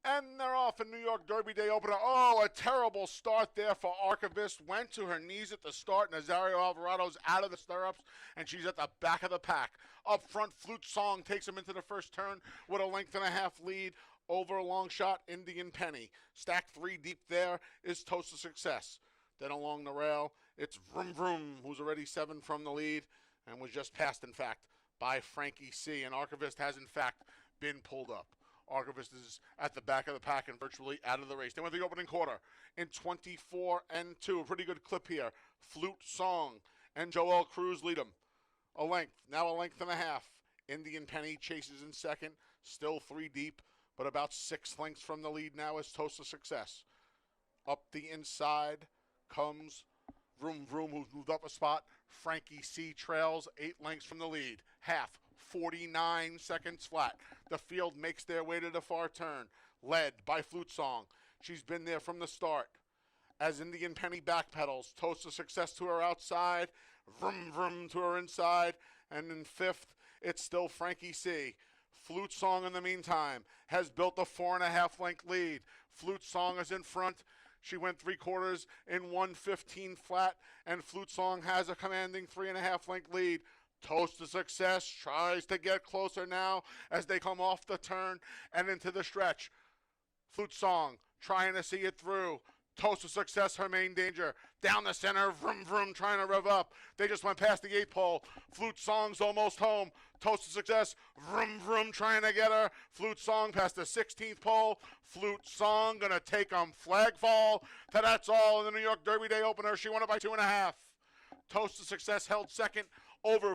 And they're off in New York Derby Day opener. Oh, a terrible start there for Archivist. Went to her knees at the start. Nazario Alvarado's out of the stirrups, and she's at the back of the pack. Up front, Flute Song takes him into the first turn with a length and a half lead over a long shot, Indian Penny. Stacked three deep there is Toast of Success. Then along the rail, it's Vroom Vroom, who's already seven from the lead and was just passed, in fact, by Frankie C. And Archivist has, in fact, been pulled up. Archivist is at the back of the pack and virtually out of the race. They went the opening quarter in 24-2. A pretty good clip here. Flute Song and Joel Cruz lead them. A length, now a length and a half. Indian Penny chases in second, still three deep, but about 6 lengths from the lead now is Toast of Success. Up the inside comes Vroom Vroom, who's moved up a spot. Frankie C trails 8 lengths from the lead. Half, 49 seconds flat. The field makes their way to the far turn, led by Flute Song. She's been there from the start. As Indian Penny backpedals, Toast of Success to her outside, Vroom Vroom to her inside, and in fifth, it's still Frankie C. Flute Song, in the meantime, has built a 4.5 length lead. Flute Song is in front. She went 3/4 in 1:15 flat, and Flute Song has a commanding 3.5 length lead. Toast of Success tries to get closer now as they come off the turn and into the stretch. Flute Song trying to see it through. Toast of Success, her main danger. Down the center, Vroom Vroom trying to rev up. They just went past the 8th pole. Flute Song's almost home. Toast of Success, Vroom Vroom trying to get her. Flute Song past the 16th pole. Flute Song gonna take them flag fall. That's all in the New York Derby Day opener. She won it by 2.5. Toast of Success held second over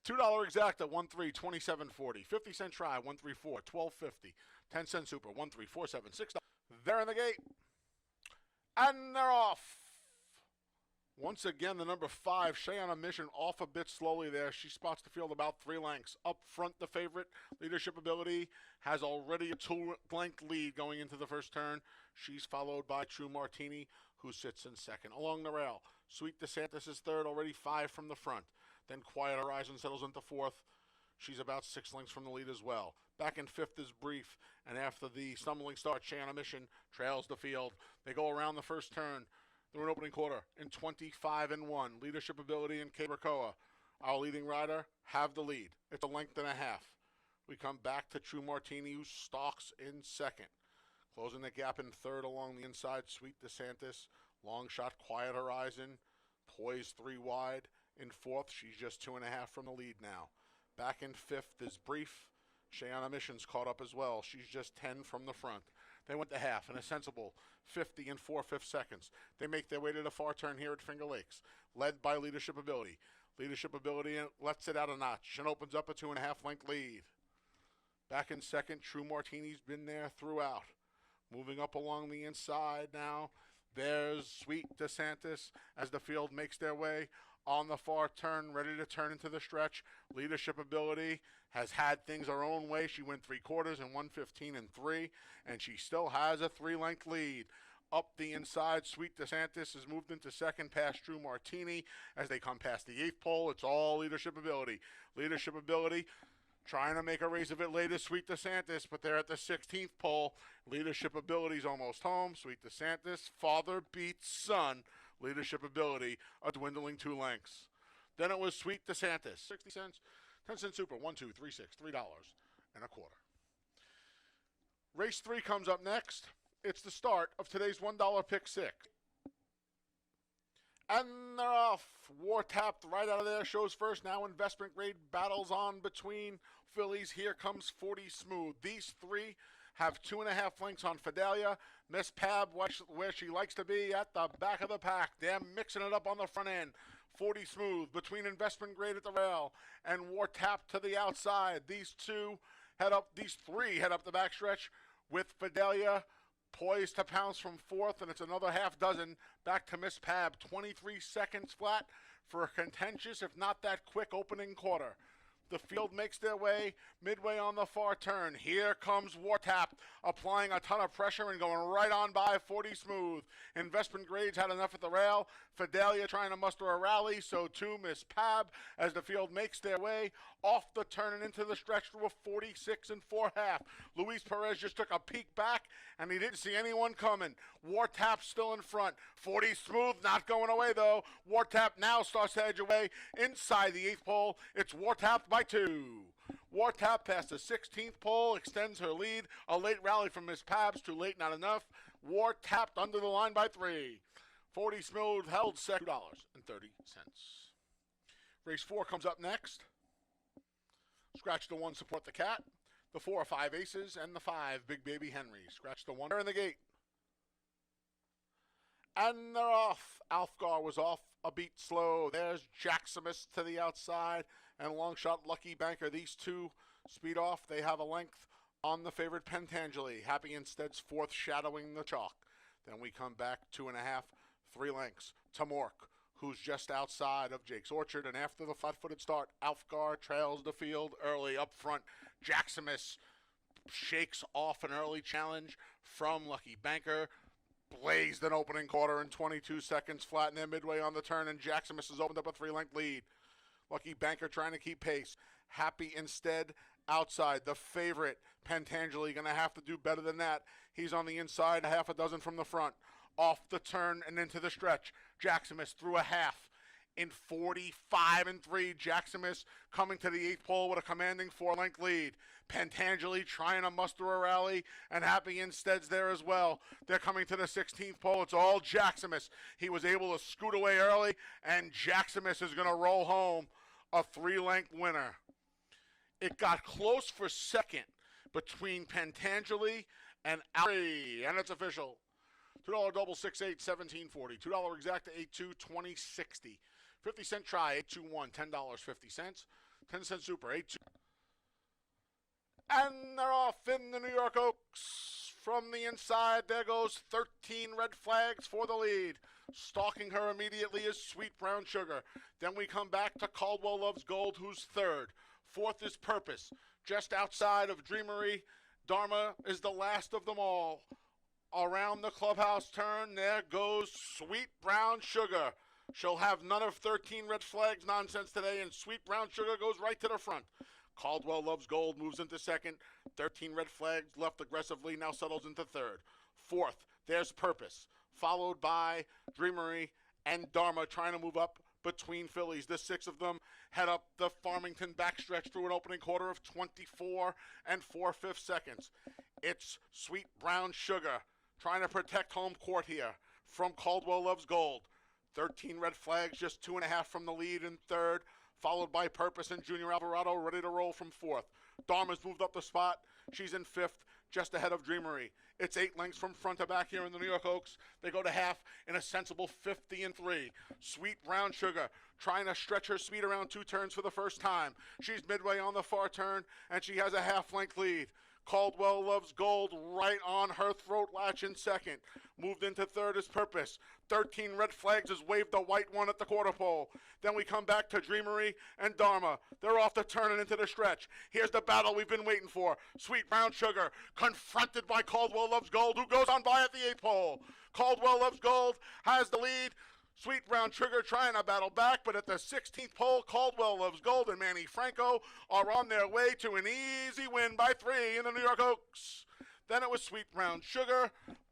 $2 exacta, 1-3, 27.40. 50-cent try, 1-3-4, 12.50. 10-cent super, 1-3-4-7, $6. They're in the gate. And they're off. Once again, the number 5, Shay on a Mission, off a bit slowly there. She spots the field about 3 lengths. Up front, the favorite, Leadership Ability, has already a 2-length lead going into the first turn. She's followed by True Martini, who sits in second. Along the rail, Sweet DeSantis is third, already 5 from the front. Then Quiet Horizon settles into fourth. She's about 6 lengths from the lead as well. Back in fifth is Brief, and after the stumbling start, Shay on a Mission trails the field. They go around the first turn. They're an opening quarter in 25-1. Leadership Ability and Cabracoa, our leading rider, have the lead. It's a length and a half. We come back to True Martini, who stalks in second. Closing the gap in third along the inside, Sweet DeSantis. Long shot, Quiet Horizon, poised 3 wide. In fourth, she's just 2.5 from the lead now. Back in fifth is Brief. Shay on a Mission's caught up as well. She's just 10 from the front. They went to half in a sensible 50 and 4/5 seconds. They make their way to the far turn here at Finger Lakes, led by Leadership Ability. Leadership Ability lets it out a notch and opens up a 2.5 length lead. Back in second, True Martini's been there throughout. Moving up along the inside now, there's Sweet DeSantis as the field makes their way on the far turn, ready to turn into the stretch. Leadership Ability has had things her own way. She went 3/4 in 1:15 and 3, and she still has a 3-length lead. Up the inside, Sweet DeSantis has moved into second past True Martini. As they come past the 8th pole, it's all Leadership Ability. Leadership Ability trying to make a race of it late is Sweet DeSantis, but they're at the 16th pole. Leadership Ability's almost home. Sweet DeSantis, father beats son. Leadership Ability, a dwindling 2 lengths. Then it was Sweet DeSantis, 60 cents, 10-cent super, 1, 2, 3, 6, $3.25. Race 3 comes up next. It's the start of today's $1 pick 6. And they're off. War tapped right out of there. Shows first. Now investment grade battles on between fillies. Here comes 40 Smooth. These 3 have 2.5 lengths on Fidelia. Miss Pab, where she likes to be, at the back of the pack. They're mixing it up on the front end. 40 Smooth between investment grade at the rail and War tapped to the outside. These 3 head up the backstretch with Fidelia poised to pounce from fourth, and it's another half dozen back to Miss Pab. 23 seconds flat for a contentious, if not that quick, opening quarter. The field makes their way midway on the far turn. Here comes Wartap, applying a ton of pressure and going right on by 40 Smooth. Investment Grades had enough at the rail. Fidelia trying to muster a rally, so too Miss Pab as the field makes their way off the turn and into the stretch through a 46 and 4 half. Luis Perez just took a peek back and he didn't see anyone coming. Wartap still in front. 40 Smooth not going away though. Wartap now starts to edge away inside the 8th pole. It's Wartap by 2. Wartap past the 16th pole, extends her lead. A late rally from Miss Pabs, too late, not enough. Wartap under the line by 3. 40 Smooth held second, $2.30. Race 4 comes up next. Scratch the 1, support the cat. The 4 are 5 aces, and the 5, Big Baby Henry. Scratch the 1, they're in the gate. And they're off. Alfgar was off a beat slow. There's Jaximus to the outside, and long shot Lucky Banker. These two speed off. They have a length on the favorite Pentangeli. Happy Instead's 4th shadowing the chalk. Then we come back 2.5, 3 lengths to Mork, who's just outside of Jake's Orchard. And after the flat-footed start, Alfgar trails the field early up front. Jaximus shakes off an early challenge from Lucky Banker. Blazed an opening quarter in 22 seconds, flat in there midway on the turn, and Jaximus has opened up a 3-length lead. Lucky Banker trying to keep pace. Happy Instead outside. The favorite, Pentangeli, going to have to do better than that. He's on the inside, a half a dozen from the front. Off the turn and into the stretch. Jaximus through a half. In 45 and 3, Jaximus coming to the 8th pole with a commanding 4-length lead. Pentangeli trying to muster a rally, and Happy Instead's there as well. They're coming to the 16th pole. It's all Jaximus. He was able to scoot away early, and Jaximus is going to roll home a 3-length winner. It got close for second between Pentangeli and Alfgar, and it's official. $2 double 6-8, $17.40. $2 exact to 8-2, $20.60. 50-cent try, 8-2-1, $10.50. 10-cent super, 8-2. And they're off in the New York Oaks. From the inside, there goes 13 red flags for the lead. Stalking her immediately is Sweet Brown Sugar. Then we come back to Caldwell Loves Gold, who's 3rd. 4th is Purpose. Just outside of Dreamery, Dharma is the last of them all. Around the clubhouse turn, there goes Sweet Brown Sugar. She'll have none of 13 red flags nonsense today, and Sweet Brown Sugar goes right to the front. Caldwell Loves Gold moves into 2nd. 13 red flags left aggressively, now settles into 3rd. 4th, there's Purpose, followed by Dreamery and Dharma trying to move up between fillies. The 6 of them head up the Farmington backstretch through an opening quarter of 24 and 4/5 seconds. It's Sweet Brown Sugar trying to protect home court here from Caldwell Loves Gold. 13 red flags, just 2.5 from the lead in 3rd, followed by Purpose and Junior Alvarado ready to roll from 4th. Dharma's moved up the spot. She's in 5th, just ahead of Dreamery. It's 8 lengths from front to back here in the New York Oaks. They go to half in a sensible 50 and 3. Sweet Brown Sugar trying to stretch her speed around 2 turns for the first time. She's midway on the far turn, and she has a half-length lead. Caldwell Loves Gold right on her throat latch in 2nd. Moved into 3rd is Purpose. 13 red flags has waved the white one at the quarter pole. Then we come back to Dreamery and Dharma. They're off the turn and into the stretch. Here's the battle we've been waiting for. Sweet Brown Sugar confronted by Caldwell Loves Gold, who goes on by at the 8th pole. Caldwell Loves Gold has the lead. Sweet Brown Sugar trying to battle back, but at the 16th pole, Caldwell Loves Gold and Manny Franco are on their way to an easy win by 3 in the New York Oaks. Then it was Sweet Brown Sugar.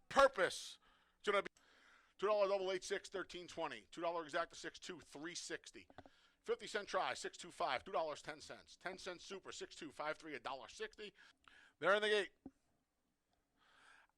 Purpose. It's going to be $2 double 8-6, $13.20. $2 exact to 6-2, $3.60. 50-cent try, 625, $2.10. 10-cent super, 6-2, 5-3, $1.60. They're in the gate.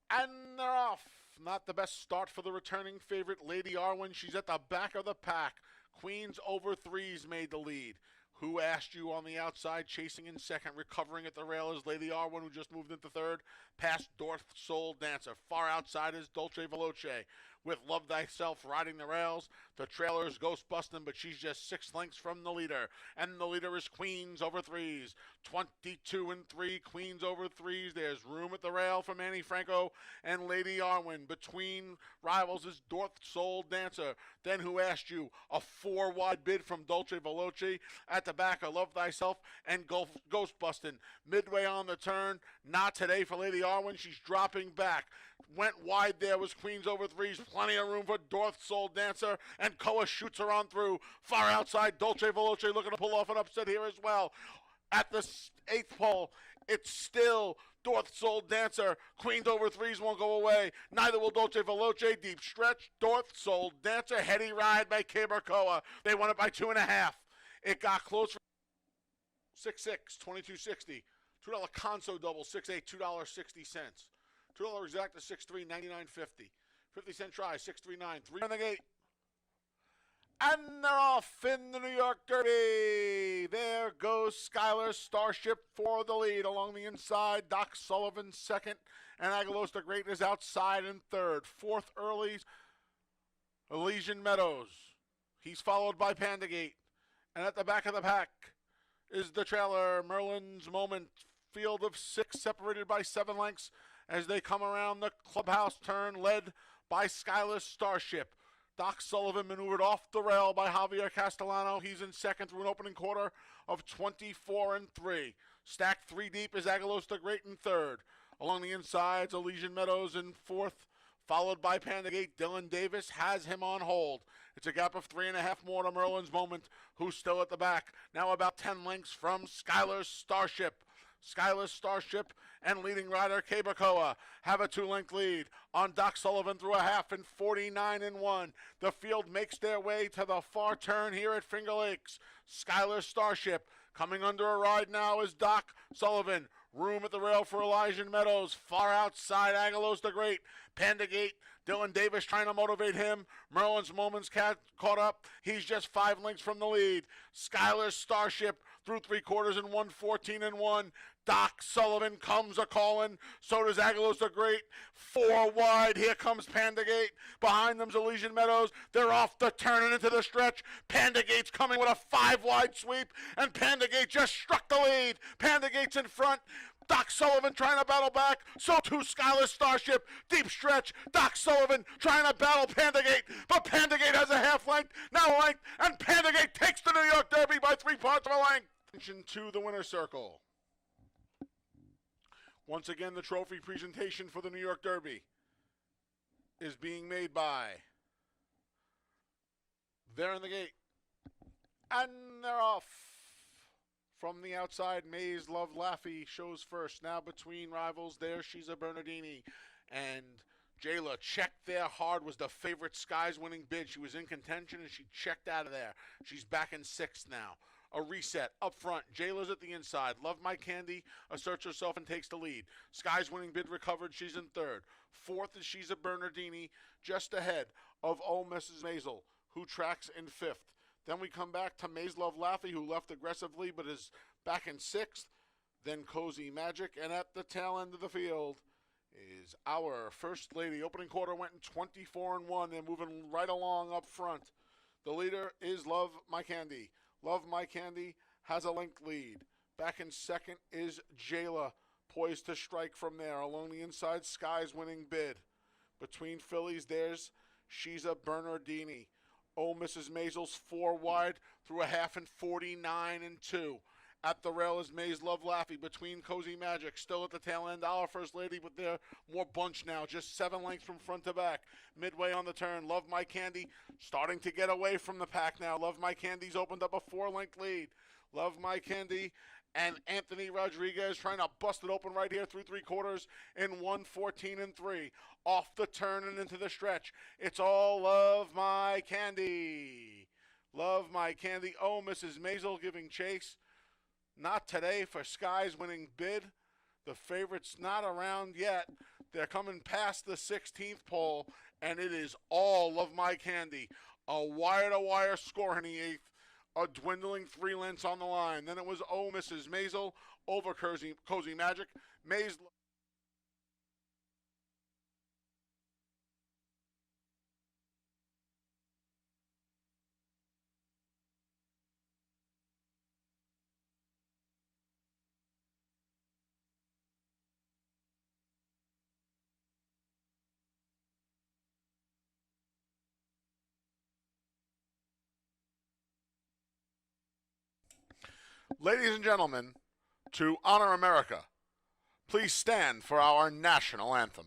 And they're off. Not the best start for the returning favorite, Lady Arwen. She's at the back of the pack. Queens over 3s made the lead. Who Asked You on the outside, chasing in 2nd, recovering at the rail is Lady Arwen, who just moved into 3rd, past Dorth Soul Dancer. Far outside is Dolce Veloce. with Love Thyself riding the rails. The trailer's ghost busting, but she's just 6 lengths from the leader. And the leader is Queens over threes. 22-3, Queens over threes. There's room at the rail for Manny Franco and Lady Arwen. Between rivals is Dorth Soul Dancer. Then Who Asked You? A 4-wide bid from Dolce Veloce. At the back of Love Thyself and Ghost Bustin'. Midway on the turn. Not today for Lady Arwen. She's dropping back. Went wide there was Queens over threes. Plenty of room for Dorth Soul Dancer. And Koa shoots her on through. Far outside, Dolce Veloce looking to pull off an upset here as well. At the 8th pole, it's still Dorth Soul Dancer. Queens over threes won't go away. Neither will Dolce Veloce. Deep stretch. Dorth Soul Dancer. Heady ride by Koa. They won it by 2.5. It got close for 6-6, 22.60. $2 Conso double, 6-8, $2.60. $2 exact to 6-3, $99.50. 50-cent try, 6-3-9. 3 on the gate. And they're off in the New York Derby. There goes Skylar Starship for the lead. Along the inside, Doc Sullivan second. And Aguilos the Great is outside in third. Fourth early, Elysian Meadows. He's followed by Pandagate. And at the back of the pack is the trailer, Merlin's Moment. Field of 6 separated by 7 lengths as they come around the clubhouse turn, led by Skylar Starship. Doc Sullivan maneuvered off the rail by Javier Castellano. He's in second through an opening quarter of 24-3. Stacked 3 deep is Aguilos the Great in third. Along the insides, Elysian Meadows in fourth, followed by Pandagate. Dylan Davis has him on hold. It's a gap of 3.5 more to Merlin's Moment, who's still at the back. Now about 10 lengths from Skylar Starship. Skylar Starship and leading rider Koa have a 2-length lead on Doc Sullivan through a half in 49-1. The field makes their way to the far turn here at Finger Lakes. Skylar Starship coming under a ride now is Doc Sullivan. Room at the rail for Elysian Meadows. Far outside, Aguilos the Great. Pandagate, Dylan Davis trying to motivate him. Merlin's Moment's caught up. He's just 5 lengths from the lead. Skylar Starship through 3/4 in 1:14-1. Doc Sullivan comes a-calling. So does Aguilos the Great. 4 wide. Here comes Pandagate. Behind them's Elysian Meadows. They're off the turn and into the stretch. Pandagate's coming with a 5-wide sweep. And Pandagate just struck the lead. Pandagate's in front. Doc Sullivan trying to battle back. So too Skylar Starship. Deep stretch. Doc Sullivan trying to battle Pandagate. But Pandagate has a half length. Now a length. And Pandagate takes the New York Derby by 3 parts of a length. Attention to the winner's circle. Once again, the trophy presentation for the New York Derby is being made by There in the Gate. And they're off. From the outside, Mays Love Laffy shows first. Now between rivals, there she's a Bernardini. And Jayla checked there hard, was the favorite Skies winning bid. She was in contention and she checked out of there. She's back in 6th now. A reset up front. Jayla's at the inside. Love My Candy asserts herself and takes the lead. Sky's winning bid recovered. She's in 3rd. 4th is She's a Bernardini, just ahead of Oh Mrs. Maisel, who tracks in 5th. Then we come back to Maze Love Laffy, who left aggressively but is back in 6th. Then Cozy Magic, and at the tail end of the field is Our First Lady. Opening quarter went in 24-1. They're moving right along up front. The leader is Love My Candy. Love My Candy has a length lead. Back in 2nd is Jayla, poised to strike from there. Along the inside, Sky's winning bid. Between fillies, there's She's a Bernardini. Oh, Mrs. Maisel's 4 wide through a half in 49-2. At the rail is Maze Love Laffy. Between Cozy Magic, still at the tail end, Our First Lady, but they're more bunch now, just 7 lengths from front to back. Midway on the turn, Love My Candy starting to get away from the pack now. Love My Candy's opened up a 4-length lead. Love My Candy and Anthony Rodriguez trying to bust it open right here through 3/4 in 1:14-3. Off the turn and into the stretch. It's all Love My Candy. Love My Candy. Oh, Mrs. Maisel giving chase. Not today for Sky's winning bid. The favorite's not around yet. They're coming past the 16th pole, and it is all Love My Candy. A wire-to-wire score in the 8th. A dwindling 3 lengths on the line. Then it was Oh Mrs. Maisel over Cozy Magic. Maze Ladies and gentlemen, to honor America, please stand for our national anthem.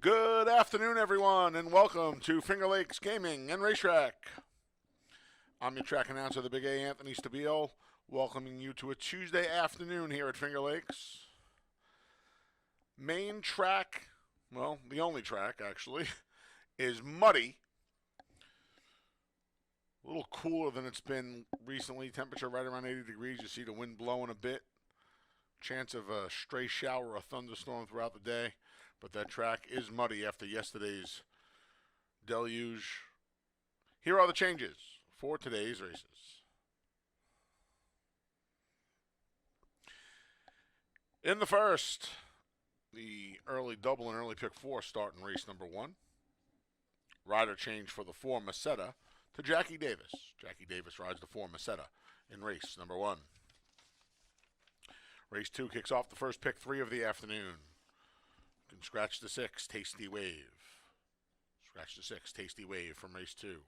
Good afternoon, everyone, and welcome to Finger Lakes Gaming and Racetrack. I'm your track announcer, the Big A, Anthony Stabile, welcoming you to a Tuesday afternoon here at Finger Lakes. Main track, well, the only track, actually, is muddy. A little cooler than it's been recently. Temperature right around 80 degrees. You see the wind blowing a bit. Chance of a stray shower or a thunderstorm throughout the day. But that track is muddy after yesterday's deluge. Here are the changes for today's races. In the first, the early double and early pick 4 start in race number 1. Rider change for the 4 Meseta to Jackie Davis. Jackie Davis rides the 4 Meseta in race number 1. Race 2 kicks off the first pick 3 of the afternoon. You can scratch the 6, Tasty Wave. Scratch the 6, Tasty Wave from race 2.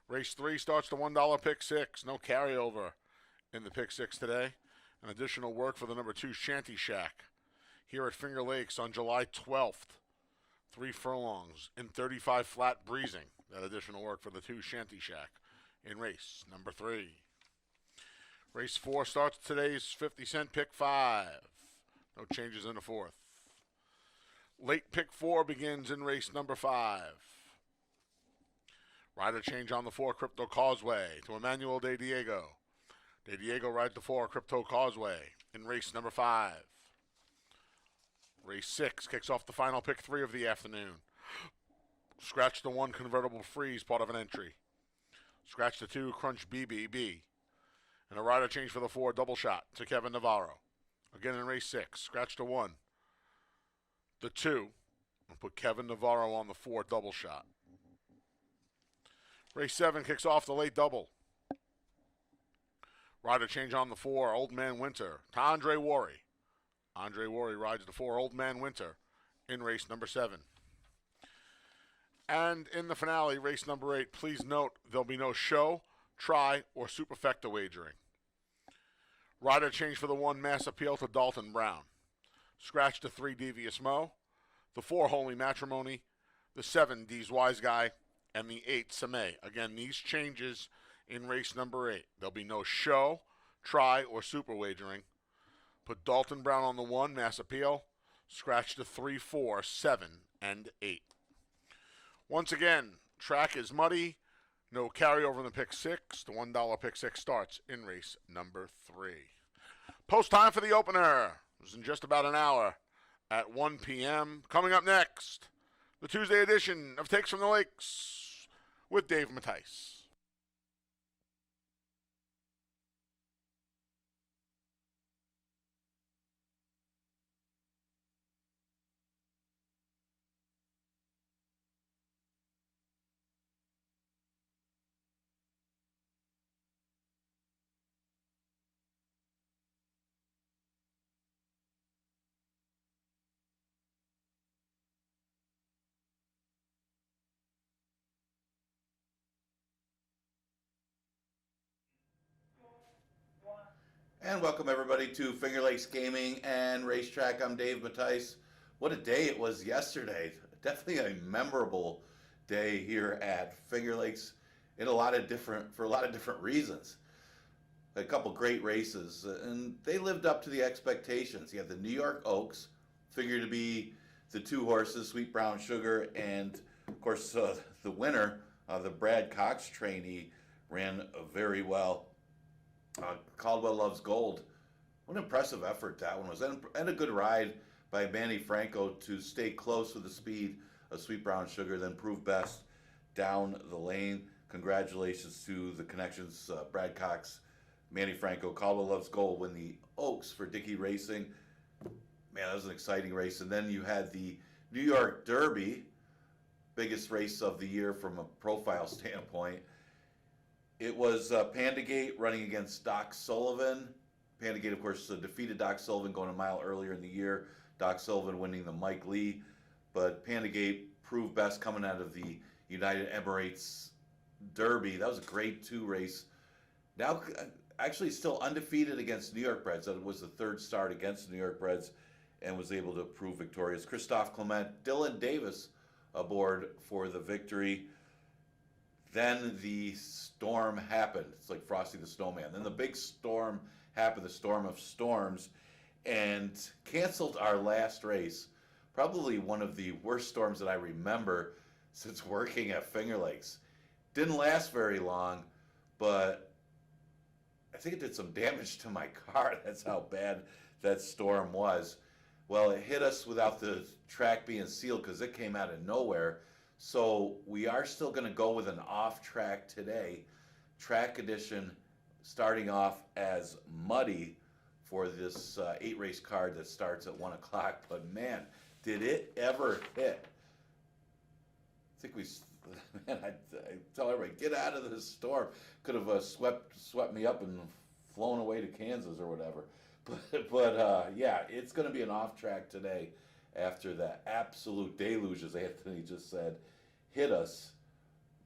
Race 3 starts the $1 pick 6. No carryover in the pick 6 today. An additional work for the number 2 Shanty Shack here at Finger Lakes on July 12th. 3 furlongs in 35 flat breezing. That additional work for the 2 Shanty Shack in race number 3. Race 4 starts today's 50-cent pick 5. No changes in the 4th. Late pick 4 begins in race number 5. Rider change on the 4 Crypto Causeway to Emmanuel De Diego. De Diego rides the 4 Crypto Causeway in race number 5. Race 6 kicks off the final pick 3 of the afternoon. Scratch the 1 Convertible Freeze, part of an entry. Scratch the 2 Crunch BBB. And a rider change for the 4 Double Shot to Kevin Navarro. Again in race 6, scratch the 1. The 2, and put Kevin Navarro on the 4 Double Shot. Race 7 kicks off the late double. Rider change on the 4 Old Man Winter to Andre Worry. Andre Worry rides the 4 Old Man Winter in race number 7. And in the finale, race number 8, please note there'll be no show, try, or superfecta wagering. Rider change for the 1 Mass Appeal to Dalton Brown. Scratch the 3 Devious Mo, the 4 Holy Matrimony, the 7 D's Wise Guy, and the 8 Samay. Again, these changes in race number 8. There'll be no show, try, or super wagering. Put Dalton Brown on the 1, Mass Appeal. Scratch the 3, 4, 7, and 8. Once again, track is muddy. No carryover in the pick 6. The $1 pick 6 starts in race number 3. Post time for the opener. It was in just about an hour at 1 p.m. Coming up next, the Tuesday edition of Takes from the Lakes with Dave Mattice. And welcome everybody to Finger Lakes Gaming and Racetrack. I'm Dave Mattice. What a day it was yesterday. Definitely a memorable day here at Finger Lakes for a lot of different reasons. A couple great races, and they lived up to the expectations. You have the New York Oaks, figured to be the two horses, Sweet Brown Sugar, and of course the winner, the Brad Cox trainee, ran very well. Caldwell Loves Gold. What an impressive effort that one was. And a good ride by Manny Franco to stay close with the speed of Sweet Brown Sugar, then prove best down the lane. Congratulations to the connections, Brad Cox, Manny Franco. Caldwell Loves Gold win the Oaks for Dickey Racing. Man, that was an exciting race. And then you had the New York Derby, biggest race of the year from a profile standpoint. It was Pandagate running against Doc Sullivan. Pandagate, of course, defeated Doc Sullivan going a mile earlier in the year. Doc Sullivan winning the Mike Lee. But Pandagate proved best coming out of the United Emirates Derby. That was a grade 2 race. Now, actually still undefeated against New York Breds. That was the third start against New York Breds and was able to prove victorious. Christophe Clement, Dylan Davis aboard for the victory. Then the storm happened. It's like Frosty the Snowman. Then the big storm happened, the storm of storms, and canceled our last race. Probably one of the worst storms that I remember since working at Finger Lakes. Didn't last very long, but I think it did some damage to my car. That's how bad that storm was. Well, it hit us without the track being sealed because it came out of nowhere. So we are still going to go with an off track today. Track edition starting off as muddy for this 8-race card that starts at 1 o'clock. But man, did it ever hit. I think I tell everybody, get out of this storm. Could have swept me up and flown away to Kansas or whatever. But yeah, it's going to be an off track today after that absolute deluge, as Anthony just said, hit us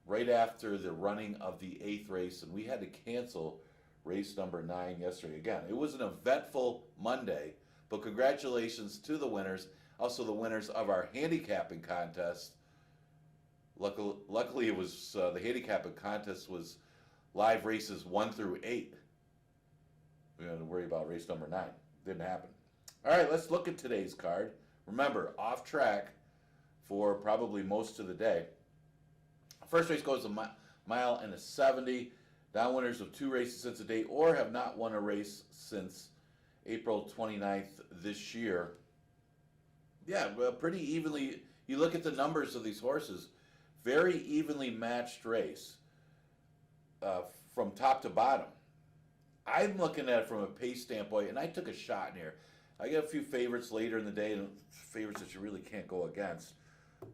right after the running of the 8th race, and we had to cancel race number 9 yesterday. Again, it was an eventful Monday, but congratulations to the winners, also the winners of our handicapping contest. Luckily it was the handicapping contest was live races 1 through 8. We had to worry about race number 9. Didn't happen. All right, let's look at today's card. Remember, off track for probably most of the day. First race goes a mile and a 70. Down winners of 2 races since the date or have not won a race since April 29th this year. Yeah, well, pretty evenly. You look at the numbers of these horses, very evenly matched race from top to bottom. I'm looking at it from a pace standpoint, and I took a shot in here. I got a few favorites later in the day, and favorites that you really can't go against.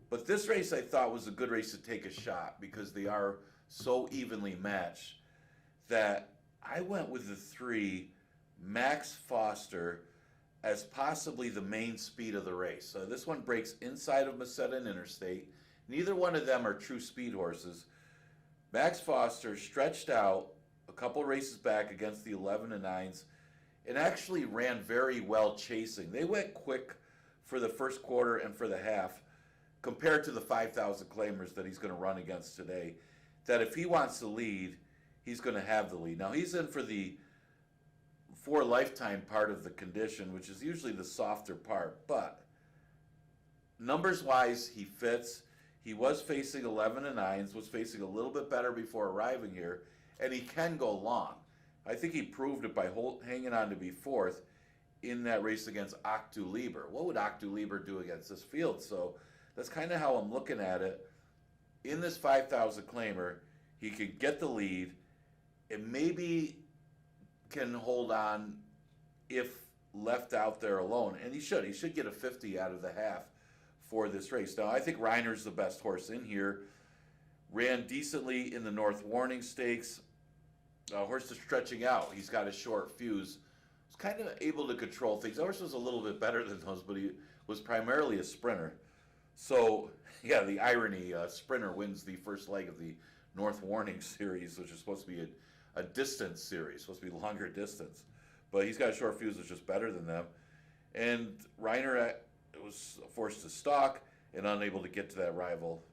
But this race I thought was a good race to take a shot because they are so evenly matched that I went with the 3, Max Foster, as possibly the main speed of the race. So this one breaks inside of Meseta and Interstate. Neither one of them are true speed horses. Max Foster stretched out a couple races back against the 11 and 9s and actually ran very well chasing. They went quick for the first quarter and for the half compared to the 5,000 claimers that he's going to run against today, that if he wants to lead, he's going to have the lead. Now, he's in for the 4 lifetime part of the condition, which is usually the softer part, but numbers-wise, he fits. He was facing 11 and 9s, was facing a little bit better before arriving here, and he can go long. I think he proved it by hanging on to be 4th in that race against Octu Lieber. What would Octu Lieber do against this field? So that's kind of how I'm looking at it. In this 5,000 claimer, he could get the lead and maybe can hold on if left out there alone. And he should. He should get a 50 out of the half for this race. Now, I think Reiner's the best horse in here. Ran decently in the North Warning Stakes. Horse is stretching out. He's got a short fuse. Was kind of able to control things. The horse was a little bit better than those, but he was primarily a sprinter. So, yeah, the irony, sprinter wins the first leg of the North Warning Series, which is supposed to be a distance series, supposed to be longer distance. but he's got a short fuse that's just better than them. And Reiner was forced to stalk and unable to get to that rival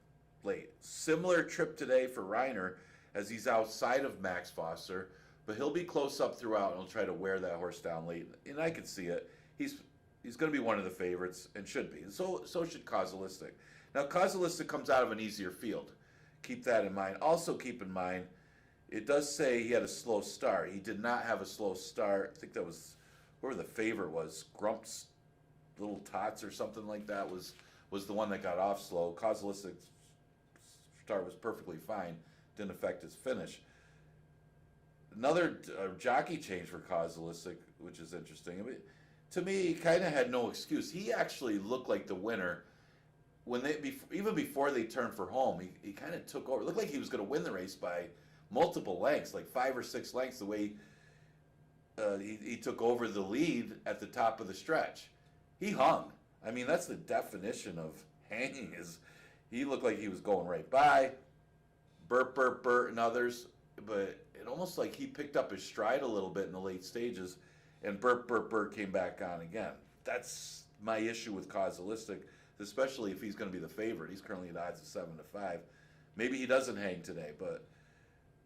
late. Similar trip today for Reiner as he's outside of Max Foster, but he'll be close up throughout and he'll try to wear that horse down late. And I can see it. He's going to be one of the favorites and should be. And so should Causalistic. Now, Causalistic comes out of an easier field. Keep that in mind. Also keep in mind, it does say he had a slow start. He did not have a slow start. I think that was, whoever the favorite was, Grump's Little Tots or something like that was the one that got off slow. Causalistic's start was perfectly fine. Didn't affect his finish. Another jockey change for Causalistic, which is interesting. I mean, to me, he kind of had no excuse. He actually looked like the winner when even before they turned for home. He kind of took over. It looked like he was going to win the race by multiple lengths, like 5 or 6 lengths. The way he took over the lead at the top of the stretch, he hung. I mean, that's the definition of hanging. Is he looked like he was going right by Burt, and others, but it almost like he picked up his stride a little bit in the late stages, and Burt came back on again. That's my issue with Causalistic, especially if he's going to be the favorite. He's currently at odds of 7-5. Maybe he doesn't hang today, but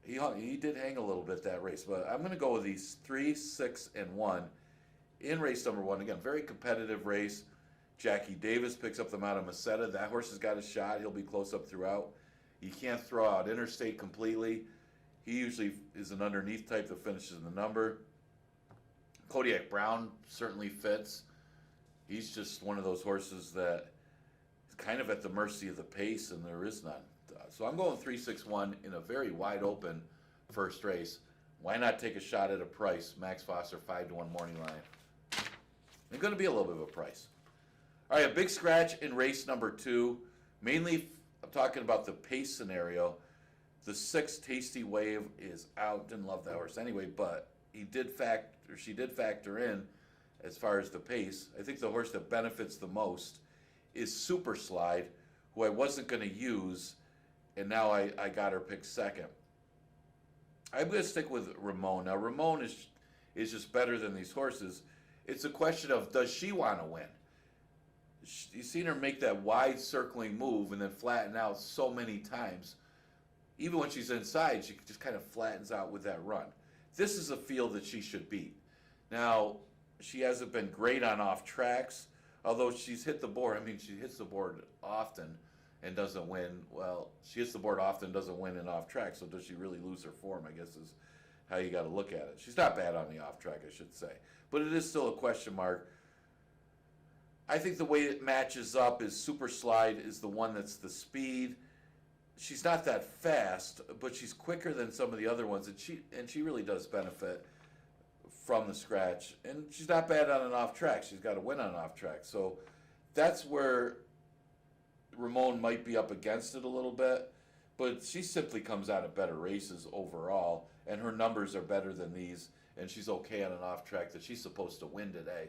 he did hang a little bit that race. But I'm going to go with these 3, 6, and 1 in race number 1. Again, very competitive race. Jackie Davis picks up the Mount of Meseta. That horse has got a shot. He'll be close up throughout. You can't throw out Interstate completely. He usually is an underneath type that finishes in the number. Kodiak Brown certainly fits. He's just one of those horses that is kind of at the mercy of the pace, and there is none. So I'm going 3-6-1 in a very wide open first race. Why not take a shot at a price? Max Foster 5-1 morning line. It's going to be a little bit of a price. All right, a big scratch in race number 2. Mainly, I'm talking about the pace scenario. The 6 Tasty Wave is out. Didn't love that horse anyway, but she did factor in as far as the pace. I think the horse that benefits the most is Super Slide, who I wasn't going to use, and now I got her picked second. I'm going to stick with Ramon. Now, Ramon is just better than these horses. It's a question of, does she want to win? You've seen her make that wide circling move and then flatten out so many times. Even when she's inside, she just kind of flattens out with that run. This is a field that she should beat. Now, she hasn't been great on off tracks, although she's hit the board. I mean, she hits the board often and doesn't win. Well, she hits the board often, doesn't win in off track, so does she really lose her form, I guess is how you got to look at it. She's not bad on the off track, I should say. But it is still a question mark. I think the way it matches up is Super Slide is the one that's the speed. She's not that fast, but she's quicker than some of the other ones, and she really does benefit from the scratch. And she's not bad on an off track. She's got to win on an off track. So that's where Ramon might be up against it a little bit, but she simply comes out of better races overall, and her numbers are better than these, and she's okay on an off track that she's supposed to win today.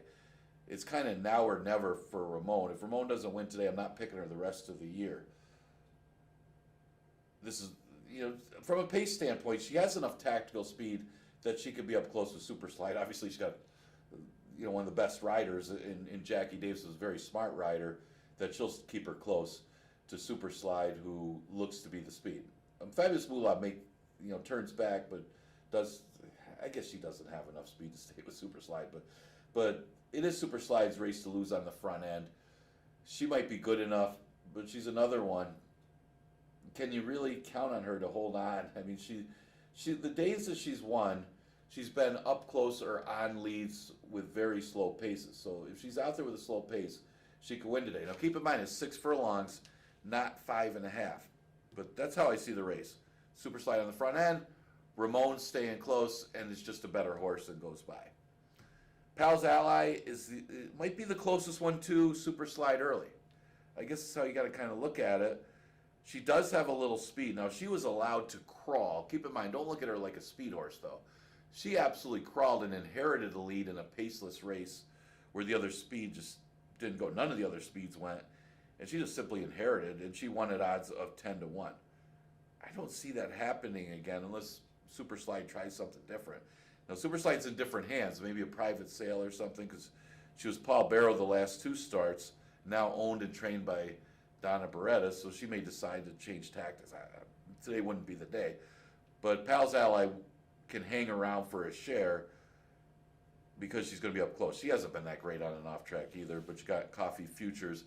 It's kind of now or never for Ramon. If Ramon doesn't win today, I'm not picking her the rest of the year. This is, from a pace standpoint, she has enough tactical speed that she could be up close with Super Slide. Obviously, she's got, one of the best riders in Jackie Davis, is a very smart rider, that she'll keep her close to Super Slide, who looks to be the speed. Fabulous Moolah turns back, but I guess she doesn't have enough speed to stay with Super Slide, but it is Super Slide's race to lose on the front end. She might be good enough, but she's another one. Can you really count on her to hold on? I mean, she the days that she's won, she's been up close or on leads with very slow paces. So if she's out there with a slow pace, she could win today. Now keep in mind, it's 6 furlongs, not 5.5. But that's how I see the race. Super Slide on the front end, Ramon staying close, and it's just a better horse that goes by. Pal's Ally it might be the closest one to Super Slide early. I guess that's how you got to kind of look at it. She does have a little speed. Now, she was allowed to crawl. Keep in mind, don't look at her like a speed horse, though. She absolutely crawled and inherited the lead in a paceless race where the other speed just didn't go. None of the other speeds went. And she just simply inherited, and she won at odds of 10-1. I don't see that happening again unless Super Slide tries something different. Now, Super Slide's in different hands, maybe a private sale or something, because she was Paul Barrow the last 2 starts, now owned and trained by Donna Beretta, so she may decide to change tactics. Today wouldn't be the day. But Pal's Ally can hang around for a share because she's going to be up close. She hasn't been that great on an off track either, but you got Coffee Futures.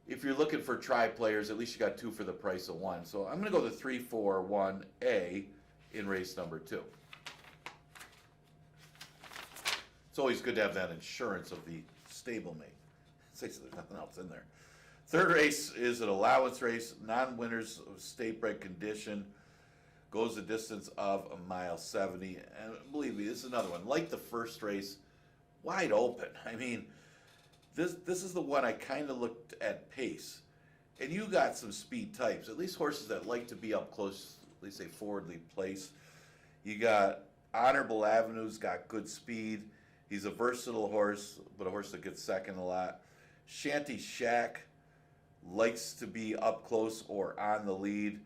If you're looking for try players, at least you got 2 for the price of 1. So I'm going to go the 3-4-1A in race number 2. It's always good to have that insurance of the stablemate. There's nothing else in there. Third race is an allowance race, non-winners of state bred condition. Goes a distance of 1.70 miles. And believe me, this is another one. Like the first race, wide open. I mean, this is the one I kind of looked at pace. And you got some speed types, at least horses that like to be up close, at least say forwardly placed. You got Honorable Avenue's got good speed. He's a versatile horse, but a horse that gets second a lot. Shanty Shack likes to be up close or on the lead.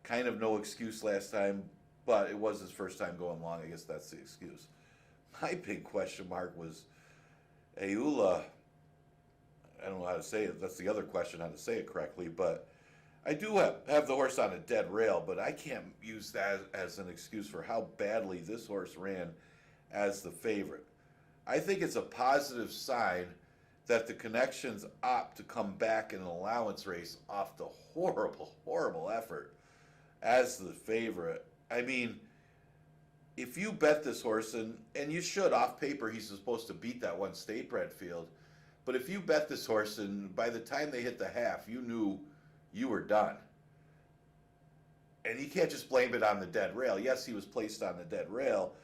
Kind of no excuse last time, but it was his first time going long. I guess that's the excuse. My big question mark was Ayula. I don't know how to say it. That's the other question, how to say it correctly. But I do have the horse on a dead rail, but I can't use that as an excuse for how badly this horse ran as the favorite. I think it's a positive sign that the connections opt to come back in an allowance race off the horrible, horrible effort as the favorite. I mean, if you bet this horse, and you should, off paper, he's supposed to beat that one state bred field. But if you bet this horse, and by the time they hit the half, you knew you were done. And you can't just blame it on the dead rail. Yes, he was placed on the dead rail,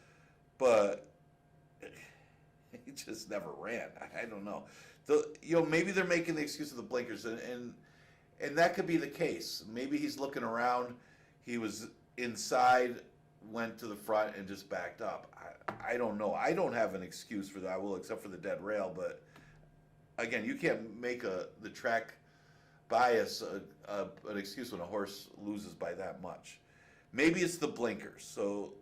but he just never ran. I don't know. Maybe they're making the excuse of the blinkers, and that could be the case. Maybe he's looking around. He was inside, went to the front, and just backed up. I don't know. I don't have an excuse for that. I will, except for the dead rail. But again, you can't make the track bias an excuse when a horse loses by that much. Maybe it's the blinkers. So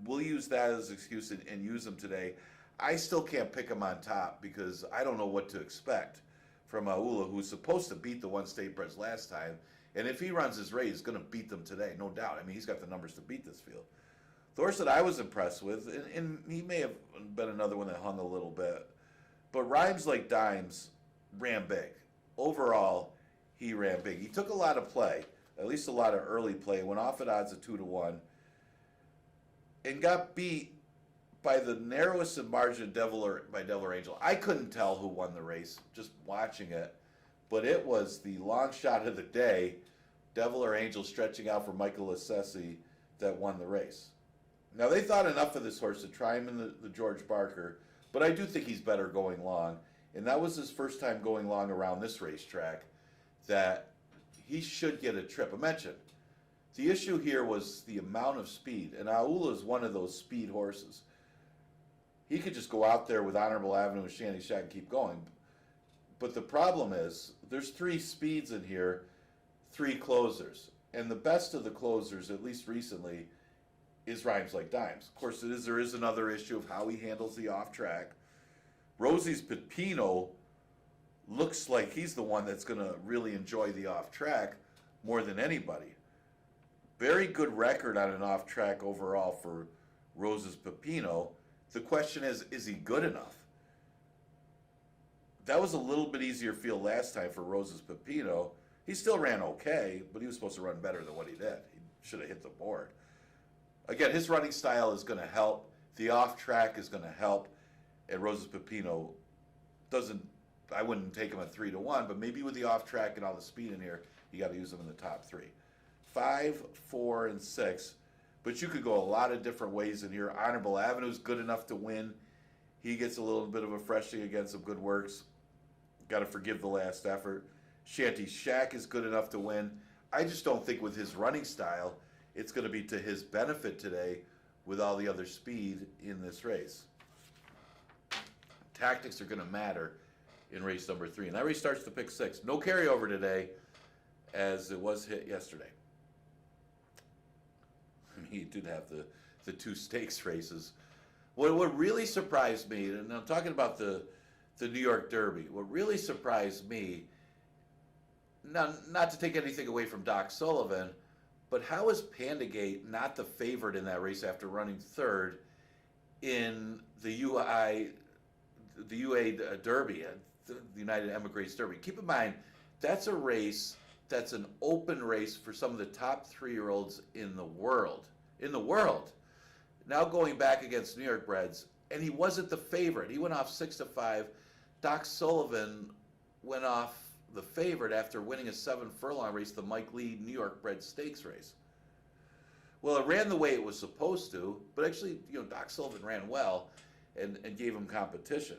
we'll use that as an excuse and use them today. I still can't pick him on top because I don't know what to expect from Aula, who's supposed to beat the one state breds last time. And if he runs his race, he's going to beat them today, no doubt. I mean, he's got the numbers to beat this field. The horse that I was impressed with, and he may have been another one that hung a little bit, but Rhymes Like Dimes ran big. Overall, he ran big. He took a lot of play, at least a lot of early play, went off at odds of 2-1, and got beat by the narrowest margin by Devil or Angel. I couldn't tell who won the race just watching it, but it was the long shot of the day, Devil or Angel stretching out for Michael Assessi, that won the race. Now, they thought enough of this horse to try him in the George Barker, but I do think he's better going long, and that was his first time going long around this racetrack, that he should get a trip. I mentioned, the issue here was the amount of speed, and Aula is one of those speed horses. He could just go out there with Honorable Avenue and Shanty Shack and keep going. But the problem is, there's 3 speeds in here, 3 closers. And the best of the closers, at least recently, is Rhymes Like Dimes. Of course, there is another issue of how he handles the off-track. Rosie's Pepino looks like he's the one that's going to really enjoy the off-track more than anybody. Very good record on an off-track overall for Rose's Pepino. The question is he good enough? That was a little bit easier field last time for Rose's Pepino. He still ran okay, but he was supposed to run better than what he did. He should have hit the board. Again, his running style is going to help. The off-track is going to help. And Rose's Pepino I wouldn't take him at 3-1, but maybe with the off-track and all the speed in here, you got to use him in the top 3. 5, 4, and 6. But you could go a lot of different ways in here. Honorable Avenue is good enough to win. He gets a little bit of a freshie against some good works. Got to forgive the last effort. Shanty Shack is good enough to win. I just don't think with his running style, it's going to be to his benefit today with all the other speed in this race. Tactics are going to matter in race number 3. And that race starts to pick 6. No carryover today, as it was hit yesterday. I mean, he did have the 2 stakes races. What really surprised me, and I'm talking about the New York Derby, what really surprised me, not to take anything away from Doc Sullivan, but how is Pandagate not the favorite in that race after running third in the UA Derby, the United Emigres Derby? Keep in mind, that's a race that's an open race for some of the top 3-year-olds in the world. In the world. Now going back against New York breds, and he wasn't the favorite. He went off 6-5. Doc Sullivan went off the favorite after winning a 7-furlong race, the Mike Lee New York bred stakes race. Well, it ran the way it was supposed to, but actually, Doc Sullivan ran well and gave him competition.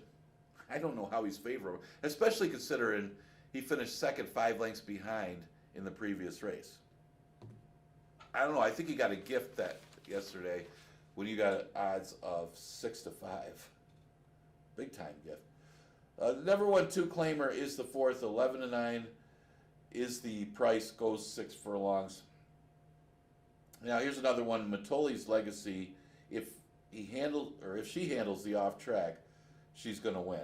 I don't know how he's favorable, especially considering he finished second 5 lengths behind in the previous race. I don't know. I think he got a gift that yesterday when you got odds of 6-5. Big time gift. The number 1-2 claimer is the fourth. 11-9 is the price. Goes 6 furlongs. Now here's another one. Matoli's Legacy. If she handles the off track, she's going to win.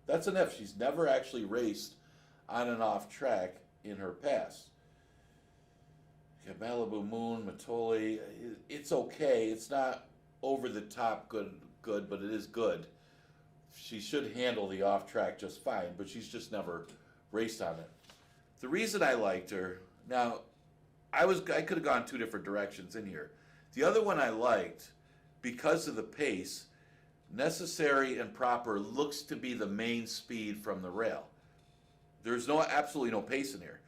That's an if. She's never actually raced on an off track in her past. You got Malibu Moon, Matoli. It's okay. It's not over the top good, but it is good. She should handle the off track just fine, but she's just never raced on it. The reason I liked her, now I could have gone 2 different directions in here. The other one I liked because of the pace. Necessary and Proper looks to be the main speed from the rail. There's absolutely no pace in here.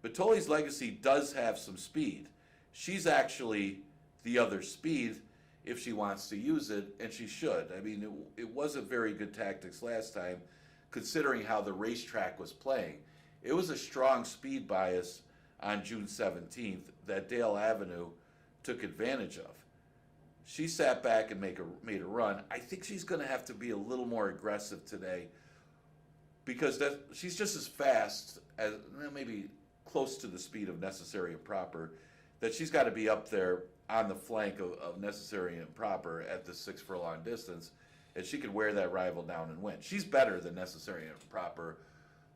Matoli's Legacy does have some speed. She's actually the other speed if she wants to use it, and she should. I mean, it wasn't very good tactics last time, considering how the racetrack was playing. It was a strong speed bias on June 17th that Dale Avenue took advantage of. She sat back and made a run. I think she's going to have to be a little more aggressive today because she's just as fast as, maybe close to the speed of Necessary and Proper, that she's got to be up there on the flank of Necessary and Proper at the 6 furlong distance, and she could wear that rival down and win. She's better than Necessary and Proper.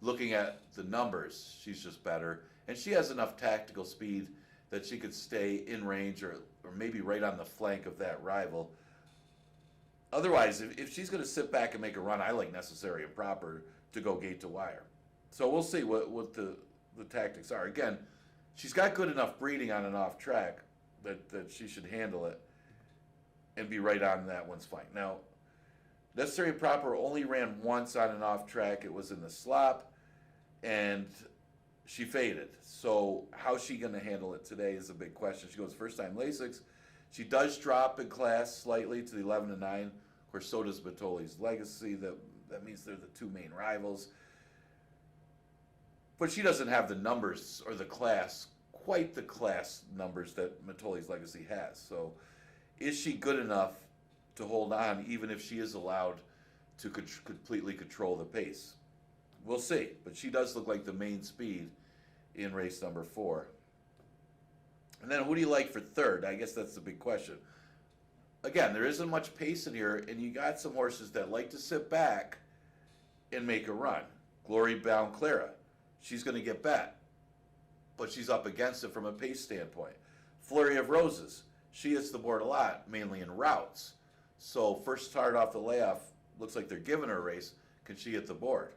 Looking at the numbers, she's just better, and she has enough tactical speed that she could stay in range or maybe right on the flank of that rival. Otherwise, if she's going to sit back and make a run, I like Necessary and Proper to go gate to wire. So we'll see what the tactics are. Again, she's got good enough breeding on an off track that she should handle it and be right on that one's fine. Now, Necessary and Proper only ran once on an off track. It was in the slop, and she faded. So how's she going to handle it today is a big question. She goes first time Lasix. She does drop in class slightly to the 11-9. Of course, so does Matoli's Legacy. That means they're the 2 main rivals. But she doesn't have the numbers or the class, quite the class numbers that Matoli's Legacy has. So is she good enough to hold on even if she is allowed to completely control the pace? We'll see. But she does look like the main speed in race number 4. And then who do you like for third? I guess that's the big question. Again, there isn't much pace in here, and you got some horses that like to sit back and make a run. Glory Bound Clara. She's going to get bet, but she's up against it from a pace standpoint. Flurry of Roses. She hits the board a lot, mainly in routes. So first start off the layoff, looks like they're giving her a race. Can she hit the board?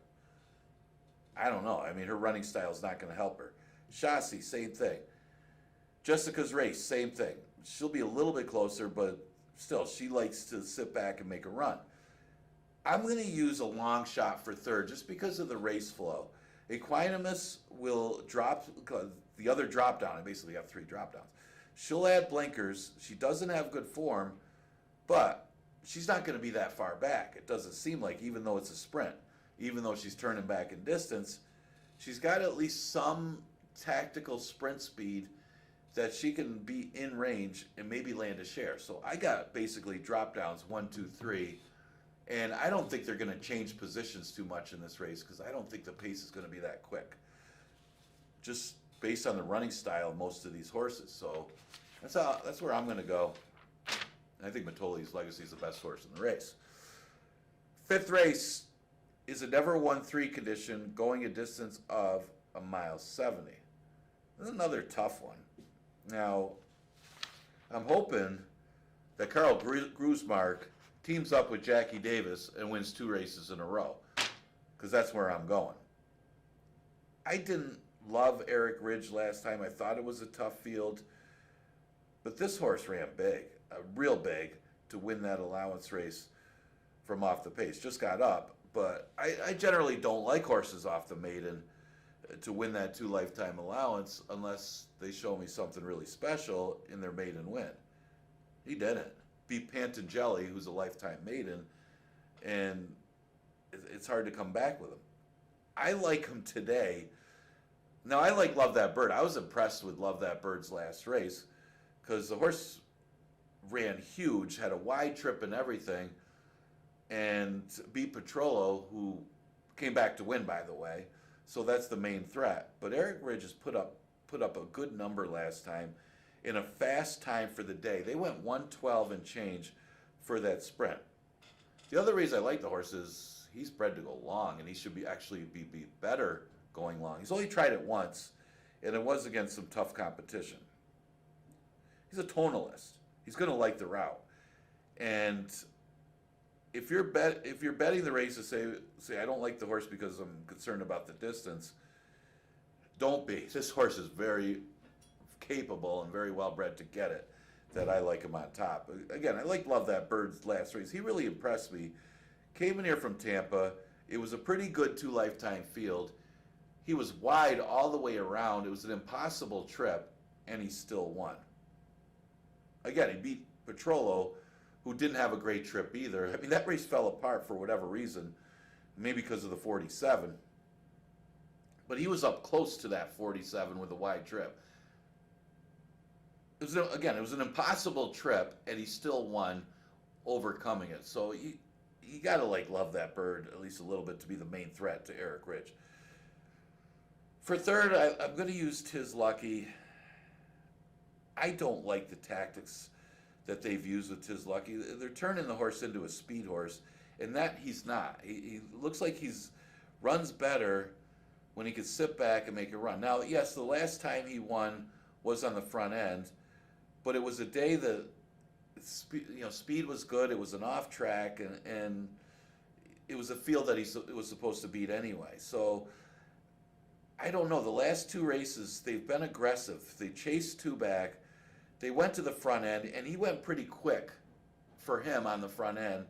I don't know. I mean, her running style is not going to help her. Chassis, same thing. Jessica's Race, same thing. She'll be a little bit closer, but still, she likes to sit back and make a run. I'm going to use a long shot for third just because of the race flow. Equanimus will drop the other drop down. I basically have 3 drop downs. She'll add blinkers. She doesn't have good form, but she's not going to be that far back. It doesn't seem like, even though it's a sprint, even though she's turning back in distance, she's got at least some tactical sprint speed that she can be in range and maybe land a share. So I got basically drop downs 1, 2, 3. And I don't think they're going to change positions too much in this race because I don't think the pace is going to be that quick. Just based on the running style of most of these horses. So that's where I'm going to go. And I think Matoli's Legacy is the best horse in the race. Fifth race is a never won 3 condition going a distance of a mile 70. This is another tough one. Now, I'm hoping that Carl Grusmark teams up with Jackie Davis and wins 2 races in a row, because that's where I'm going. I didn't love Eric Ridge last time. I thought it was a tough field, but this horse ran big, real big, to win that allowance race from off the pace. Just got up, but I generally don't like horses off the maiden to win that 2 lifetime allowance unless they show me something really special in their maiden win. He didn't. Beat Pantangelli, who's a lifetime maiden, and it's hard to come back with him. I like him today. Now, I like Love That Bird. I was impressed with Love That Bird's last race because the horse ran huge, had a wide trip and everything, and beat Petrollo, who came back to win, by the way. So that's the main threat. But Eric Ridge has put up a good number last time in a fast time for the day. They went 112 and change for that sprint. The other reason I like the horse is he's bred to go long, and he should be better going long. He's only tried it once, and it was against some tough competition. He's a tonalist. He's going to like the route. And if you're betting the race to say I don't like the horse because I'm concerned about the distance, don't be. This horse is very capable and very well bred to get it, that I like him on top. Again, I Love That Bird's last race. He really impressed me. Came in here from Tampa. It was a pretty good 2 lifetime field. He was wide all the way around. It was an impossible trip, and he still won. Again, he beat Petrollo, who didn't have a great trip either. I mean, that race fell apart for whatever reason, maybe because of the 47. But he was up close to that 47 with a wide trip. It was an impossible trip, and he still won, overcoming it. So you got to Love That Bird at least a little bit to be the main threat to Eric Ridge. For third, I'm going to use Tiz Lucky. I don't like the tactics that they've used with Tiz Lucky. They're turning the horse into a speed horse, and that he's not. He looks like runs better when he could sit back and make a run. Now, yes, the last time he was on the front end, but it was a day that speed was good. It was an off track, and it was a field that it was supposed to beat anyway. So I don't know. The last 2 races, they've been aggressive. They chased 2 back. They went to the front end, and he went pretty quick for him on the front end,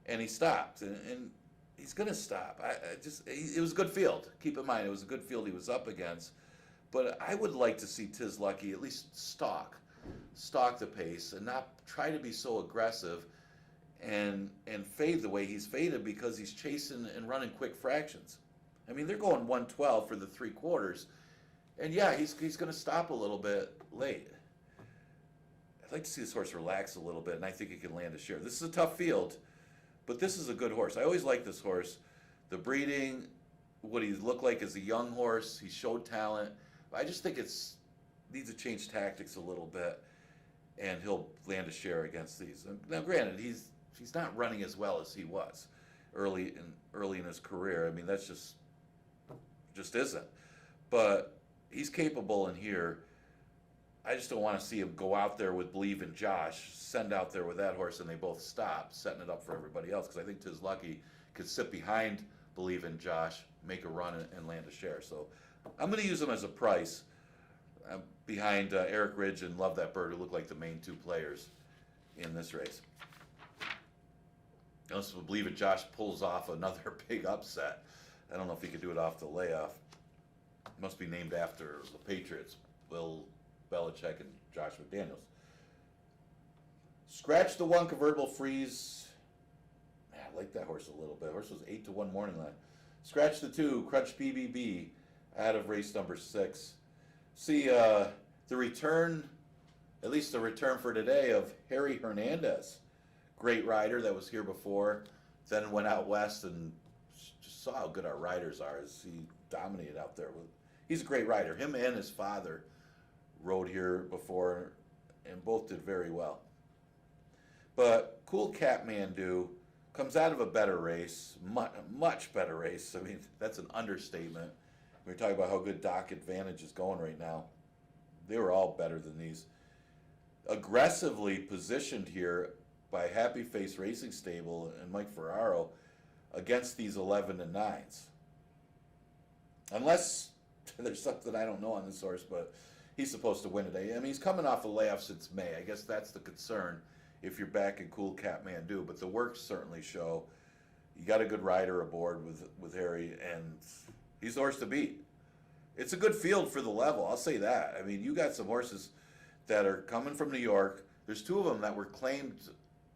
and he stopped. And he's going to stop. It was a good field. Keep in mind, it was a good field he was up against. But I would like to see Tiz Lucky at least stalk the pace and not try to be so aggressive and fade the way he's faded, because he's chasing and running quick fractions. I mean, they're going 112 for the 3/4, and yeah, he's going to stop a little bit late. I'd like to see this horse relax a little bit, and I think he can land a share. This is a tough field, but this is a good horse. I always like this horse. The breeding, what he looked like as a young horse, he showed talent. I just think needs to change tactics a little bit, and he'll land a share against these. Now, granted, he's not running as well as he was early in his career. I mean, that's just isn't. But he's capable in here. I just don't want to see him go out there with Believe in Josh, send out there with that horse, and they both stop, setting it up for everybody else. Because I think Tiz Lucky could sit behind Believe in Josh, make a run, and land a share. So I'm going to use him as a price behind Eric Ridge and Love That Bird, who look like the main 2 players in this race. Unless Believe in Josh pulls off another big upset. I don't know if he could do it off the layoff. Must be named after the Patriots, Bill Belichick and Josh McDaniels. Scratch the 1 convertible freeze. Man, I like that horse a little bit. The horse was 8-1 morning line. Scratch the 2, Crutch BBB out of race number 6. See the return, at least the return for today, of Harry Hernandez. Great rider that was here before, then went out west and just saw how good our riders are as he dominated out there. He's a great rider. Him and his father rode here before, and both did very well. But Cool Cat Mandu comes out of a better race, much better race. I mean, that's an understatement. We're talking about how good Doc Advantage is going right now. They were all better than these. Aggressively positioned here by Happy Face Racing Stable and Mike Ferraro against these 11 and 9s. Unless there's something I don't know on this horse, but he's supposed to win today. I mean, he's coming off a layoff since May. I guess that's the concern if you're back in Cool Cat Mandu. But the works certainly show you got a good rider aboard with Harry, and he's the horse to beat. It's a good field for the level, I'll say that. I mean, you got some horses that are coming from New York. There's two of them that were claimed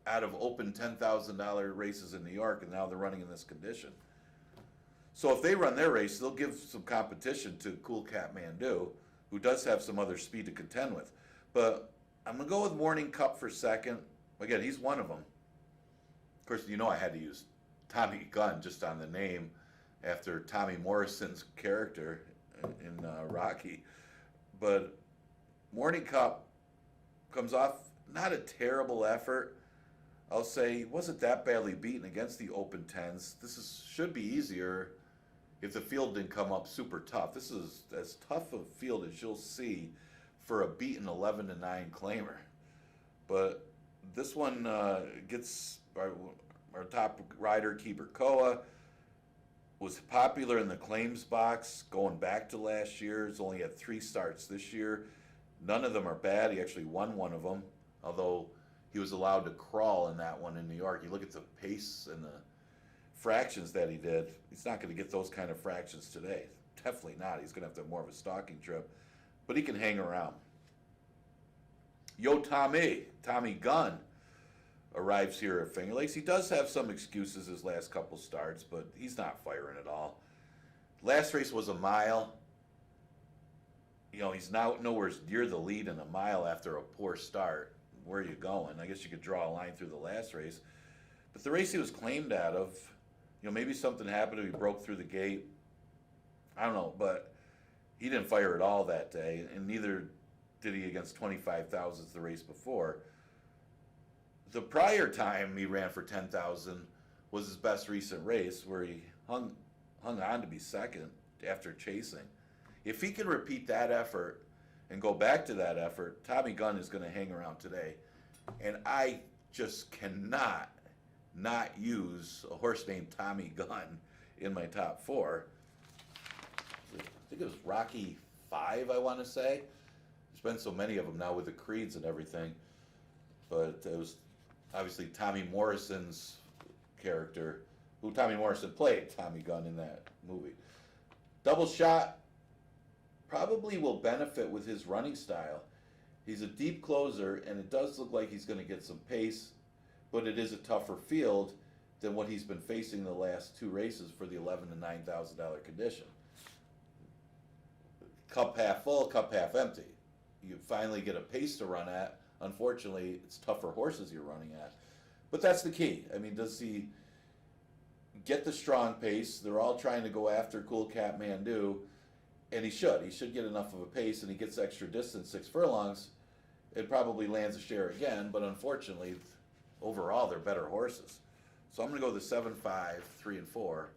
out of open $10,000 races in New York, and now they're running in this condition. So if they run their race, they'll give some competition to Cool Cat Mandu, who does have some other speed to contend with. But I'm going to go with Morning Cup for second. Again, he's one of them. Of course, you know I had to use Tommy Gunn just on the name after Tommy Morrison's character in Rocky. But Morning Cup comes off not a terrible effort. I'll say he wasn't that badly beaten against the open 10s. Should be easier if the field didn't come up super tough. This is as tough a field as you'll see for a beaten 11 to 9 claimer. But this one gets our top rider, Keeper Koa, was popular in the claims box going back to last year. He's only had 3 starts this year. None of them are bad. He actually won one of them, although he was allowed to crawl in that one in New York. You look at the pace and the fractions that he did. He's not going to get those kind of fractions today. Definitely not. He's going to have to have more of a stalking trip. But he can hang around. Yo Tommy Gunn arrives here at Finger Lakes. He does have some excuses his last couple starts, but he's not firing at all. Last race was a mile. You know, he's now nowhere near the lead in a mile after a poor start. Where are you going? I guess you could draw a line through the last race. But the race he was claimed out of, you know, maybe something happened if he broke through the gate. I don't know, but he didn't fire at all that day, and neither did he against 25,000s the race before. The prior time he ran for 10,000 was his best recent race, where he hung on to be second after chasing. If he can repeat that effort and go back to that effort, Tommy Gunn is going to hang around today. And I just cannot not use a horse named Tommy Gunn in my top 4. I think it was Rocky 5, I want to say. There's been so many of them now with the creeds and everything. But it was obviously Tommy Morrison's character, who Tommy Morrison played Tommy Gunn in that movie. Double Shot probably will benefit with his running style. He's a deep closer, and it does look like he's going to get some pace, but it is a tougher field than what he's been facing the last 2 races for the $11,000 to $9,000 condition. Cup half full, cup half empty. You finally get a pace to run at. Unfortunately, it's tougher horses you're running at. But that's the key. I mean, does he get the strong pace? They're all trying to go after Cool Cat Mandu. And he should. He should get enough of a pace, and he gets extra distance, 6 furlongs. It probably lands a share again, but unfortunately, overall, they're better horses. So I'm going to go the 7, 5, 3, and 4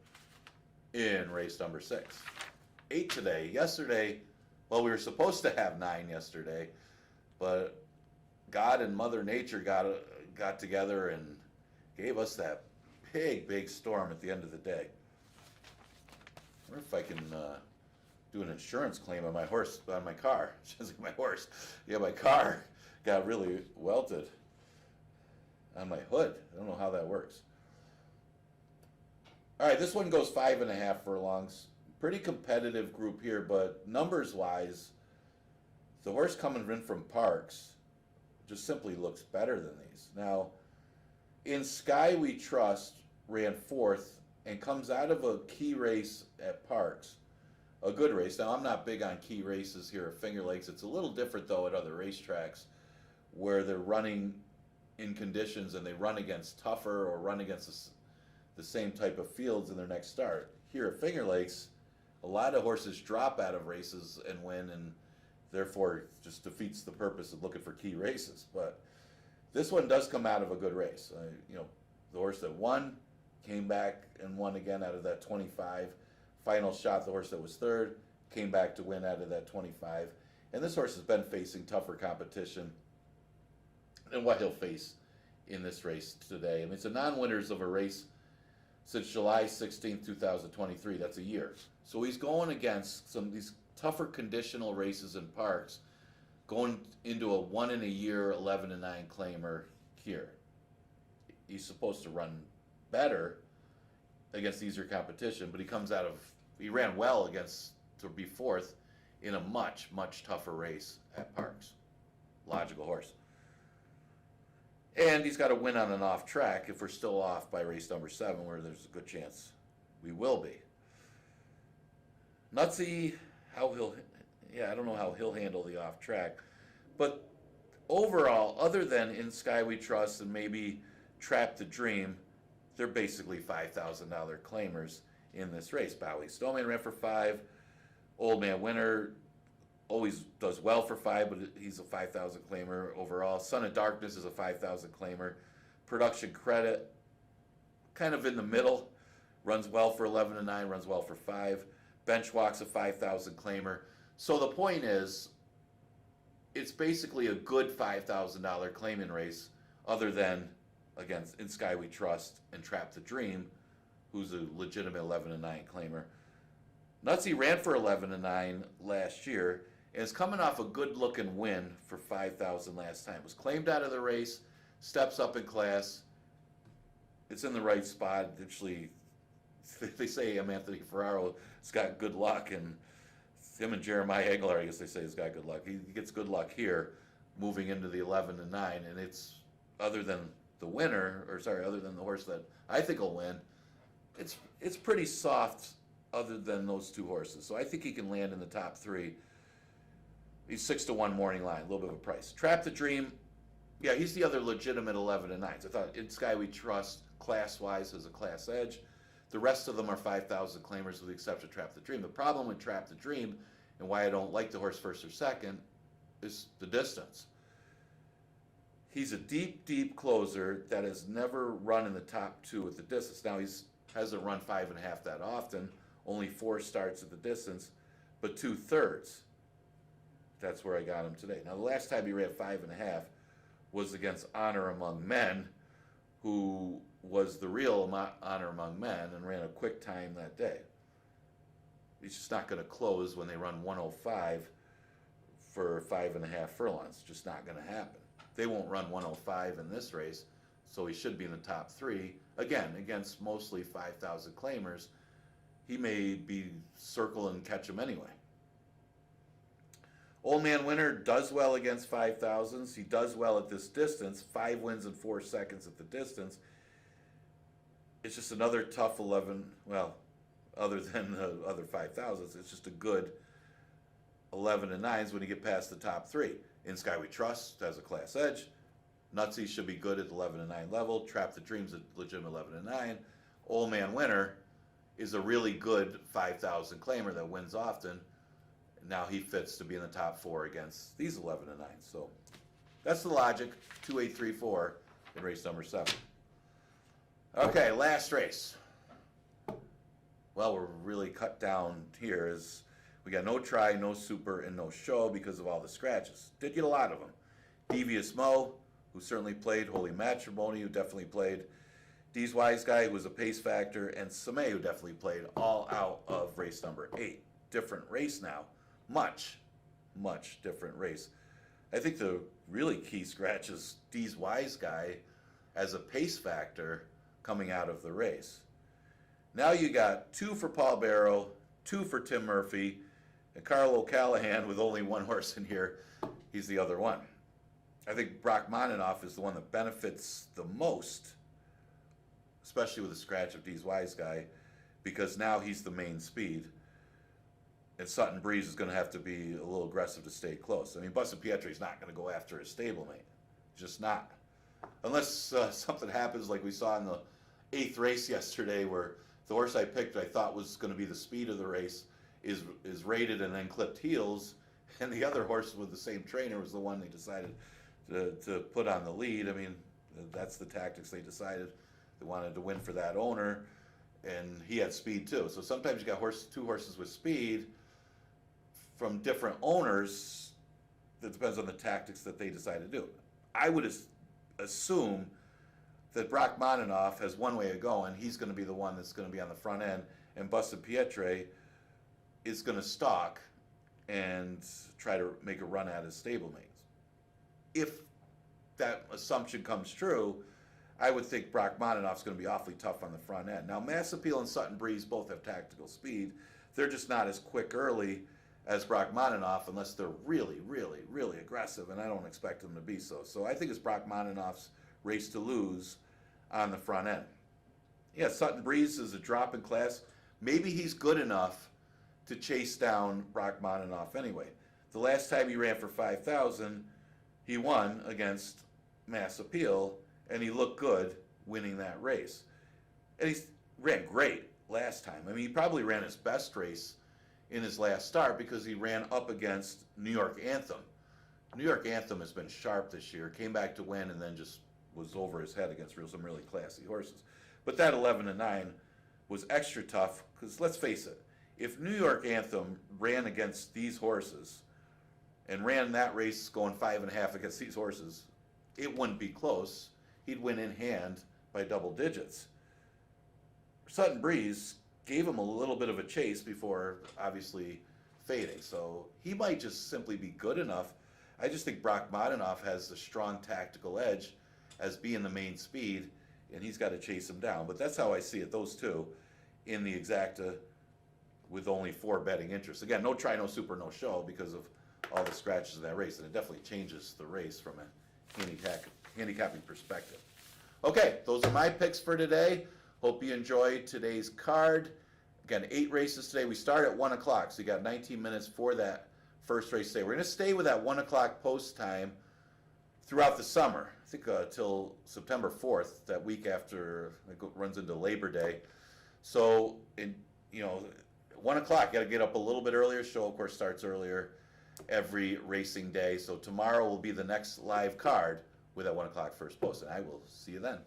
in race number 6. 8 today. Yesterday, well, we were supposed to have 9 yesterday, but God and Mother Nature got together and gave us that big storm at the end of the day. I wonder if I can do an insurance claim on my horse, on my car. My horse. Yeah, my car got really welted on my hood. I don't know how that works. All right, this one goes 5.5 furlongs. Pretty competitive group here, but numbers-wise, the horse coming in from Parks just simply looks better than these. Now, in Sky We Trust ran 4th and comes out of a key race at Parks. A good race. Now, I'm not big on key races here at Finger Lakes. It's a little different, though, at other racetracks where they're running in conditions and they run against tougher or run against the same type of fields in their next start. Here at Finger Lakes, a lot of horses drop out of races and win, and therefore just defeats the purpose of looking for key races. But This one does come out of a good race. The horse that won came back and won again out of that 25. Final shot, the horse that was third, came back to win out of that 25. And this horse has been facing tougher competition than what he'll face in this race today. I mean, it's a non-winners of a race since July 16th, 2023. That's a year. So he's going against some of these tougher conditional races in parks, going into a 1 in a year 11-9 claimer here. He's supposed to run better against easier competition, but he ran well to be fourth in a much, much tougher race at Parks. Logical horse. And he's got to win on an off track if we're still off by race number 7, where there's a good chance we will be. Nutsy, I don't know how he'll handle the off track. But overall, other than In Sky We Trust and maybe Trap the Dream, they're basically $5,000 claimers in this race. Bowie Snowman ran for 5. Old Man Winter always does well for 5, but he's a 5,000 claimer overall. Son of Darkness is a 5,000 claimer. Production Credit, kind of in the middle, runs well for 11-9, runs well for 5. Benchwalk's a 5,000 claimer. So the point is, it's basically a good $5,000 claiming race, other than against In Sky We Trust and Trap the Dream, who's a legitimate 11-9 claimer. Nutsy ran for 11-9 last year and is coming off a good-looking win for 5,000 last time. Was claimed out of the race, steps up in class. It's in the right spot. Actually, they say Anthony Ferraro's got good luck, and him and Jeremiah Aguilar, I guess they say, has got good luck. He gets good luck here, moving into the 11-9, and it's other than the horse that I think will win. It's pretty soft, other than those two horses. So I think he can land in the top 3. He's 6-1 morning line, a little bit of a price. Trap the Dream, yeah, he's the other legitimate 11-9s. I thought In Sky We Trust, class-wise, has a class edge. The rest of them are 5,000 claimers with the exception of Trap the Dream. The problem with Trap the Dream, and why I don't like the horse first or second, is the distance. He's a deep, deep closer that has never run in the top 2 at the distance. Now, he hasn't run 5.5 that often, only 4 starts at the distance, but 2/3. That's where I got him today. Now, the last time he ran 5.5 was against Honor Among Men, who was the real Honor Among Men and ran a quick time that day. He's just not going to close when they run 105 for 5.5 furlongs. Just not going to happen. They won't run 105 in this race, so he should be in the top 3. Again, against mostly 5,000 claimers, he may be circle and catch him anyway. Old Man Winter does well against 5,000s. He does well at this distance, 5 wins in 4 seconds at the distance. It's just another tough 11, well, other than the other 5,000s, it's just a good 11-9s when you get past the top 3. In Sky We Trust has a class edge. Nutsy should be good at the 11-9 level. Trap the Dream's a legitimate 11-9. Old Man Winter is a really good 5,000 claimer that wins often. Now he fits to be in the top 4 against these 11-9s. So that's the logic. 2, 8, 3, 4 in race number 7. Okay, last race. Well, we're really cut down here. We got no try, no super, and no show because of all the scratches. Did get a lot of them. Devious Mo, who certainly played. Holy Matrimony, who definitely played. Dee's Wise Guy, who was a pace factor. And Samay, who definitely played, all out of race number 8. Different race now. Much, much different race. I think the really key scratch is Dee's Wise Guy as a pace factor coming out of the race. Now you got 2 for Paul Barrow, 2 for Tim Murphy, and Carl O'Callahan with only 1 horse in here. He's the other one. I think Brock Moninoff is the one that benefits the most, especially with the scratch of Dee's Wise Guy, because now he's the main speed. And Sutton Breeze is going to have to be a little aggressive to stay close. I mean, Bustin' Pietri's not going to go after his stablemate. Just not. Unless something happens like we saw in the 8th race yesterday, where the horse I picked I thought was going to be the speed of the race is rated and then clipped heels, and the other horse with the same trainer was the one they decided to put on the lead. I mean, that's the tactics they decided. They wanted to win for that owner, and he had speed too. So sometimes you got two horses with speed from different owners. That depends on the tactics that they decide to do. I would assume that Brock Moninoff has one way of going. He's going to be the one that's going to be on the front end, and Busted Pietre is going to stalk and try to make a run at his stablemates. If that assumption comes true, I would think Brock Moninoff's going to be awfully tough on the front end. Now, Mass Appeal and Sutton Breeze both have tactical speed. They're just not as quick early as Brock Moninoff unless they're really, really, really aggressive, and I don't expect them to be so. So I think it's Brock Moninoff's race to lose on the front end. Yeah, Sutton Breeze is a drop in class. Maybe he's good enough to chase down Brock Moninoff anyway. The last time he ran for 5,000, he won against Mass Appeal, and he looked good winning that race. And he ran great last time. I mean, he probably ran his best race in his last start because he ran up against New York Anthem. New York Anthem has been sharp this year, came back to win, and then just was over his head against some really classy horses. But that 11-9 was extra tough because let's face it, if New York Anthem ran against these horses and ran that race going 5.5 against these horses, it wouldn't be close. He'd win in hand by double digits. Sutton Breeze gave him a little bit of a chase before obviously fading. So he might just simply be good enough. I just think Brock Moninoff has a strong tactical edge as being the main speed, and he's got to chase him down. But that's how I see it, those two in the exacta with only 4 betting interests. Again, no try, no super, no show because of all the scratches in that race, and it definitely changes the race from a handicapping perspective. Okay, those are my picks for today. Hope you enjoyed today's card. Again, 8 races today. We start at 1 o'clock, so you got 19 minutes for that first race today. We're going to stay with that 1 o'clock post time throughout the summer. I think till September 4th, that week after it runs into Labor Day. So, 1 o'clock, got to get up a little bit earlier. Show, of course, starts earlier every racing day. So tomorrow will be the next live card with that 1 o'clock first post, and I will see you then.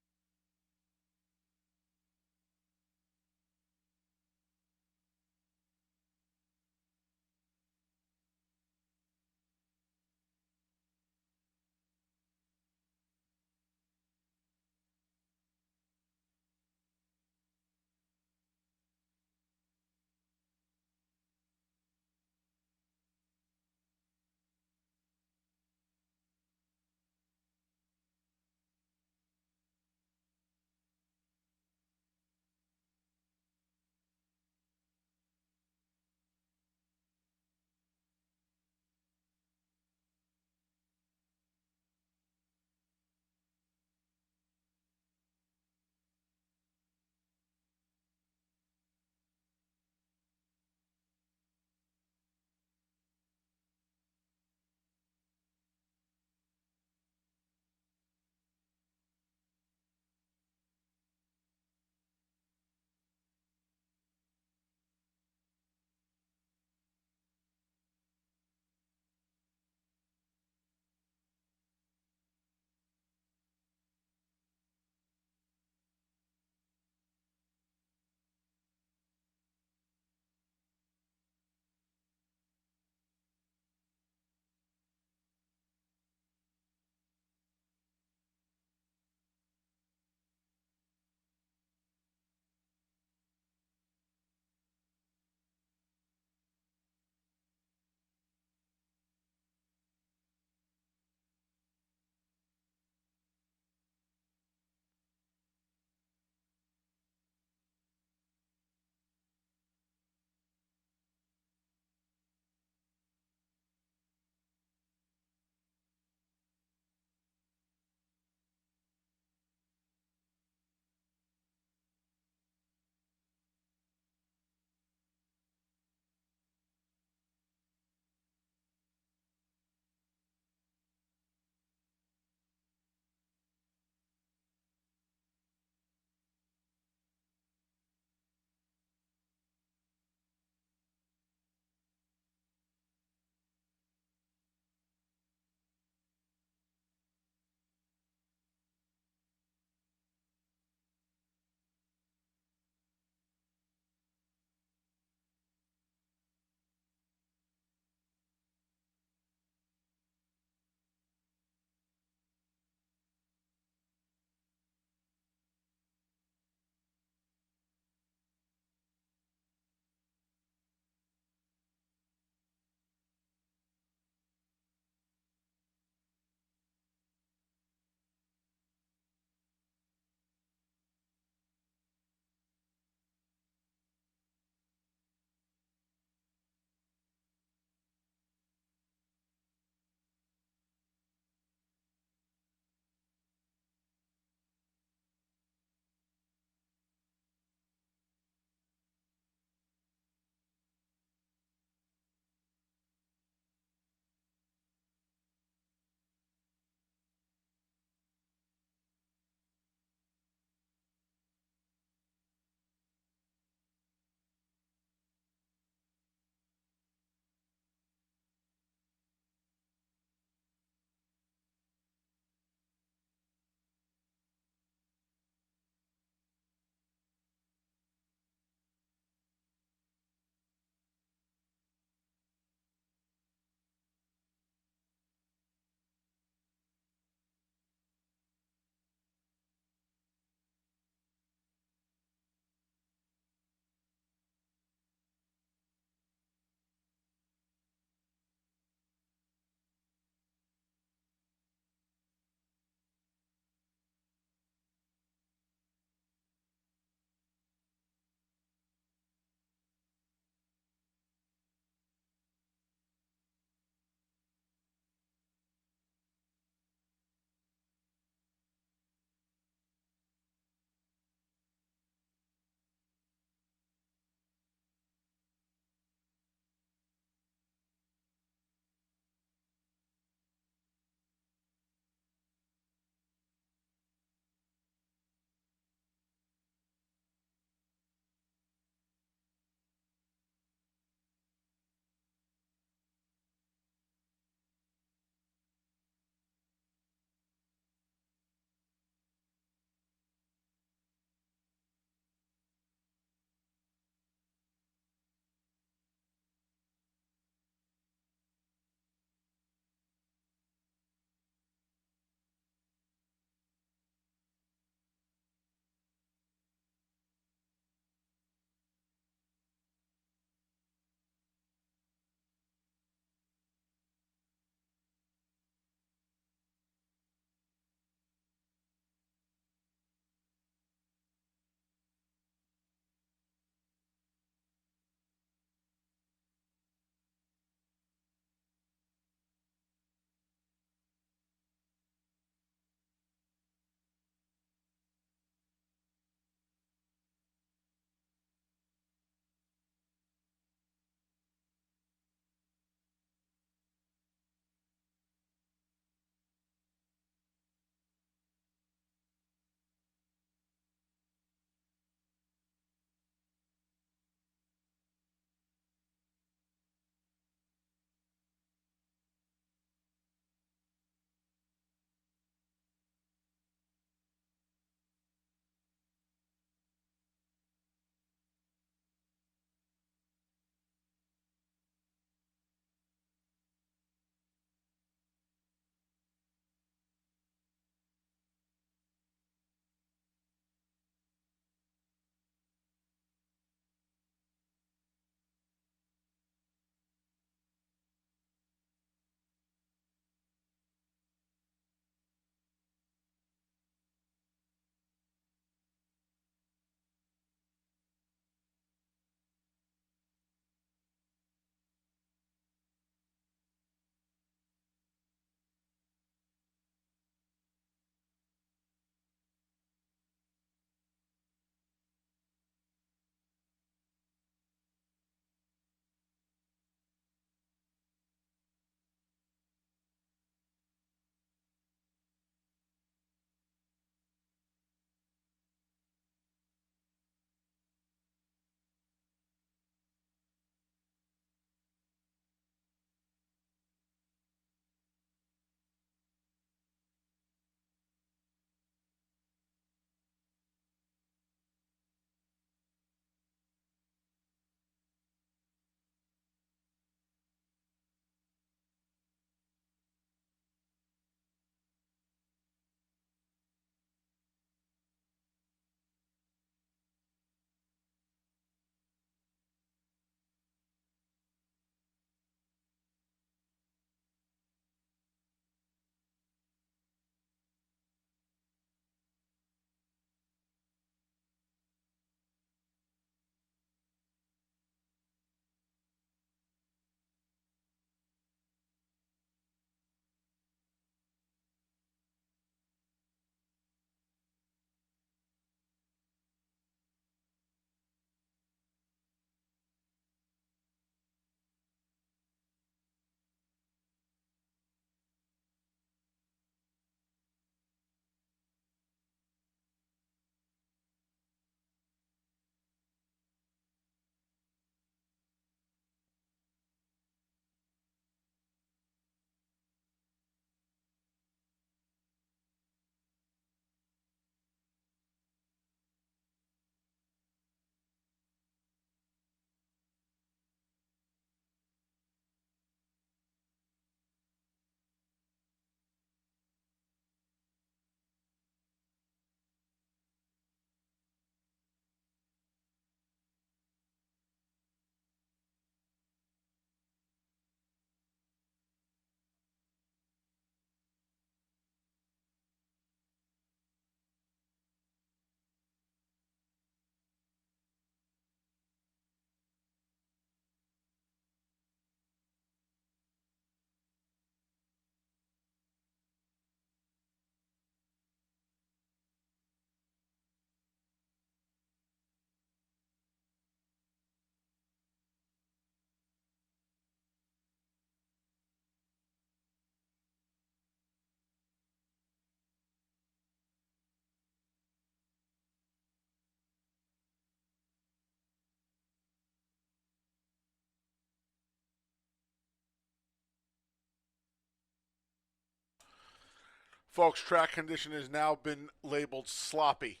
Folks, track condition has now been labeled sloppy.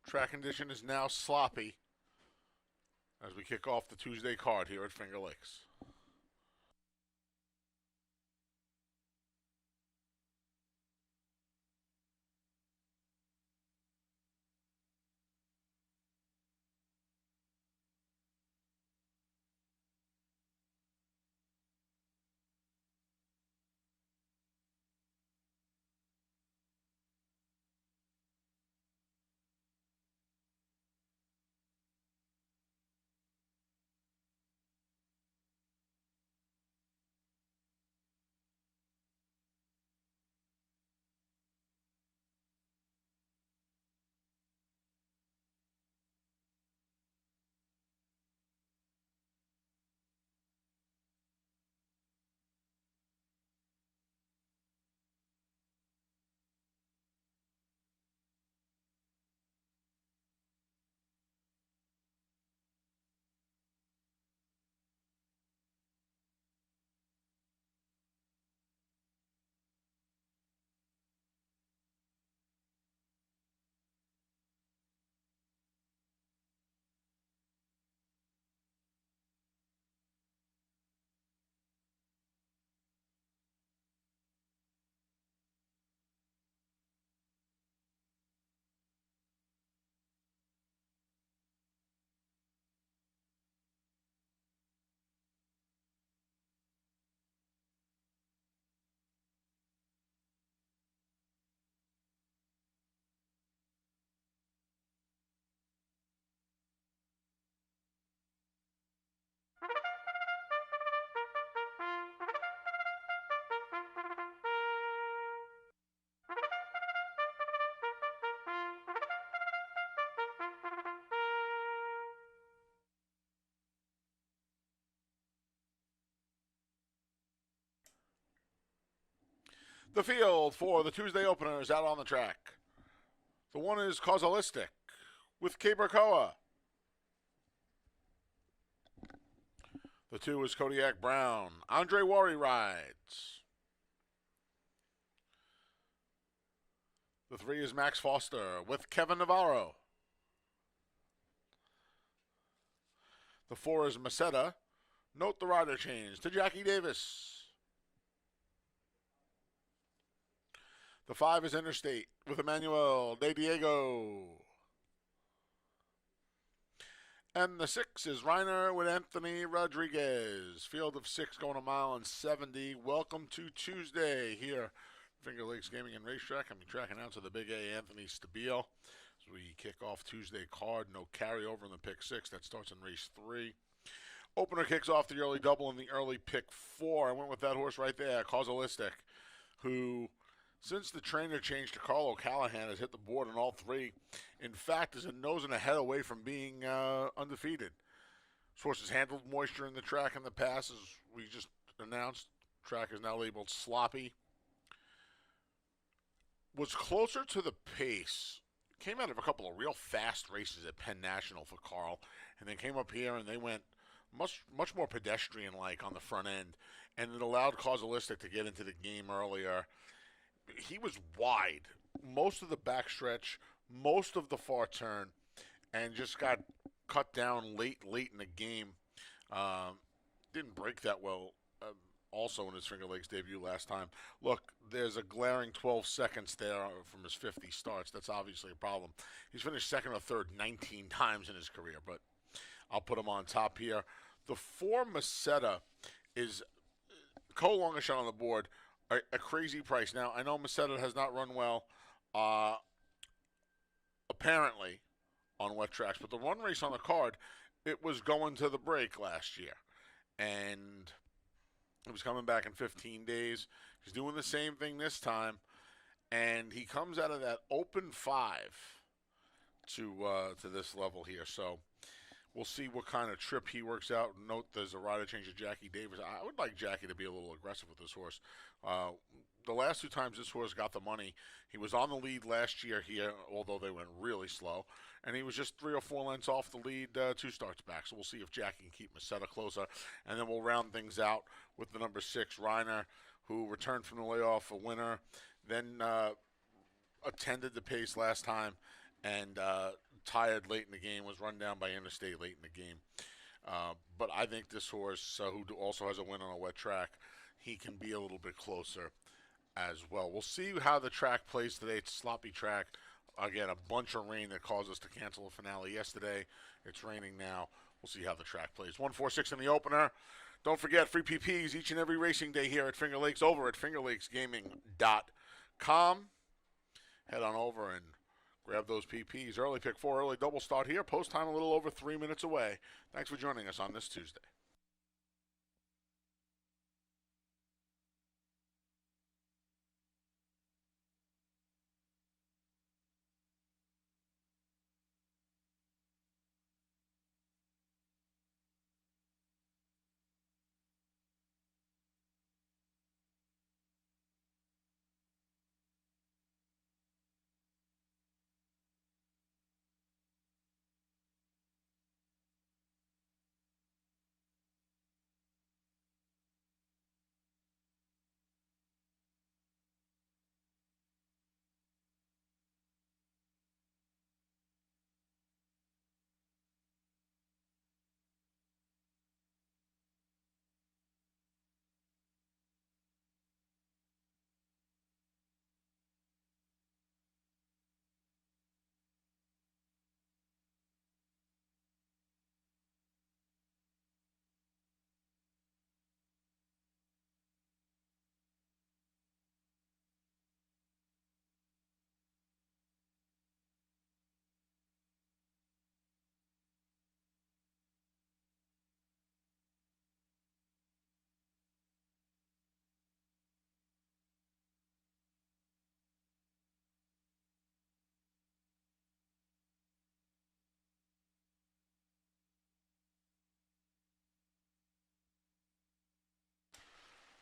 Track condition is now sloppy as we kick off the Tuesday card here at Finger Lakes. The field for the Tuesday openers out on the track. The one is Causalistic with Cabercoa. The two is Kodiak Brown. Andre Worry rides. The three is Max Foster with Kevin Navarro. The four is Meseta. Note the rider change to Jackie Davis. The five is Interstate with Emmanuel De Diego. And the six is Reiner with Anthony Rodriguez. Field of six going a mile and 70. Welcome to Tuesday here. Finger Lakes Gaming and Racetrack. I'm track announcer the Big A, Anthony Stabile. As we kick off Tuesday card, no carryover in the pick six. That starts in race 3. Opener kicks off the early double in the early pick 4. I went with that horse right there, Causalistic, who, since the trainer change to Carl O'Callahan, has hit the board on all 3. In fact, is a nose and a head away from being undefeated. This horse has handled moisture in the track in the past, as we just announced. Track is now labeled sloppy. Was closer to the pace. Came out of a couple of real fast races at Penn National for Carl, and then came up here and they went much more pedestrian-like on the front end, and it allowed Causalistic to get into the game earlier. He was wide most of the backstretch, most of the far turn, and just got cut down late in the game. Didn't break that well also in his Finger Lakes debut last time. Look, there's a glaring 12 seconds there from his 50 starts. That's obviously a problem. He's finished second or third 19 times in his career, but I'll put him on top here. The 4 Meseta is co-longest shot on the board, a crazy price. Now, I know Meseta has not run well, apparently, on wet tracks, but the run race on the card, it was going to the break last year, and he was coming back in 15 days. He's doing the same thing this time, and he comes out of that open 5 to this level here. So we'll see what kind of trip he works out. Note there's a rider change to Jackie Davis. I would like Jackie to be a little aggressive with this horse. The last 2 times this horse got the money, he was on the lead last year here, although they went really slow. And he was just 3 or 4 lengths off the lead 2 starts back. So we'll see if Jackie can keep Meseta closer. And then we'll round things out with the number 6, Reiner, who returned from the layoff a winner, then attended the pace last time and tired late in the game, was run down by Interstate late in the game. But I think this horse, who also has a win on a wet track, he can be a little bit closer as well. We'll see how the track plays today. It's a sloppy track. Again, a bunch of rain that caused us to cancel the finale yesterday. It's raining now. We'll see how the track plays. 146 in the opener. Don't forget, free PPs each and every racing day here at Finger Lakes, over at fingerlakesgaming.com. Head on over and grab those PPs. Early pick 4, early double start here. Post time a little over 3 minutes away. Thanks for joining us on this Tuesday.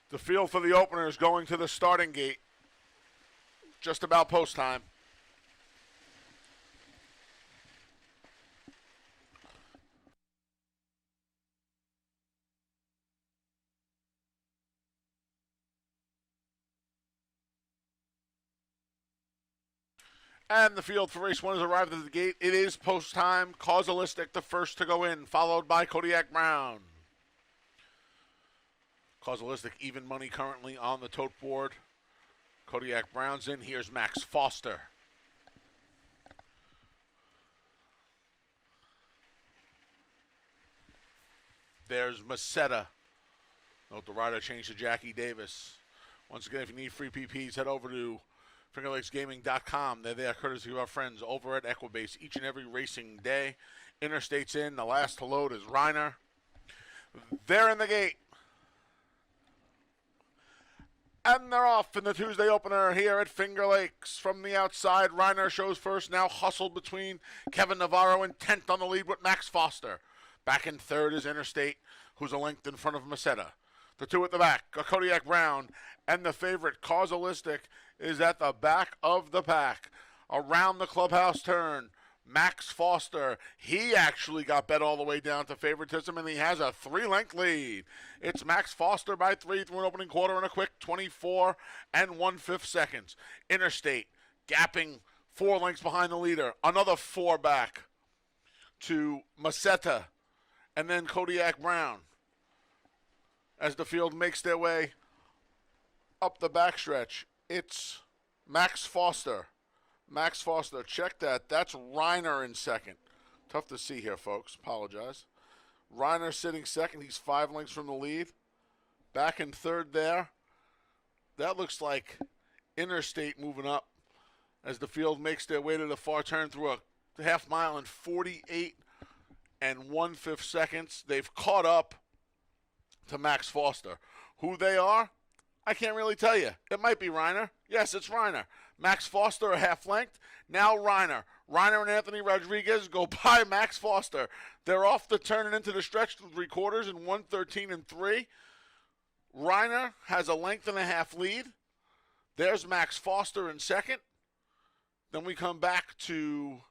The field for the opener is going to the starting gate. Just about post time. And the field for race 1 has arrived at the gate. It is post time. Causalistic, the first to go in, followed by Kodiak Brown. Causalistic, even money currently on the tote board. Kodiak Brown's in. Here's Max Foster. There's Macetta. Note the rider changed to Jackie Davis. Once again, if you need free PPs, head over to fingerlakesgaming.com. They're there courtesy of our friends over at Equibase each and every racing day. Interstate's in. The last to load is Reiner. They're in the gate. And they're off in the Tuesday opener here at Finger Lakes. From the outside, Reiner shows first, now hustled between Kevin Navarro, intent on the lead with Max Foster. Back in third is Interstate, who's a length in front of Macetta. The two at the back, Kodiak Brown, and the favorite, Causalistic, is at the back of the pack. Around the clubhouse turn, Max Foster, he actually got bet all the way down to favoritism, and he has a 3-length lead. It's Max Foster by 3 through an opening quarter and a quick 24 1/5 seconds. Interstate gapping 4 lengths behind the leader. Another 4 back to Macetta, and then Kodiak Brown as the field makes their way up the backstretch. It's Max Foster. Max Foster, check that. That's Reiner in second. Tough to see here, folks. Apologize. Reiner sitting second. He's 5 lengths from the lead. Back in third there. That looks like Interstate moving up as the field makes their way to the far turn through a half mile in 48 1/5 seconds. They've caught up to Max Foster. Who they are, I can't really tell you. It might be Reiner. Yes, it's Reiner. Max Foster a half length. Now Reiner. Reiner and Anthony Rodriguez go by Max Foster. They're off the turn and into the stretch to 3/4 in 1:13 3. Reiner has a length and a half lead. There's Max Foster in second. Then we come back to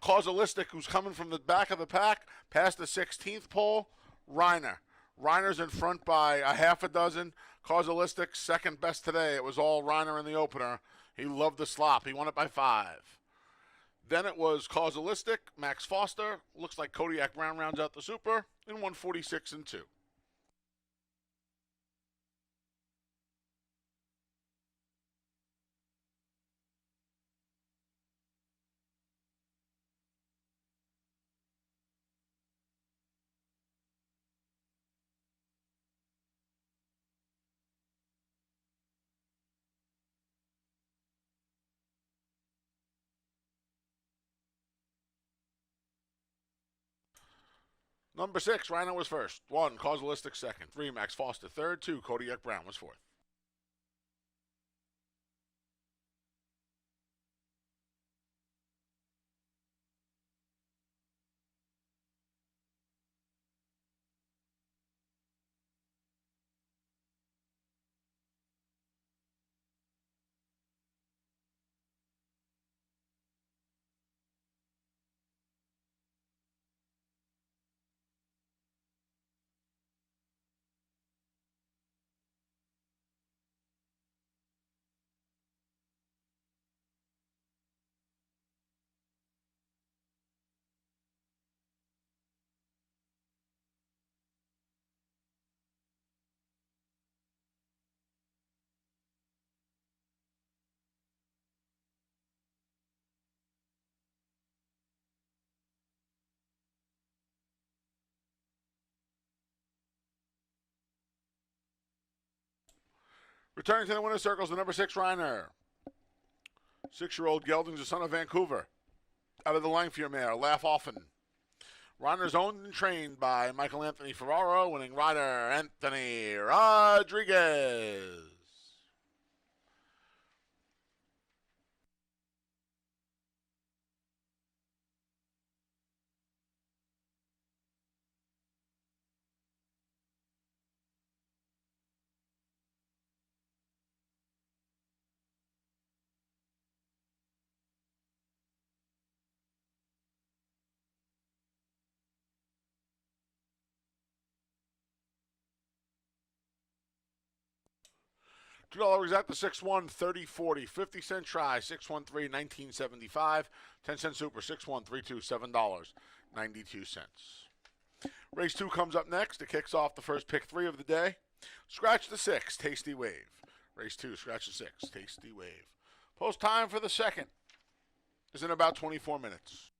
Causalistic, who's coming from the back of the pack, past the 16th pole. Reiner's in front by a half a dozen. Causalistic, second best today. It was all Reiner in the opener. He loved the slop. He won it by 5. Then it was Causalistic, Max Foster. Looks like Kodiak Brown rounds out the super in 146 and 2. Number 6, Rhino was first. 1, Causalistic second. 3, Max Foster third. 2, Kodiak Brown was fourth. Returning to the winner's circles, the number 6, Reiner. 6-year-old gelding's the son of Vancouver. Out of the Langfier mare, Laugh Often. Reiner's owned and trained by Michael Anthony Ferraro, winning rider Anthony Rodriguez. $2 exact to 6-1, 30-40, 50-cent try, 613, 1975, 10-cent super, 6-1, 3-2, $7.92. Race 2 comes up next. It kicks off the first pick 3 of the day. Scratch the 6, Tasty Wave. Race 2, scratch the 6, Tasty Wave. Post time for the second is in about 24 minutes.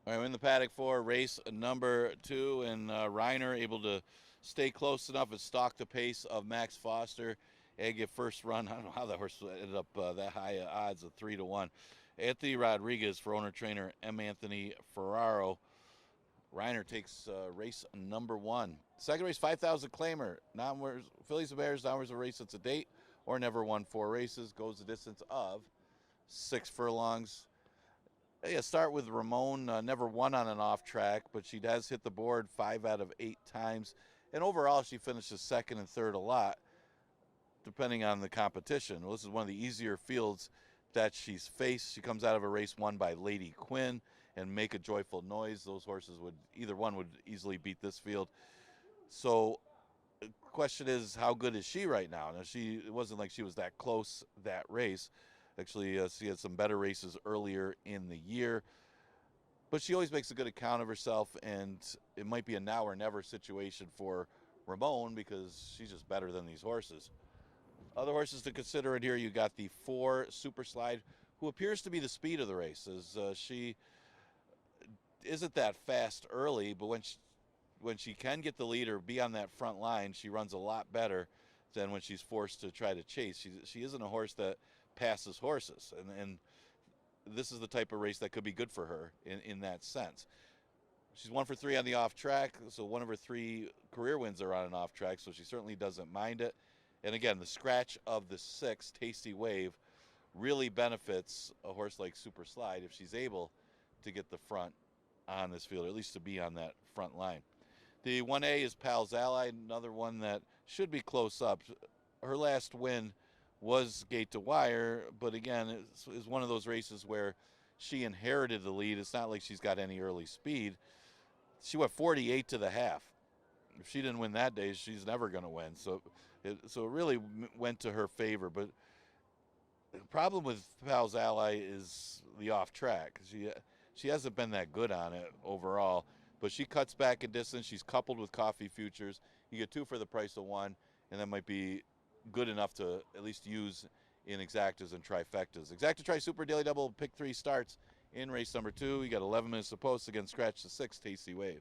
All right, we're in the paddock for race number 2, and Reiner able to stay close enough and stalk the pace of Max Foster and get first run. I don't know how that horse ended up that high odds of 3-1. Anthony Rodriguez for owner trainer M. Anthony Ferraro. Reiner takes race number 1. Second race, 5,000 claimer. Fillies and Bears, not a race that's a date or never won 4 races. Goes the distance of 6 furlongs. Yeah, start with Ramon. Never won on an off track, but she has hit the board 5 out of 8 times. And overall, she finishes second and third a lot, depending on the competition. Well, this is one of the easier fields that she's faced. She comes out of a race won by Lady Quinn and Make a Joyful Noise. Those horses either one would easily beat this field. So the question is, how good is she right now? Now, it wasn't like she was that close that race. Actually, she had some better races earlier in the year. But she always makes a good account of herself, and it might be a now or never situation for Ramon because she's just better than these horses. Other horses to consider in here, you got the 4 Super Slide, who appears to be the speed of the race, as she isn't that fast early, but when she can get the lead or be on that front line, she runs a lot better than when she's forced to try to chase. She isn't a horse that passes horses, and this is the type of race that could be good for her in that sense. She's 1 for 3 on the off track, so 1 of her 3 career wins are on an off track, so she certainly doesn't mind it. And again, the scratch of the 6, Tasty Wave, really benefits a horse like Super Slide if she's able to get the front on this field, or at least to be on that front line. The 1A is Pal's Ally, another one that should be close up. Her last win was Gate to Wire, but again, it's one of those races where she inherited the lead. It's not like she's got any early speed. She went 48 to the half. If she didn't win that day, she's never going to win. So it really went to her favor. But the problem with Pal's Ally is the off track. She hasn't been that good on it overall, but she cuts back in distance. She's coupled with Coffee Futures. You get 2 for the price of 1, and that might be good enough to at least use in exactas and trifectas. Exacta Tri Super Daily Double pick 3 starts in race number 2. You got 11 minutes to post against scratch the 6, Tasty Wave.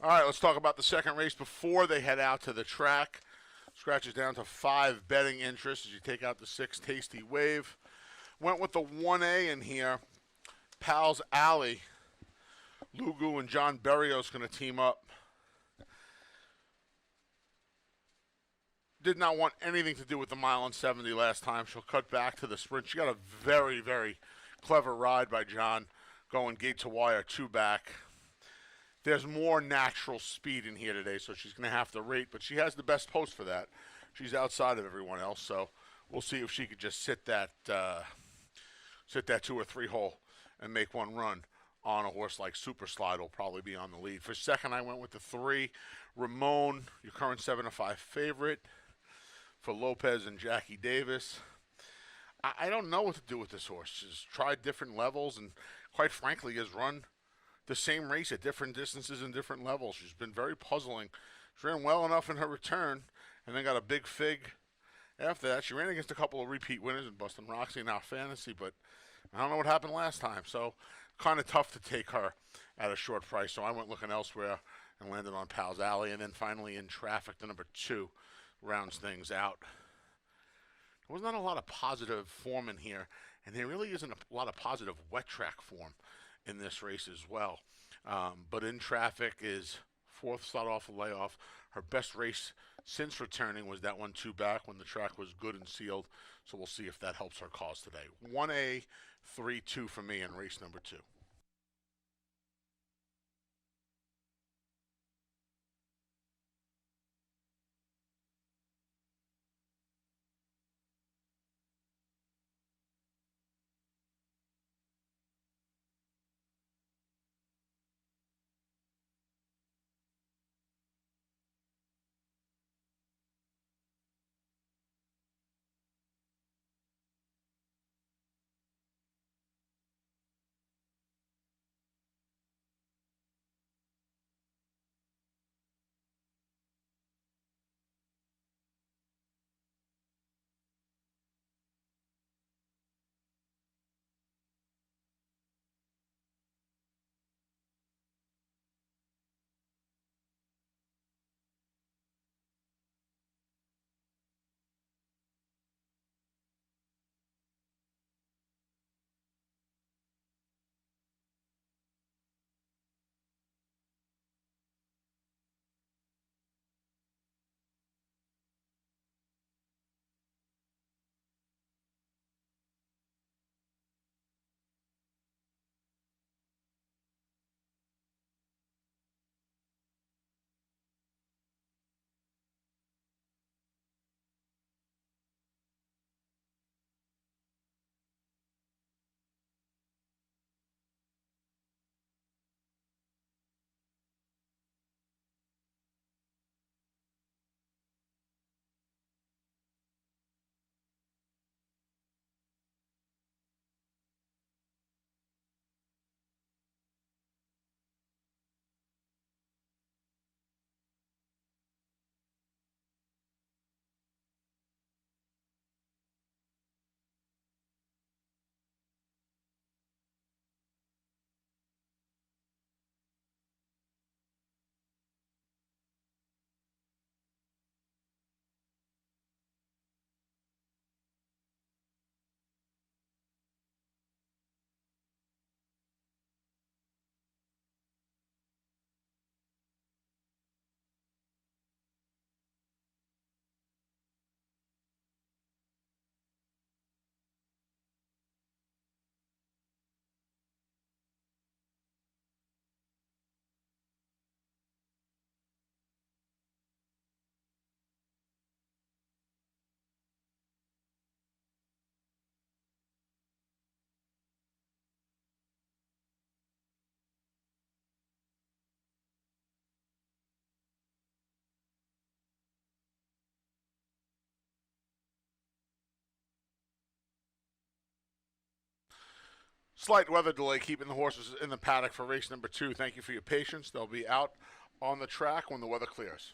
All right, let's talk about the second race before they head out to the track. Scratches down to 5 betting interests as you take out the 6 Tasty Wave. Went with the 1A in here. Pal's Alley. Lugu and John Berrios going to team up. Did not want anything to do with the mile and 70 last time. She'll cut back to the sprint. She got a very, very clever ride by John going gate to wire, 2 back. There's more natural speed in here today, so she's going to have to rate, but she has the best post for that. She's outside of everyone else, so we'll see if she could just sit that 2 or 3 hole and make one run on a horse like Super Slide. Will probably be on the lead. For second, I went with the 3, Ramon, your current 7-5 favorite, for Lopez and Jackie Davis. I don't know what to do with this horse. She's tried different levels and, quite frankly, has run the same race at different distances and different levels. She's been very puzzling. She ran well enough in her return and then got a big fig after that. She ran against a couple of repeat winners in Boston Roxy and Our Fantasy, but I don't know what happened last time. So kind of tough to take her at a short price. So I went looking elsewhere and landed on Pal's Alley. And then finally in Traffic, the number 2 rounds things out. There was not a lot of positive form in here, and there really isn't a lot of positive wet track form in this race as well. But in Traffic is 4th start off a layoff. Her best race since returning was that one 2 back when the track was good and sealed. So we'll see if that helps her cause today. 1A, 3-2 for me in race number 2. Slight weather delay keeping the horses in the paddock for race number 2. Thank you for your patience. They'll be out on the track when the weather clears.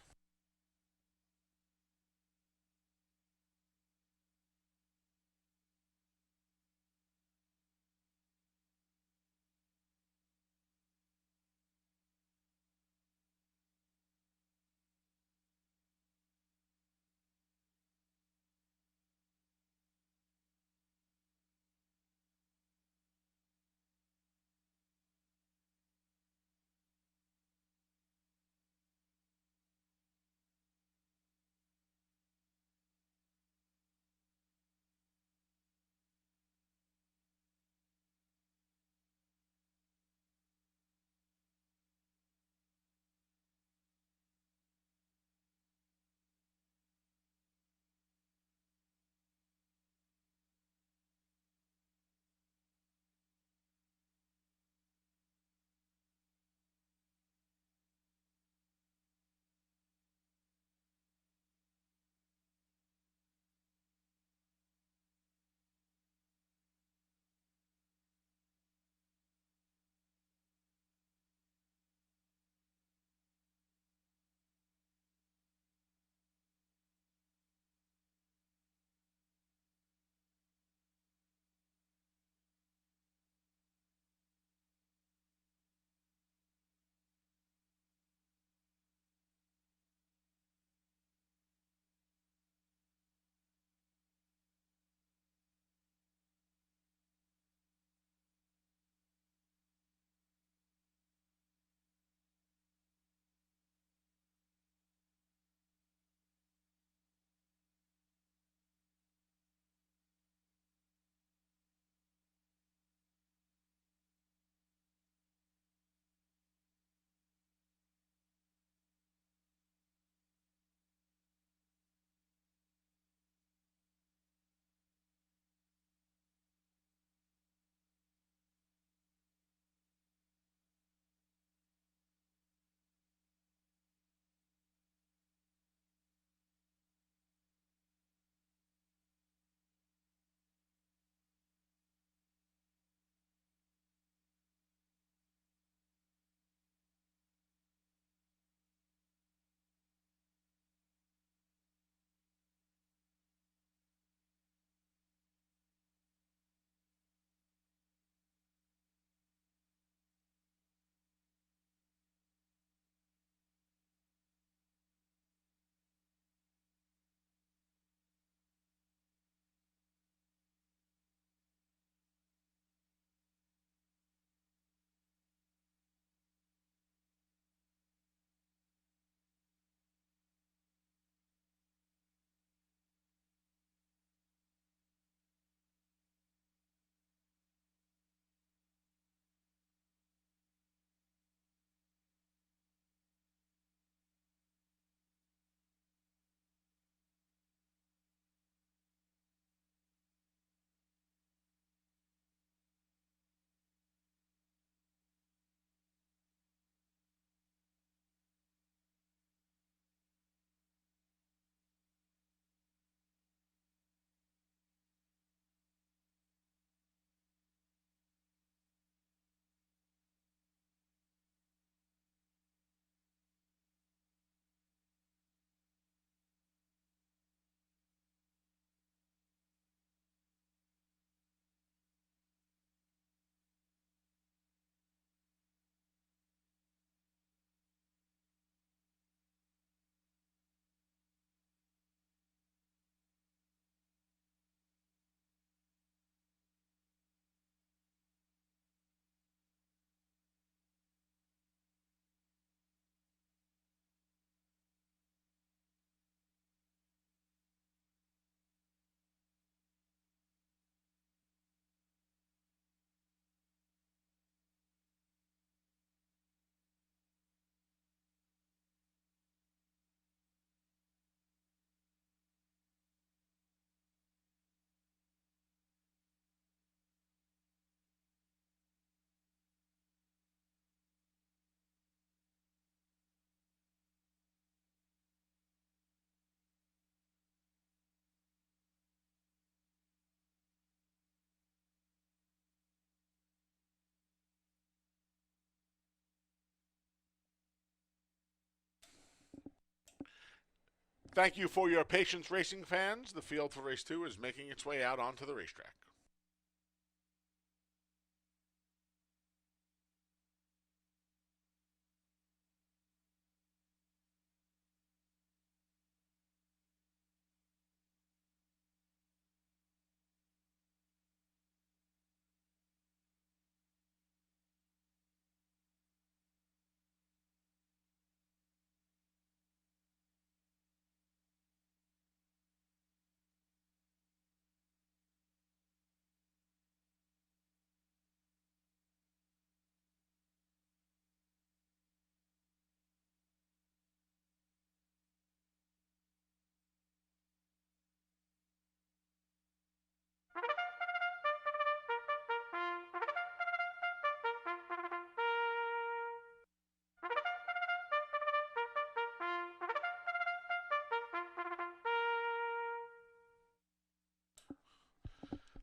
Thank you for your patience, racing fans. The field for race 2 is making its way out onto the racetrack.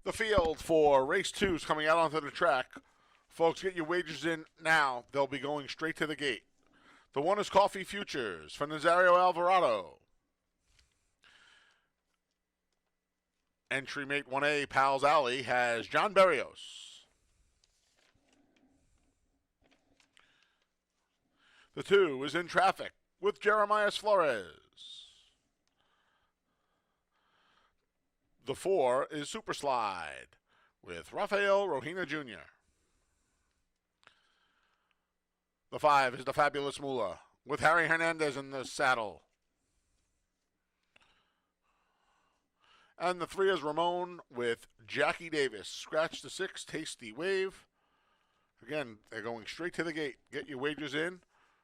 The field for race 2 is coming out onto the track. Folks, get your wagers in now. They'll be going straight to the gate. The one is Coffee Futures for Nazario Alvarado. Entry mate 1A, Pals Alley, has John Berrios. The 2 is In Traffic with Jeremiah Flores. The 4 is Super Slide with Rafael Rohina Jr. The 5 is The Fabulous Moolah with Harry Hernandez in the saddle. And the 3 is Ramon with Jackie Davis. Scratch the 6, Tasty Wave. Again, they're going straight to the gate. Get your wagers in.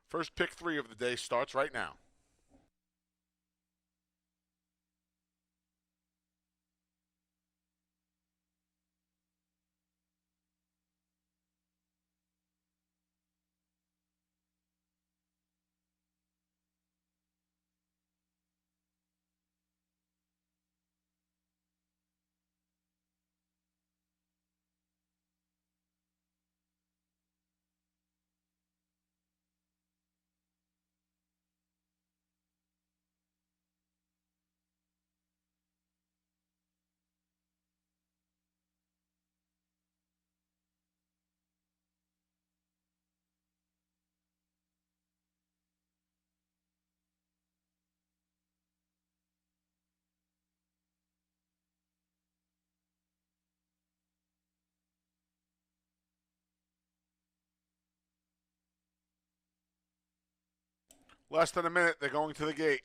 First pick 3 of the day starts right now. Less than a minute, they're going to the gate.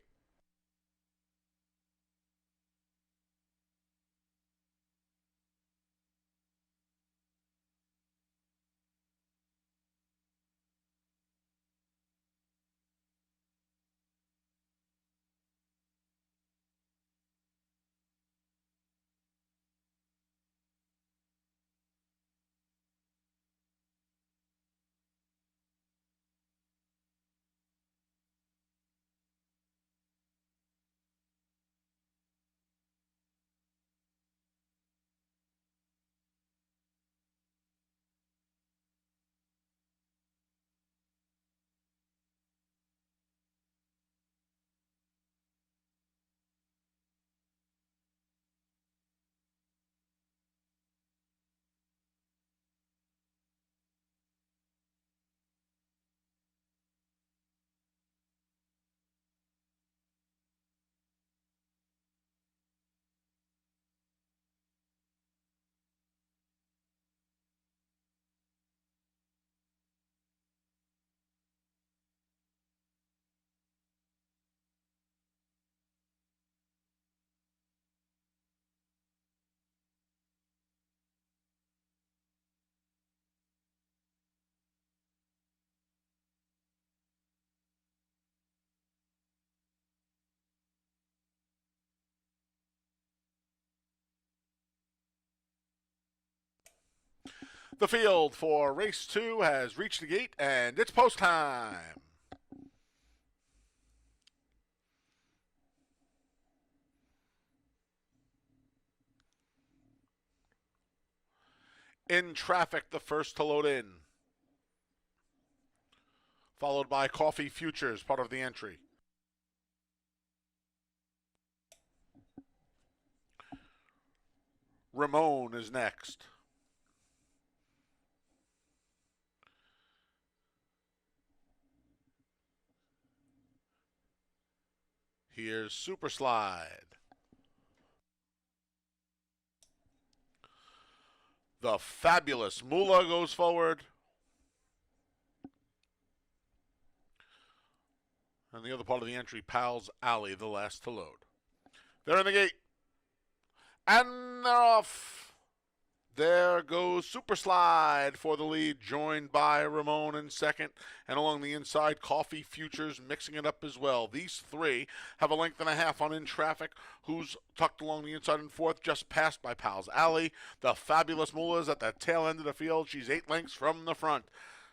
The field for race 2 has reached the gate, and it's post time. In Traffic, the first to load in. Followed by Coffee Futures, part of the entry. Ramon is next. Here's Super Slide. The Fabulous Moolah goes forward. And the other part of the entry, Pal's Alley, the last to load. They're in the gate. And they're off. There goes Super Slide for the lead, joined by Ramon in second. And along the inside, Coffee Futures mixing it up as well. These three have a length and a half on In Traffic, who's tucked along the inside in fourth, just passed by Pal's Alley. The Fabulous Moolah is at the tail end of the field. She's 8 lengths from the front.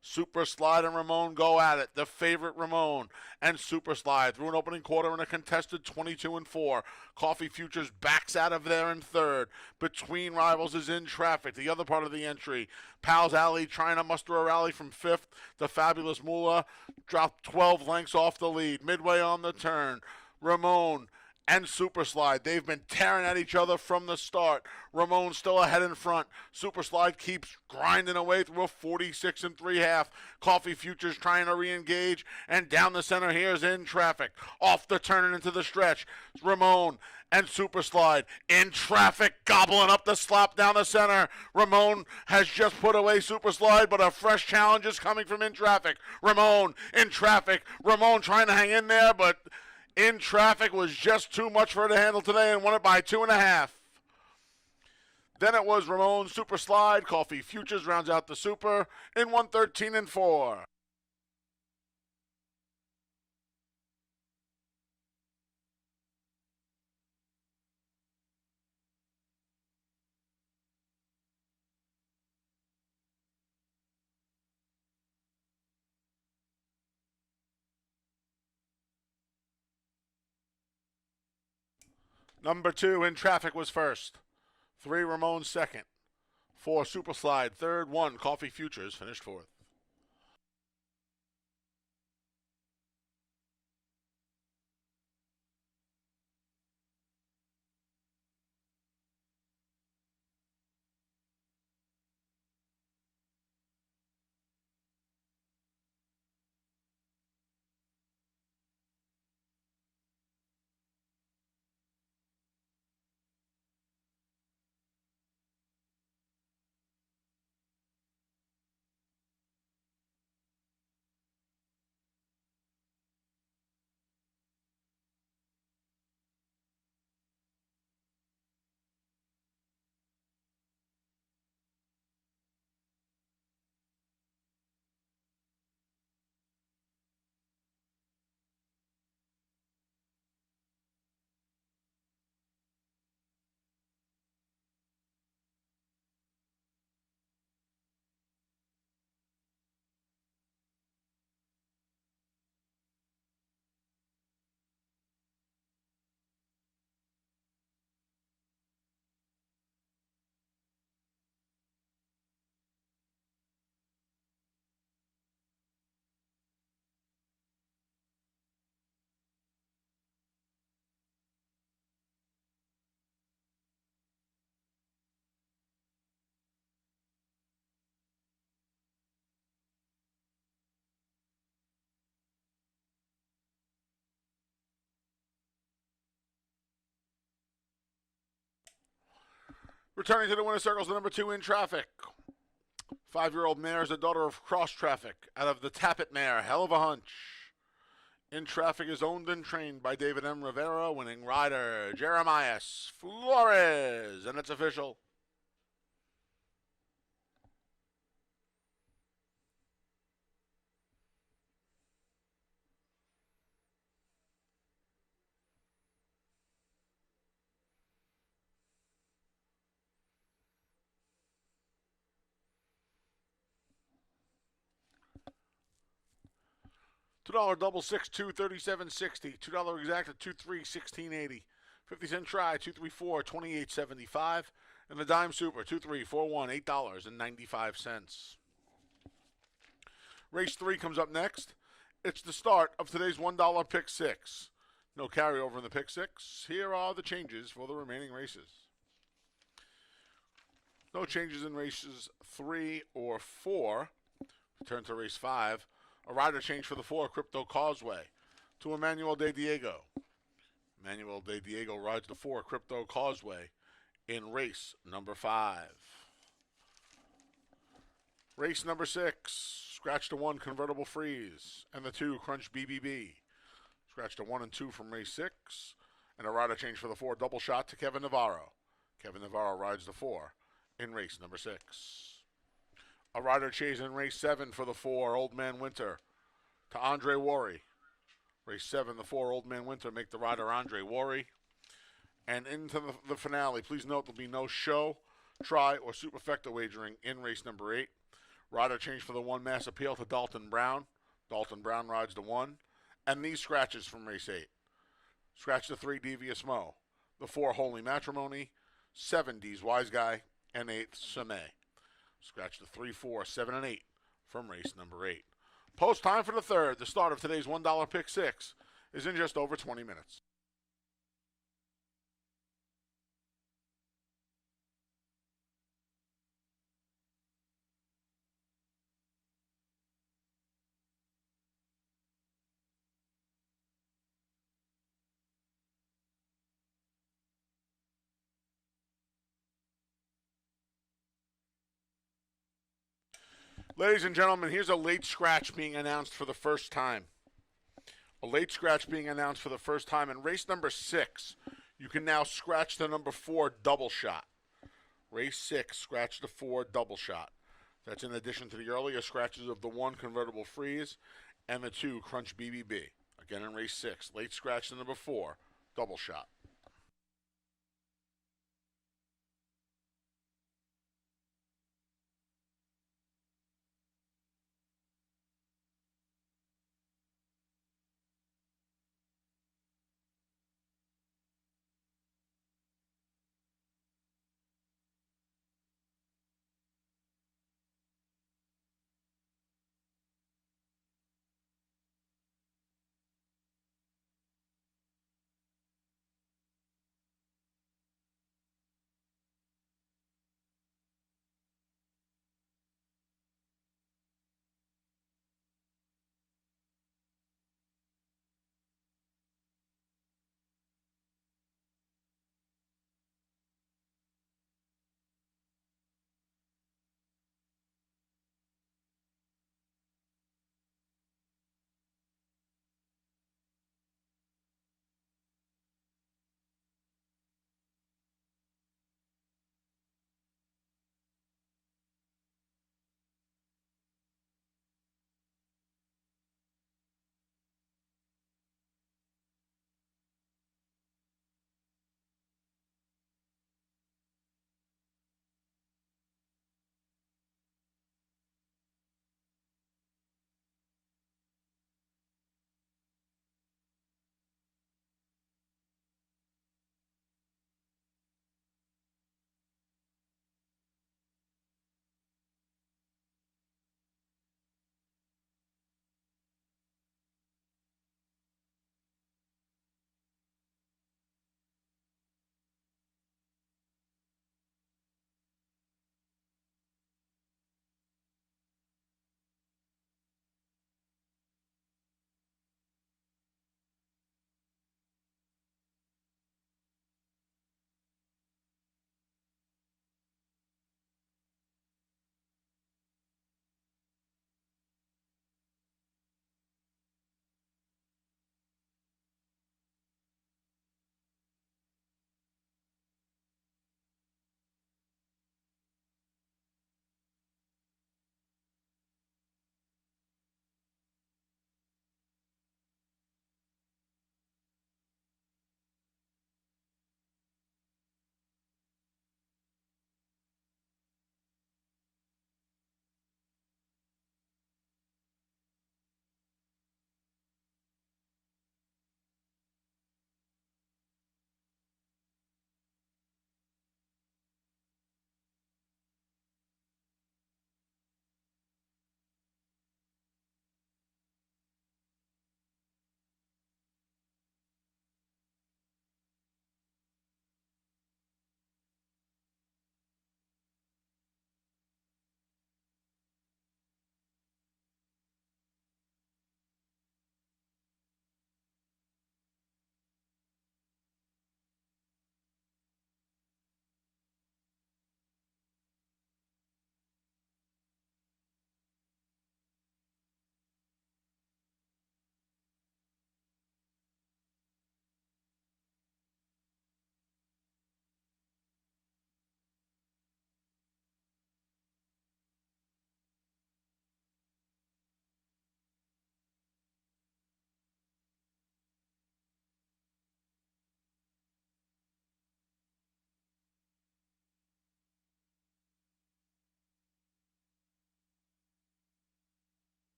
Super Slide and Ramon go at it. The favorite Ramon and Super Slide through an opening quarter in a contested 22-4. Coffee Futures backs out of there in third. Between rivals is In Traffic, the other part of the entry. Pal's Alley trying to muster a rally from fifth. The Fabulous Moolah dropped 12 lengths off the lead. Midway on the turn, Ramon and Super Slide. They've been tearing at each other from the start. Ramon still ahead in front. Super Slide keeps grinding away through a 46 3/2. Coffee Futures trying to re-engage. And down the center here's In Traffic. Off the turn and into the stretch. Ramon and Super Slide. In Traffic gobbling up the slop down the center. Ramon has just put away Super Slide, but a fresh challenge is coming from In Traffic. Ramon in traffic. Ramon trying to hang in there, but In Traffic was just too much for her to handle today and won it by 2.5. Then it was Ramon, Super Slide. Coffee Futures rounds out the Super in 113-4. Number 2, In Traffic, was first. 3, Ramon second. 4, Super Slide third. 1, Coffee Futures finished fourth. Returning to the winner's circles, the number 2, In Traffic. 5-year-old mare is the daughter of Cross Traffic out of the Tappet mare. Hell of a hunch. In Traffic is owned and trained by David M. Rivera, winning rider Jeremias Flores, and it's official. $2 double 6-2, 37.60. $2 exact at 2-3, 16.80. 50-cent try, 2-3-4, 28.75. And the dime super, 2-3, 4-1, $8.95. Race 3 comes up next. It's the start of today's $1 pick 6. No carryover in the pick 6. Here are the changes for the remaining races. No changes in races 3 or 4. Turn to race 5. A rider change for the 4, Crypto Causeway, to Emmanuel De Diego. Emmanuel De Diego rides the 4, Crypto Causeway, in race number 5. Race number 6, scratch to 1, Convertible Freeze, and the 2, Crunch BBB. Scratch to 1 and 2 from race 6, and a rider change for the 4, Double Shot, to Kevin Navarro. Kevin Navarro rides the 4 in race number 6. A rider chase in race 7 for the 4, Old Man Winter, to Andre Worry. Race 7, the 4, Old Man Winter, make the rider Andre Worry. And into the finale, please note there'll be no show, try, or superfecta wagering in race number 8. Rider change for the 1, Mass Appeal, to Dalton Brown. Dalton Brown rides the 1. And these scratches from race 8. Scratch the 3, Devious Mo. The 4, Holy Matrimony. 7, D's Wise Guy. And 8, Same. Scratch the 3, 4, 7, and 8 from race number 8. Post time for the 3rd. The start of today's $1 Pick 6 is in just over 20 minutes. Ladies and gentlemen, here's a late scratch being announced for the first time. A late scratch being announced for the first time in race number 6. You can now scratch the number 4, Double Shot. Race 6, scratch the 4, Double Shot. That's in addition to the earlier scratches of the 1, Convertible Freeze, and the 2, Crunch BBB. Again in race 6, late scratch the number 4, Double Shot.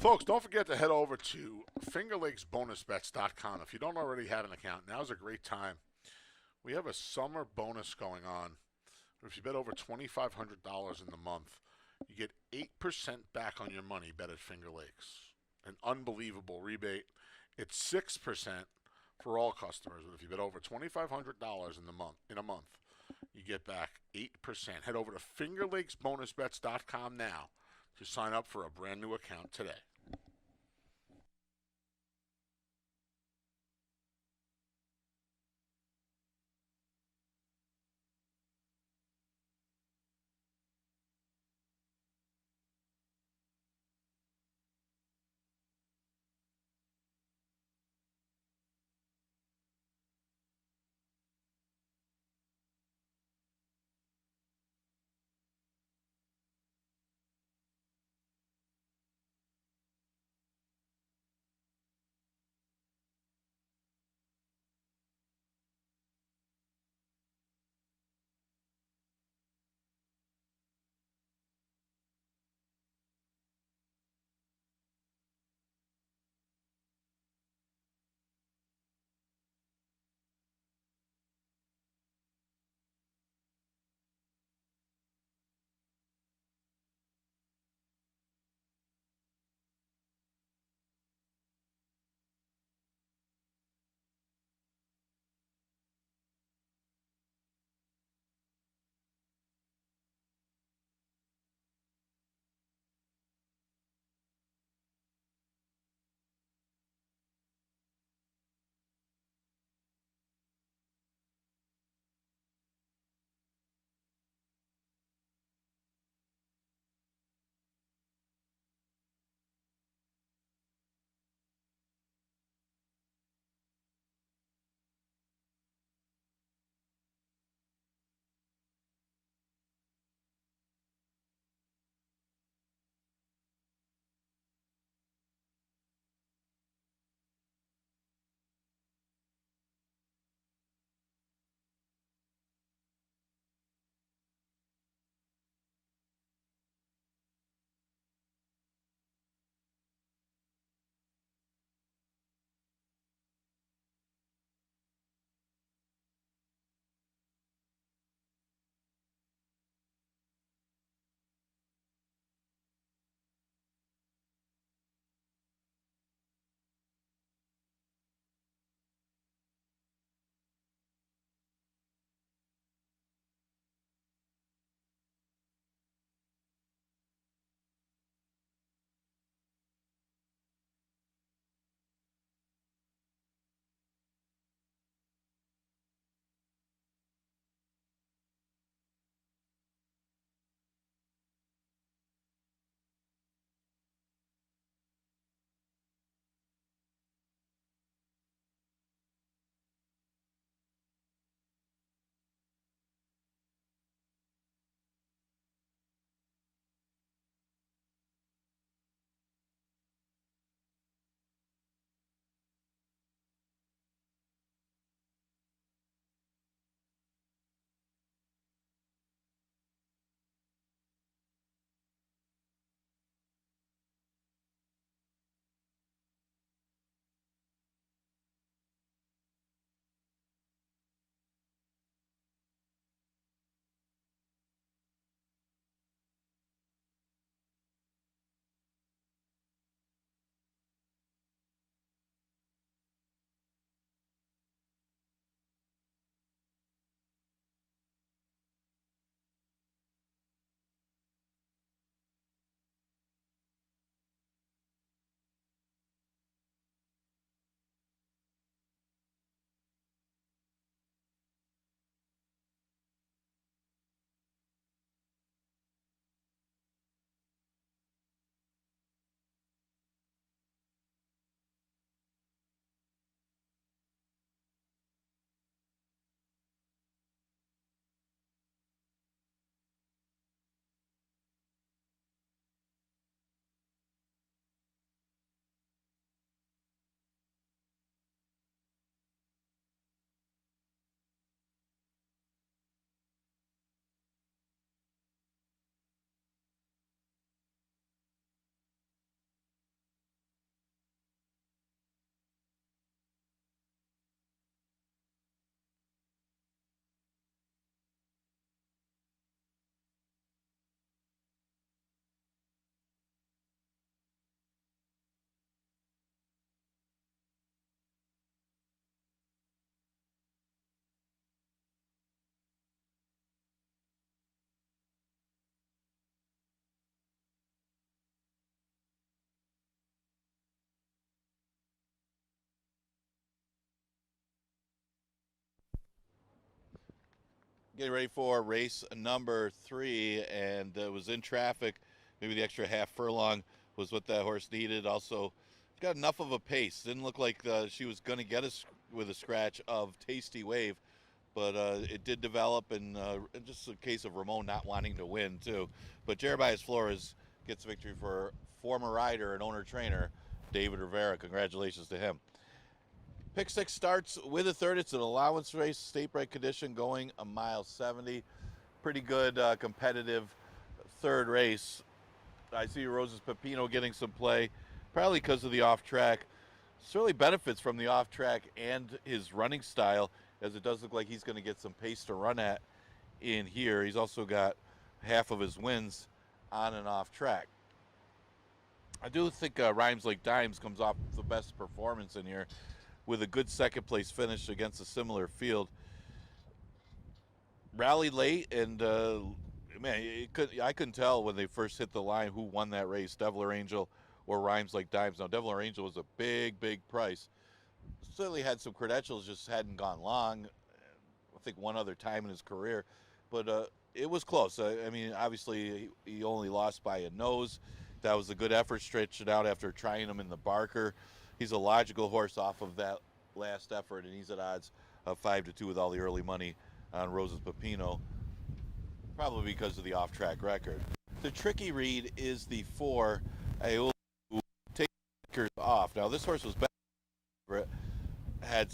Folks, don't forget to head over to fingerlakesbonusbets.com. If you don't already have an account, now's a great time. We have a summer bonus going on. If you bet over $2,500 in the month, you get 8% back on your money bet at Finger Lakes. An unbelievable rebate. It's 6% for all customers. But if you bet over $2,500 in a month, you get back 8%. Head over to fingerlakesbonusbets.com now to sign up for a brand new account today. Getting ready for race number 3, and was in traffic. Maybe the extra half furlong was what that horse needed. Also, got enough of a pace. Didn't look like she was going to get us with a scratch of Tasty Wave, but it did develop, and just a case of Ramon not wanting to win too. But Jeremiah Flores gets victory for former rider and owner-trainer David Rivera. Congratulations to him. Pick 6 starts with a third. It's an allowance race, state bred condition, going a mile 70. Pretty good competitive third race. I see Roses Pepino getting some play, probably because of the off track. Certainly benefits from the off track and his running style, as it does look like he's going to get some pace to run at in here. He's also got half of his wins on and off track. I do think Rhymes Like Dimes comes off the best performance in here, with a good second place finish against a similar field. Rallied late, and man, I couldn't tell when they first hit the line who won that race, Devil or Angel or Rhymes Like Dimes. Now, Devil or Angel was a big, big price. Certainly had some credentials, just hadn't gone long. I think one other time in his career, but it was close. I mean, obviously he only lost by a nose. That was a good effort, stretched it out after trying him in the Barker. He's a logical horse off of that last effort, and he's at odds of 5-2 with all the early money on Roses Pepino, probably because of the off-track record. The tricky read is the 4, Aola, who takes the off. Now, this horse was better, had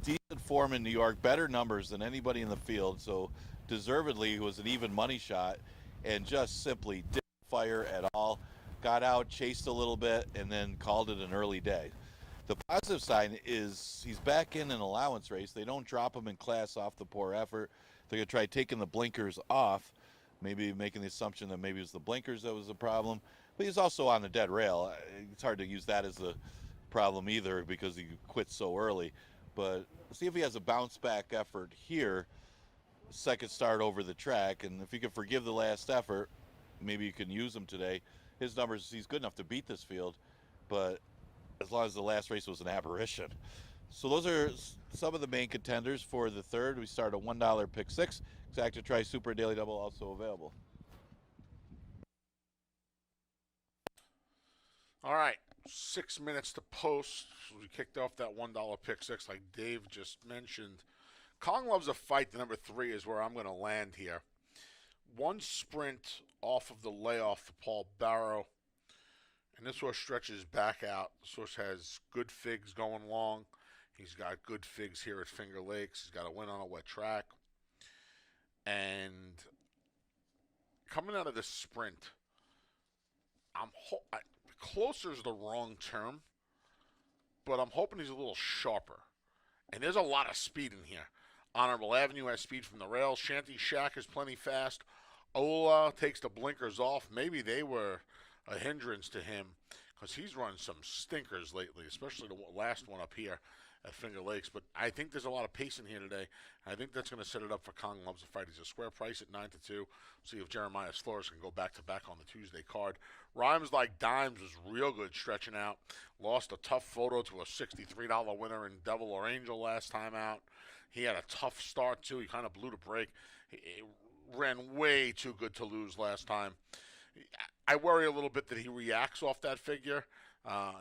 decent form in New York, better numbers than anybody in the field, so deservedly was an even money shot, and just simply didn't fire at all. Got out, chased a little bit, and then called it an early day. The positive sign is he's back in an allowance race. They don't drop him in class off the poor effort. They're going to try taking the blinkers off, maybe making the assumption that maybe it was the blinkers that was the problem. But he's also on the dead rail. It's hard to use that as a problem either because he quit so early. But see if he has a bounce back effort here, second start over the track. And if you can forgive the last effort, maybe you can use him today. His numbers, he's good enough to beat this field, but as long as the last race was an aberration. So those are some of the main contenders for the third. We start at $1 pick 6. Exacta Tri Super Daily Double also available. All right, 6 minutes to post. We kicked off that $1 pick 6 like Dave just mentioned. Kong Loves a Fight, the number 3, is where I'm going to land here. One sprint off of the layoff to Paul Barrow, and this horse stretches back out. This horse has good figs going long. He's got good figs here at Finger Lakes. He's got a win on a wet track. And coming out of this sprint, closer is the wrong term, but I'm hoping he's a little sharper. And there's a lot of speed in here. Honorable Avenue has speed from the rails. Shanty Shack is plenty fast. Ola takes the blinkers off. Maybe they were a hindrance to him because he's run some stinkers lately, especially the last one up here at Finger Lakes. But I think there's a lot of pace in here today. I think that's going to set it up for Kong Loves a Fight. He's a square price at 9-2. See if Jeremiah Flores can go back-to-back on the Tuesday card. Rhymes Like Dimes was real good stretching out. Lost a tough photo to a $63 winner in Devil or Angel last time out. He had a tough start, too. He kind of blew the brake. He ran way too good to lose last time. I worry a little bit that he reacts off that figure.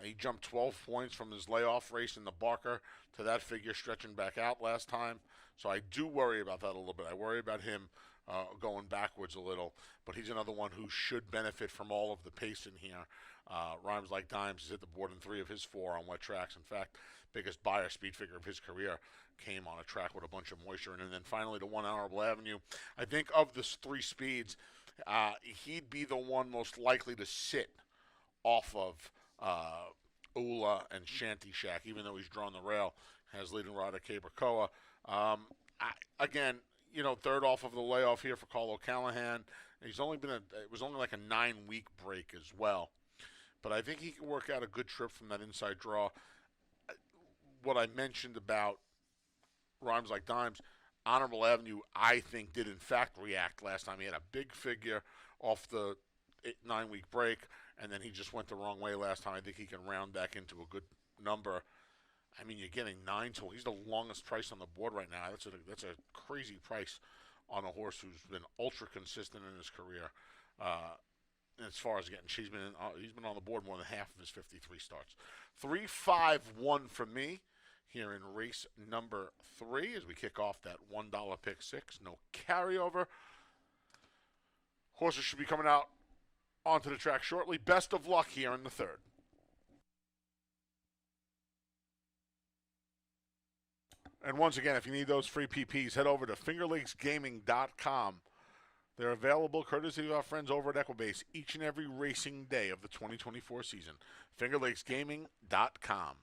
He jumped 12 points from his layoff race in the Barker to that figure stretching back out last time. So I do worry about that a little bit. I worry about him going backwards a little. But he's another one who should benefit from all of the pace in here. Rhymes Like Dimes has hit the board in 3 of his 4 on wet tracks. In fact, biggest buyer speed figure of his career came on a track with a bunch of moisture. And then finally the one Honorable Avenue. I think of the 3 speeds, he'd be the one most likely to sit off of Ula and Shanty Shack, even though he's drawn the rail, has leading rider Cabracoa. Again, third off of the layoff here for Carl O'Callahan. He's only been it was only like a 9-week break as well. But I think he can work out a good trip from that inside draw. What I mentioned about Rhymes Like Dimes, Honorable Avenue, I think, did in fact react last time. He had a big figure off the 9-week break, and then he just went the wrong way last time. I think he can round back into a good number. I mean, you're getting 9 to. He's the longest price on the board right now. That's a crazy price on a horse who's been ultra consistent in his career. Uh, as far as getting, he's been on the board more than half of his 53 starts. 3-5-1 for me here in race number 3 as we kick off that $1 pick 6. No carryover. Horses should be coming out onto the track shortly. Best of luck here in the 3rd. And once again, if you need those free PPs, head over to fingerlakesgaming.com. They're available courtesy of our friends over at Equibase each and every racing day of the 2024 season. fingerlakesgaming.com.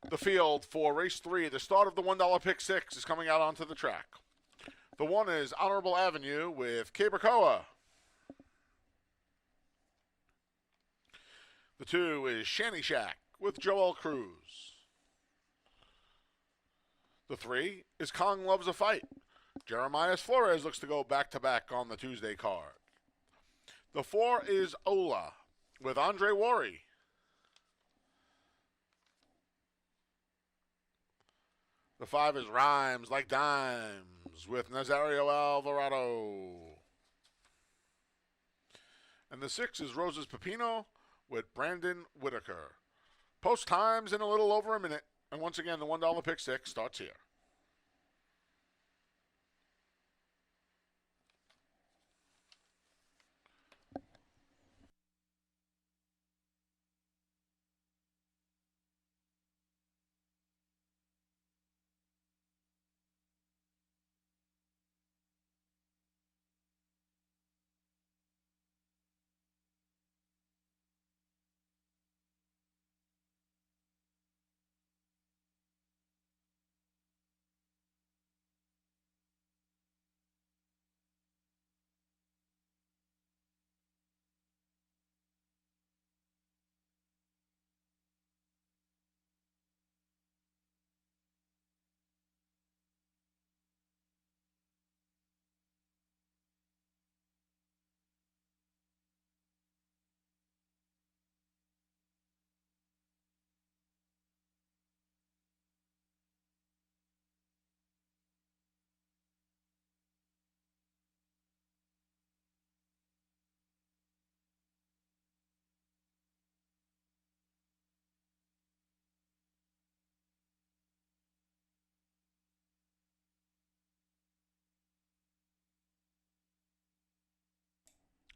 The field for race 3, the start of the $1 pick 6 is coming out onto the track. The 1 is Honorable Avenue with Cabracoa. The 2 is Shanny Shack with Joel Cruz. The 3 is Kong Loves a Fight. Jeremias Flores looks to go back-to-back on the Tuesday card. The 4 is Ola with Andre Worry. The 5 is Rhymes Like Dimes with Nazario Alvarado. And the 6 is Roses Pepino with Brandon Whitaker. Post times in a little over a minute. And once again, the $1 pick 6 starts here.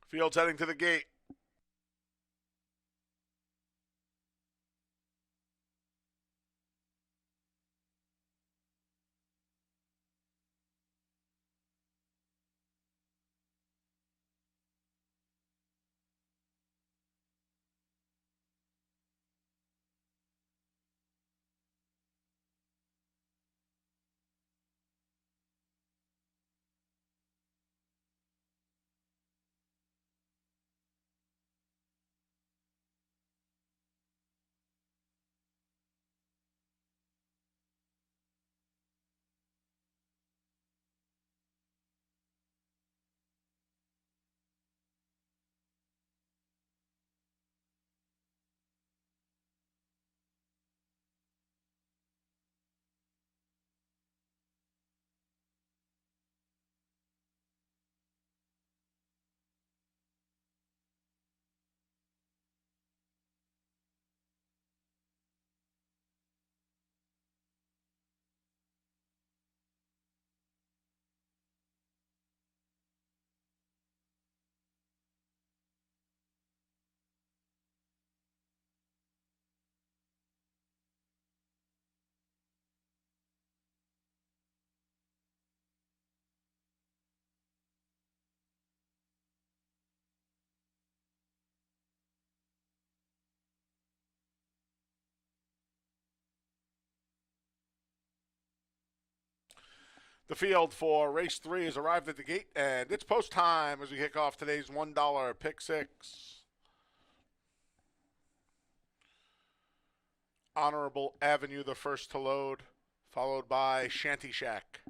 Fields heading to the gate. The field for race 3 has arrived at the gate, and it's post time as we kick off today's $1 pick 6. Honorable Avenue, the first to load, followed by Shanty Shack.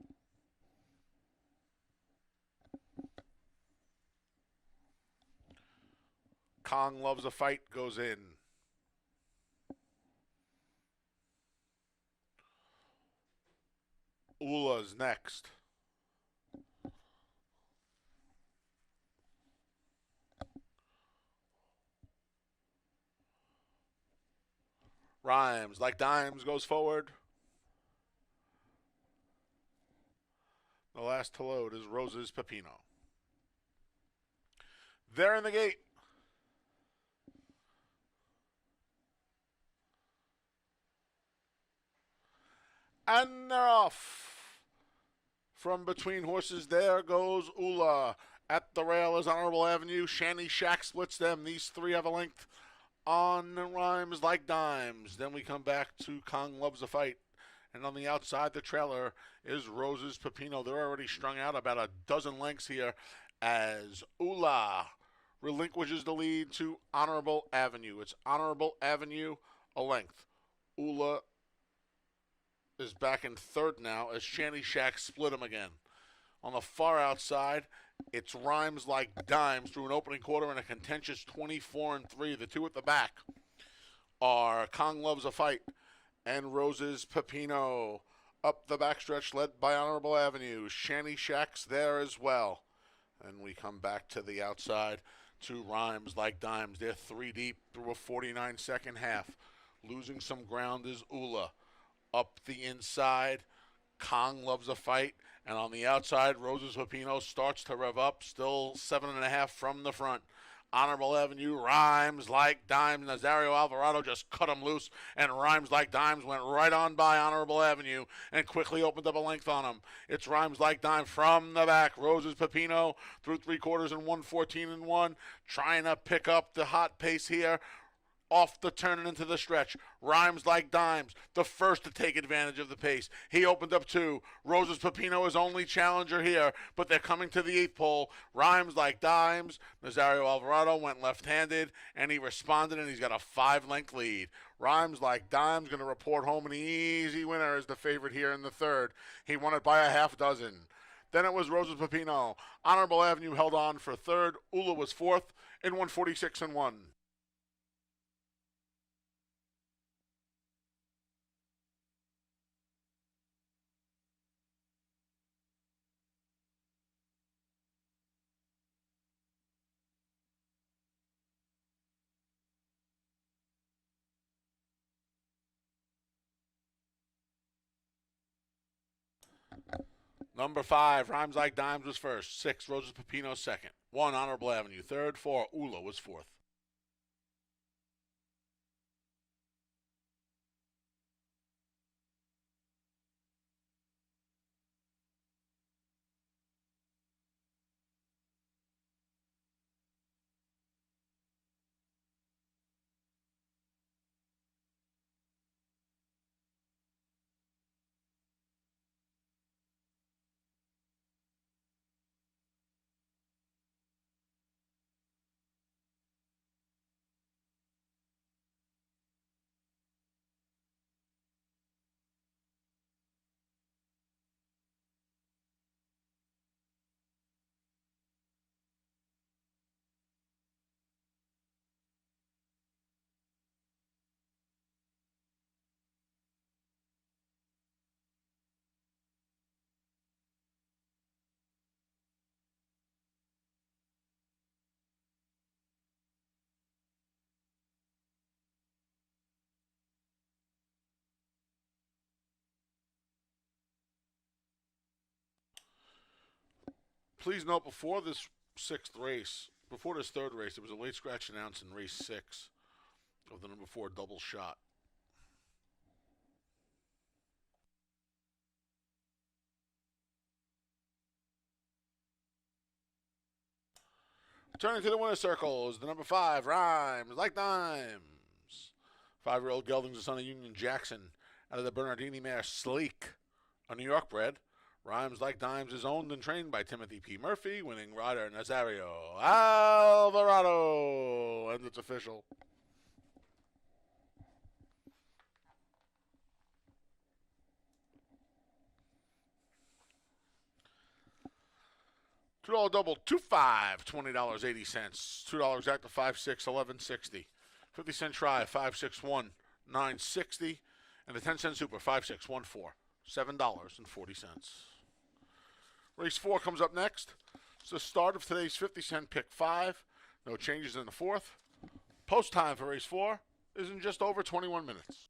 Kong Loves a Fight goes in. Ula's next. Rhymes Like Dimes goes forward. The last to load is Rose's Pepino. They're in the gate. And they're off. From between horses, there goes Ula. At the rail is Honorable Avenue. Shanty Shack splits them. These three have a length on Rhymes Like Dimes. Then we come back to Kong Loves a Fight. And on the outside, the trailer is Rose's Pepino. They're already strung out about a dozen lengths here as Ula relinquishes the lead to Honorable Avenue. It's Honorable Avenue, a length. Ula is back in third now as Shanty Shack split him again. On the far outside, it's Rhymes Like Dimes through an opening quarter and a contentious 24-3. The two at the back are Kong Loves a Fight and Rose's Pepino. Up the backstretch led by Honorable Avenue. Shanty Shack's there as well. And we come back to the outside to Rhymes Like Dimes. They're three deep through a 49-second half. Losing some ground is Ula. Up the inside, Kong Loves a Fight. And on the outside, Rose's Pepino starts to rev up. Still 7.5 from the front. Honorable Avenue, Rhymes Like Dimes. Nazario Alvarado just cut him loose, and Rhymes Like Dimes went right on by Honorable Avenue and quickly opened up a length on him. It's Rhymes Like Dimes from the back. Rose's Pepino through 3/4 and 1:14-1, trying to pick up the hot pace here. Off the turn and into the stretch. Rhymes Like Dimes, the first to take advantage of the pace. He opened up two. Rose's Pepino is only challenger here, but they're coming to the eighth pole. Rhymes Like Dimes. Nazario Alvarado went left-handed, and he responded, and he's got a 5-length lead. Rhymes Like Dimes going to report home an easy winner as the favorite here in the third. He won it by a half dozen. Then it was Rose's Pepino. Honorable Avenue held on for third. Ula was fourth in 1:46-1. Number 5, Rhymes Like Dimes was first. 6, Rose's Pepino second. 1, Honorable Avenue third. 4, Ula was fourth. Please note, before this third race, there was a late scratch announced in race 6 of the number 4 double shot. Turning to the winner's circle is the number 5, Rhymes Like Dimes. 5-year-old gelding's the son of Union Jackson out of the Bernardini mare Sleek, a New York bred. Rhymes Like Dimes is owned and trained by Timothy P. Murphy, winning rider Nazario Alvarado. And it's official. $2 double, 2-5, $20.80. $2 active, 5-6, 11.60. 50-cent try, 5-6-1, 9.60. And the 10-cent super, 5-6, 1-4, $7.40. Race 4 comes up next. It's the start of today's 50-cent pick 5. No changes in the fourth. Post time for race 4 is in just over 21 minutes.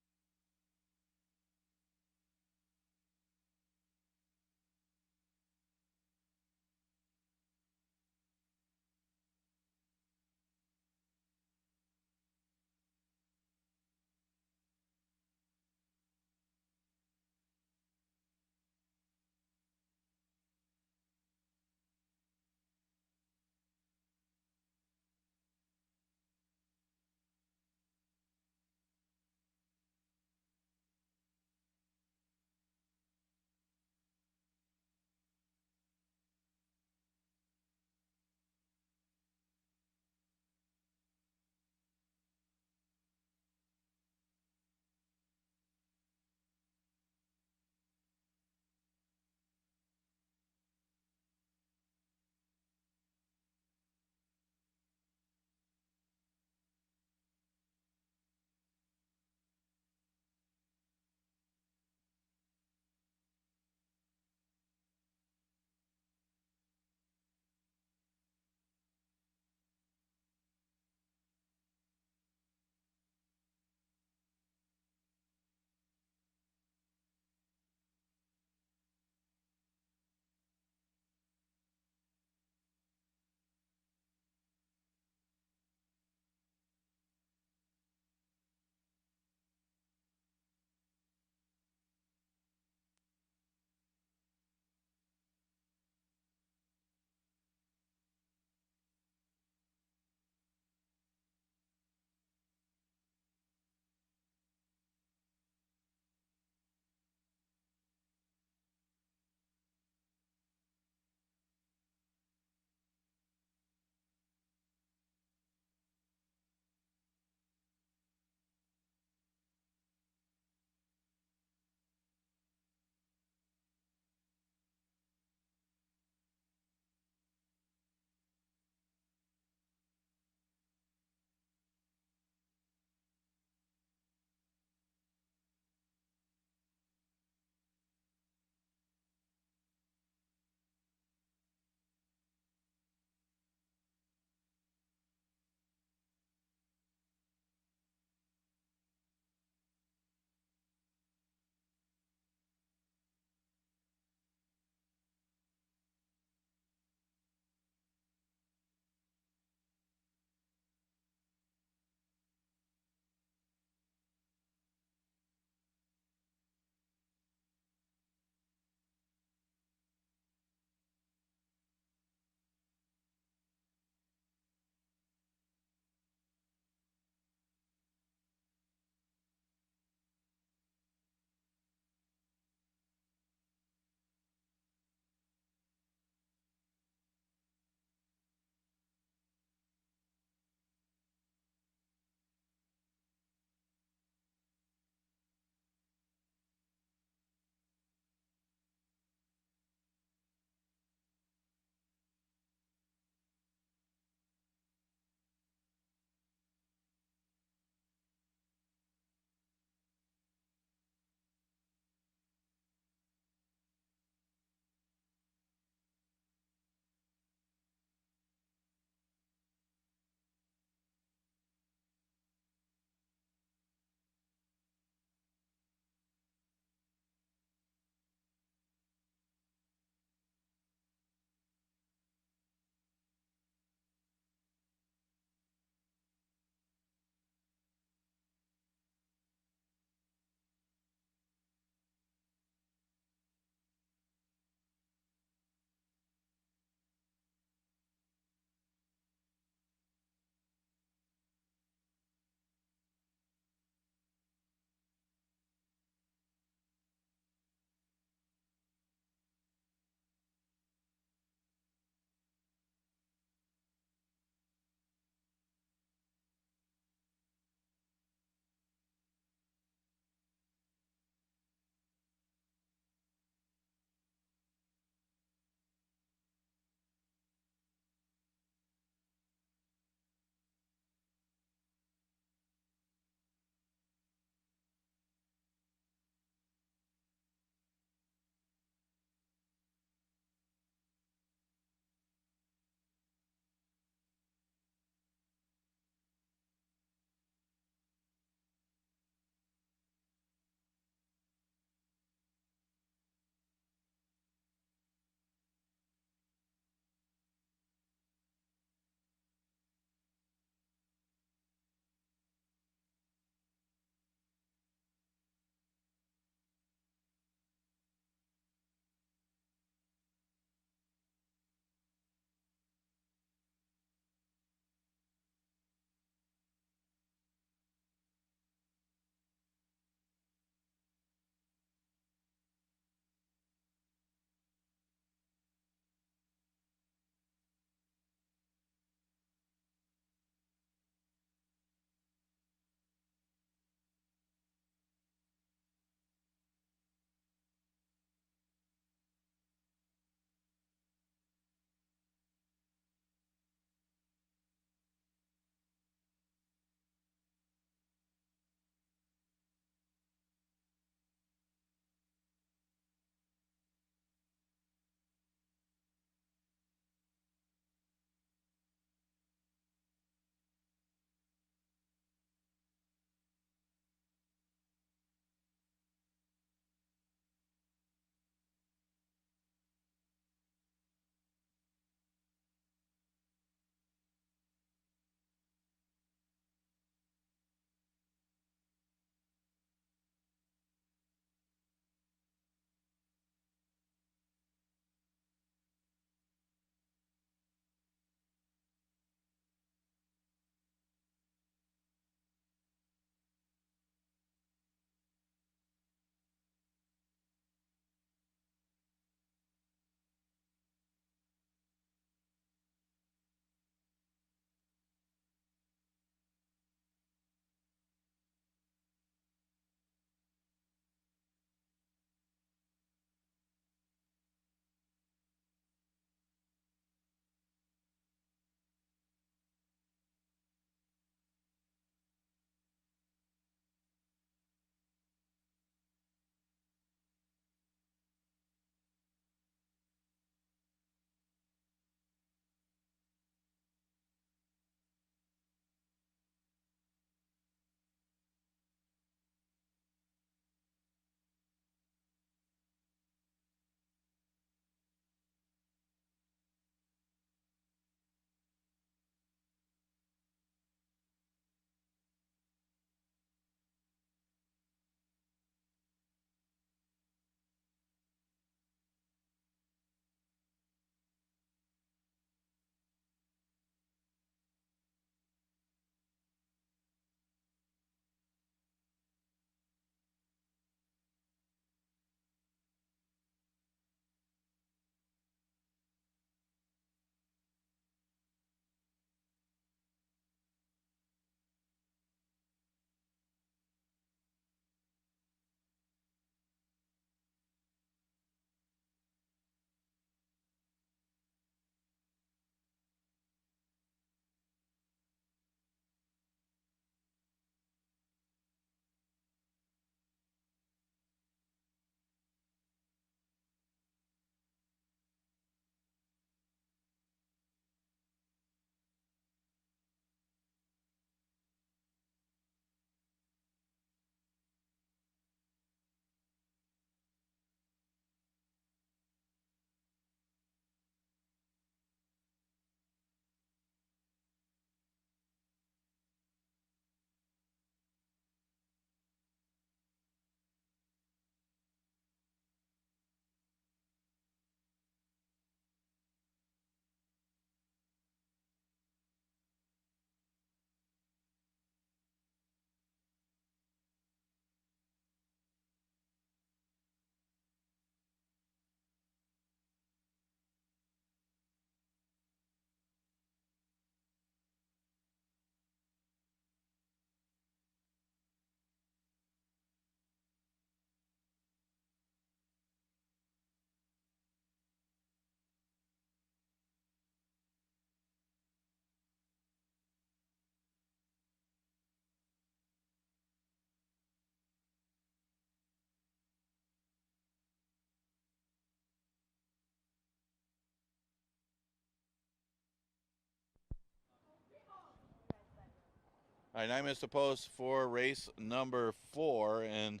All right, 9 minutes to post for race number 4. And,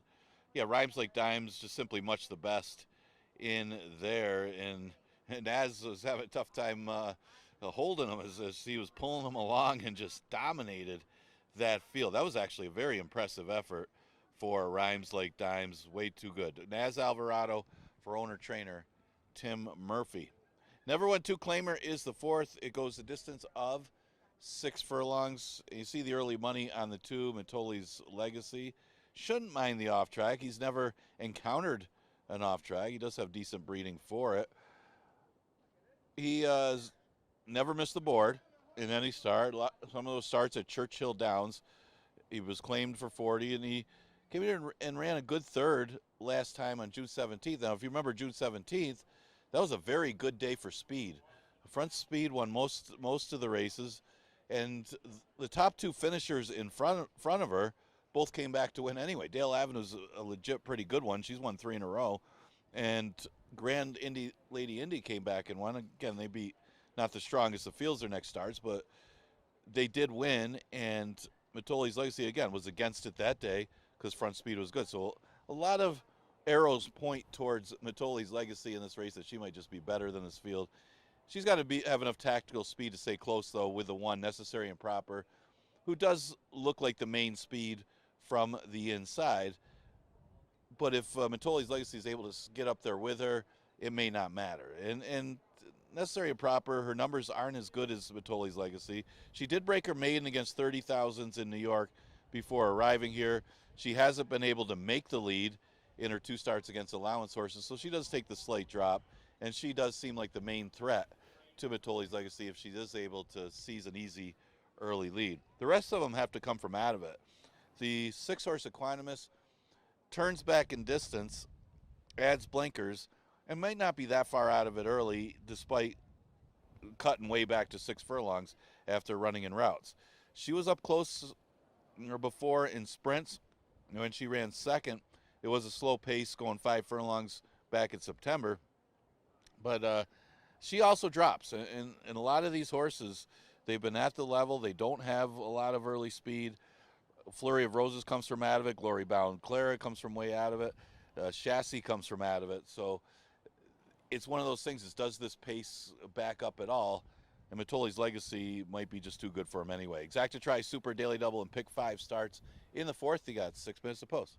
yeah, Rhymes Like Dimes just simply much the best in there. And Naz was having a tough time holding him as he was pulling him along and just dominated that field. That was actually a very impressive effort for Rhymes Like Dimes. Way too good. Naz Alvarado for owner-trainer Tim Murphy. Never Went Two Claimer is the 4th. It goes the distance of 6 furlongs. You see the early money on the 2, Matoli's Legacy. Shouldn't mind the off track. He's never encountered an off track. He does have decent breeding for it. He never missed the board in any start. Some of those starts at Churchill Downs, he was claimed for 40, and he came in and ran a good third last time on June 17th. Now, if you remember June 17th, that was a very good day for speed. Front Speed won most of the races, and the top 2 finishers in front of her both came back to win anyway. Dale Avenue's a legit pretty good one. She's won 3 in a row. And Grand Indy Lady Indy came back and won. Again, they beat not the strongest of fields their next starts, but they did win. And Matoli's Legacy, again, was against it that day because Front Speed was good. So a lot of arrows point towards Matoli's Legacy in this race, that she might just be better than this field. She's got to have enough tactical speed to stay close, though, with the 1, Necessary and Proper, who does look like the main speed from the inside. But if Matoli's Legacy is able to get up there with her, it may not matter. And Necessary and Proper, her numbers aren't as good as Matoli's Legacy. She did break her maiden against 30,000s in New York before arriving here. She hasn't been able to make the lead in her 2 starts against allowance horses, so she does take the slight drop, and she does seem like the main threat to Matoli's Legacy if she is able to seize an easy early lead. The rest of them have to come from out of it. The 6-horse Equanimus turns back in distance, adds blinkers, and might not be that far out of it early, despite cutting way back to 6 furlongs after running in routes. She was up close before in sprints. When she ran second, it was a slow pace going 5 furlongs back in September. But she also drops. And a lot of these horses, they've been at the level. They don't have a lot of early speed. Flurry of Roses comes from out of it. Glory Bound Clara comes from way out of it. Chassis comes from out of it. So it's one of those things is, does this pace back up at all? And Matoli's Legacy might be just too good for him anyway. Exacta Try Super Daily Double and Pick 5 starts in the 4th. He got 6 minutes to post.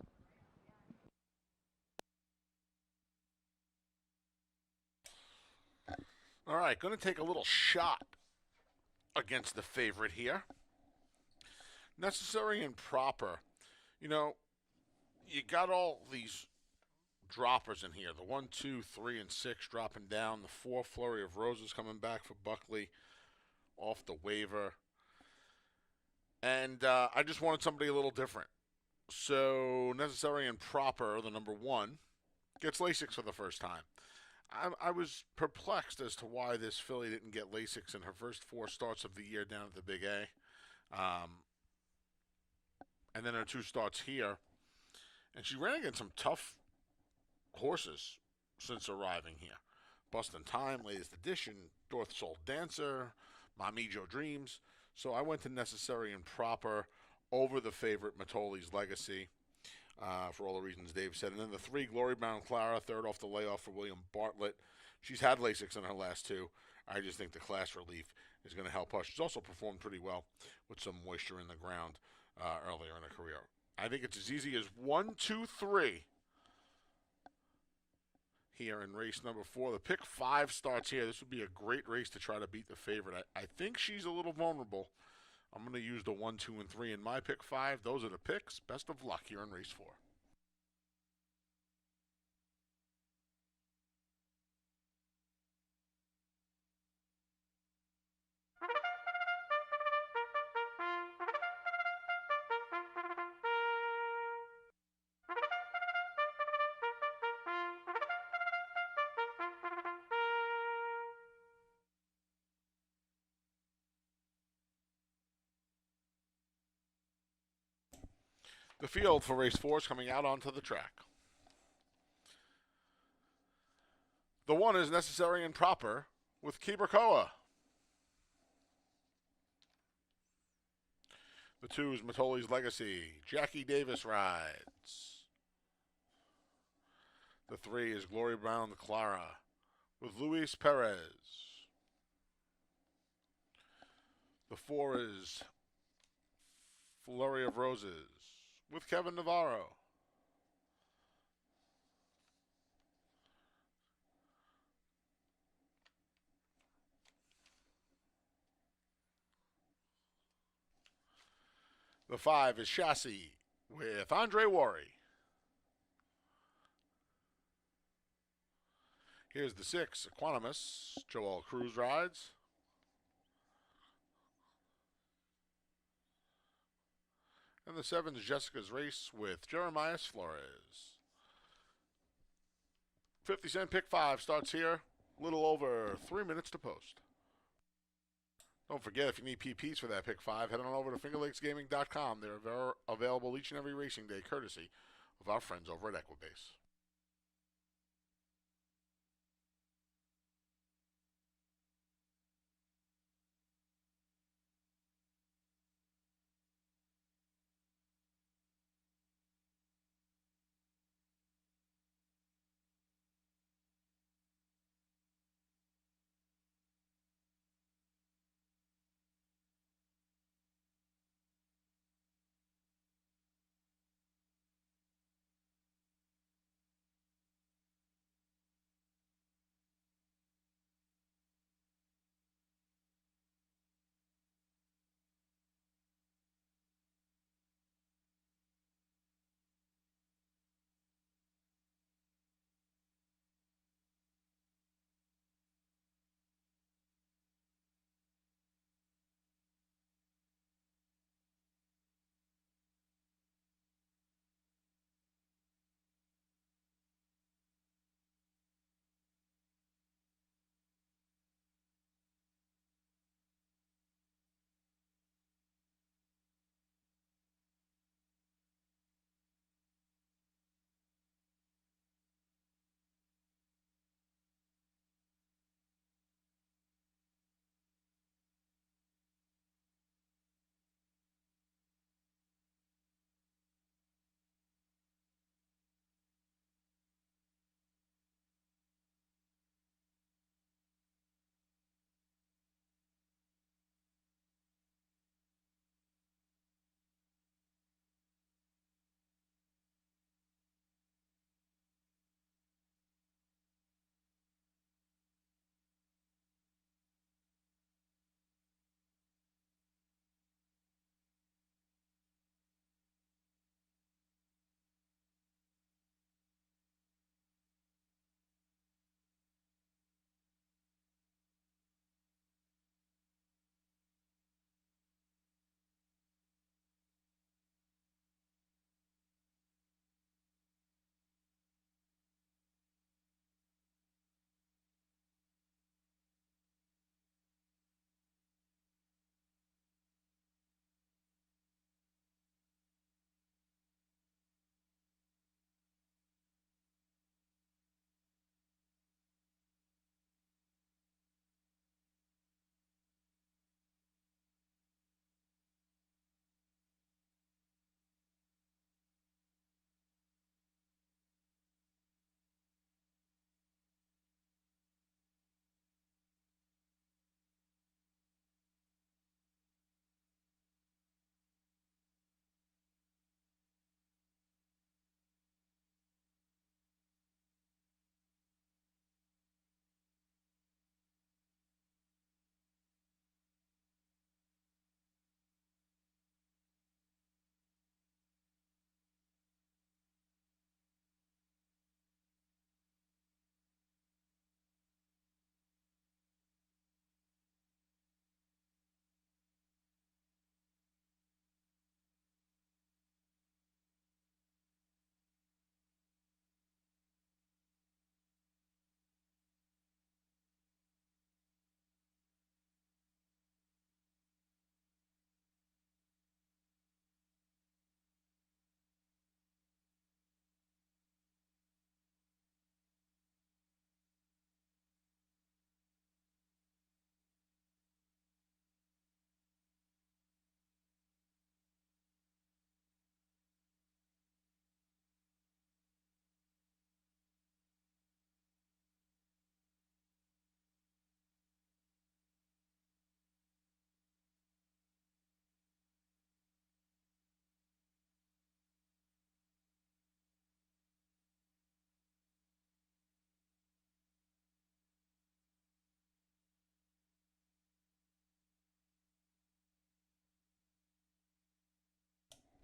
All right, going to take a little shot against the favorite here. Necessary and Proper. You know, you got all these droppers in here. The 1, 2, 3, and 6 dropping down. The 4, Flurry of Roses coming back for Buckley off the waiver. And I just wanted somebody a little different. So Necessary and Proper, the number 1, gets Lasix for the first time. I was perplexed as to why this filly didn't get Lasix in her first 4 starts of the year down at the Big A. And then her 2 starts here. And she ran against some tough horses since arriving here. Bustin' Time, Latest Edition, North Soul Dancer, Mamijo Dreams. So I went to Necessary and Proper over the favorite Matoli's Legacy for all the reasons Dave said. And then the 3, Glory Bound Clara, third off the layoff for William Bartlett. She's had Lasix in her last 2. I just think the class relief is going to help her. She's also performed pretty well with some moisture in the ground earlier in her career. I think it's as easy as 1, 2, 3 here in race number 4. The Pick 5 starts here. This would be a great race to try to beat the favorite. I think she's a little vulnerable. I'm going to use the 1, 2, and 3 in my Pick 5. Those are the picks. Best of luck here in race 4. The field for race 4 is coming out onto the track. The 1 is Necessary and Proper with Kibrakoa. The 2 is Matoli's Legacy. Jackie Davis rides. The 3 is Glory Brown Clara with Luis Perez. The 4 is Flurry of Roses with Kevin Navarro. The 5 is Chassis with Andre Worry. Here's the 6, Equanimous. Joel Cruz rides. And the 7 is Jessica's Race with Jeremiah Flores. 50-cent pick 5 starts here. A little over 3 minutes to post. Don't forget, if you need PPs for that pick 5, head on over to fingerlakesgaming.com. They're available each and every racing day, courtesy of our friends over at Equibase.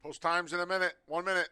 Post times in a minute. 1 minute.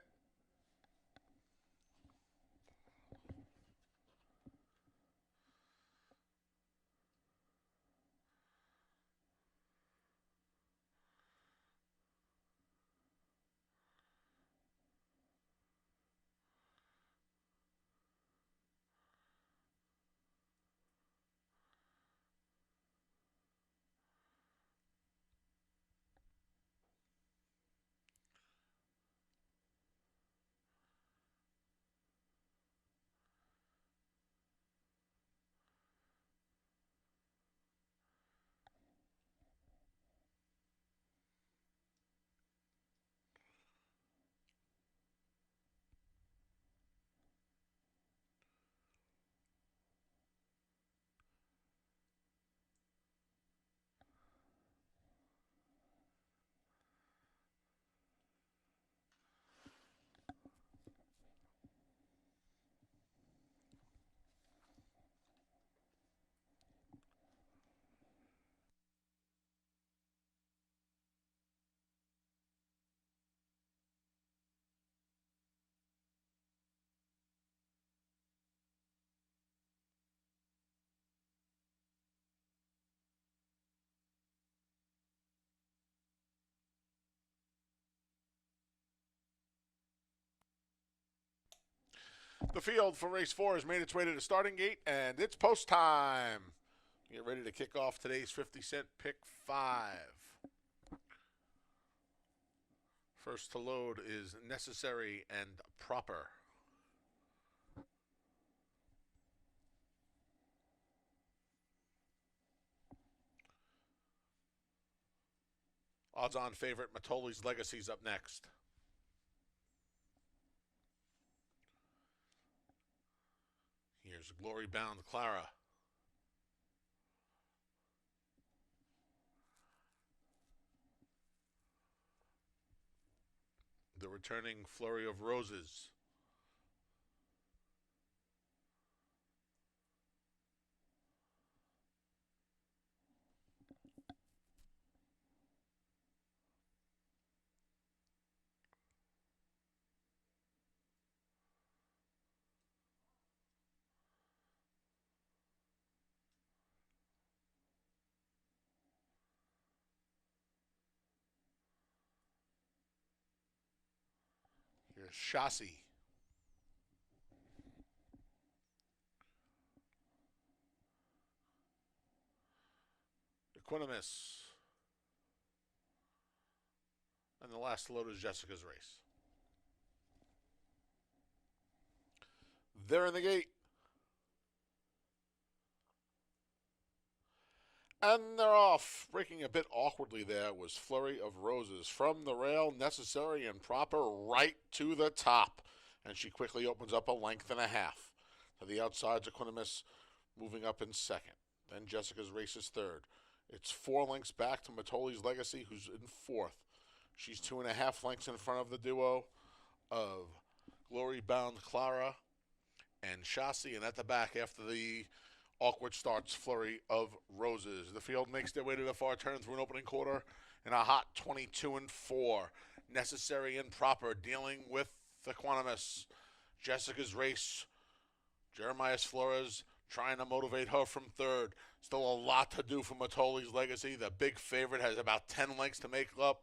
The field for race 4 has made its way to the starting gate, and it's post time. Get ready to kick off today's 50-cent pick 5. First to load is Necessary and Proper. Odds-on favorite Matoli's Legacy's up next. Here's Glory Bound Clara. The returning Flurry of Roses. Here's Chassis. Equanimus. And the last load is Jessica's Race. They're in the gate. And they're off. Breaking a bit awkwardly there was Flurry of Roses. From the rail, Necessary and Proper, right to the top. And she quickly opens up a length and a half. To the outside's Equanimus moving up in second. Then Jessica's Race is third. It's 4 lengths back to Matoli's Legacy, who's in fourth. She's 2.5 lengths in front of the duo of Glory Bound Clara and Chassis. And at the back, after the awkward starts, Flurry of Roses. The field makes their way to the far turn through an opening quarter in a hot 22-4. Necessary and Proper dealing with Equanimus. Jessica's Race, Jeremiah Flores trying to motivate her from third. Still a lot to do for Matoli's Legacy. The big favorite has about 10 lengths to make up,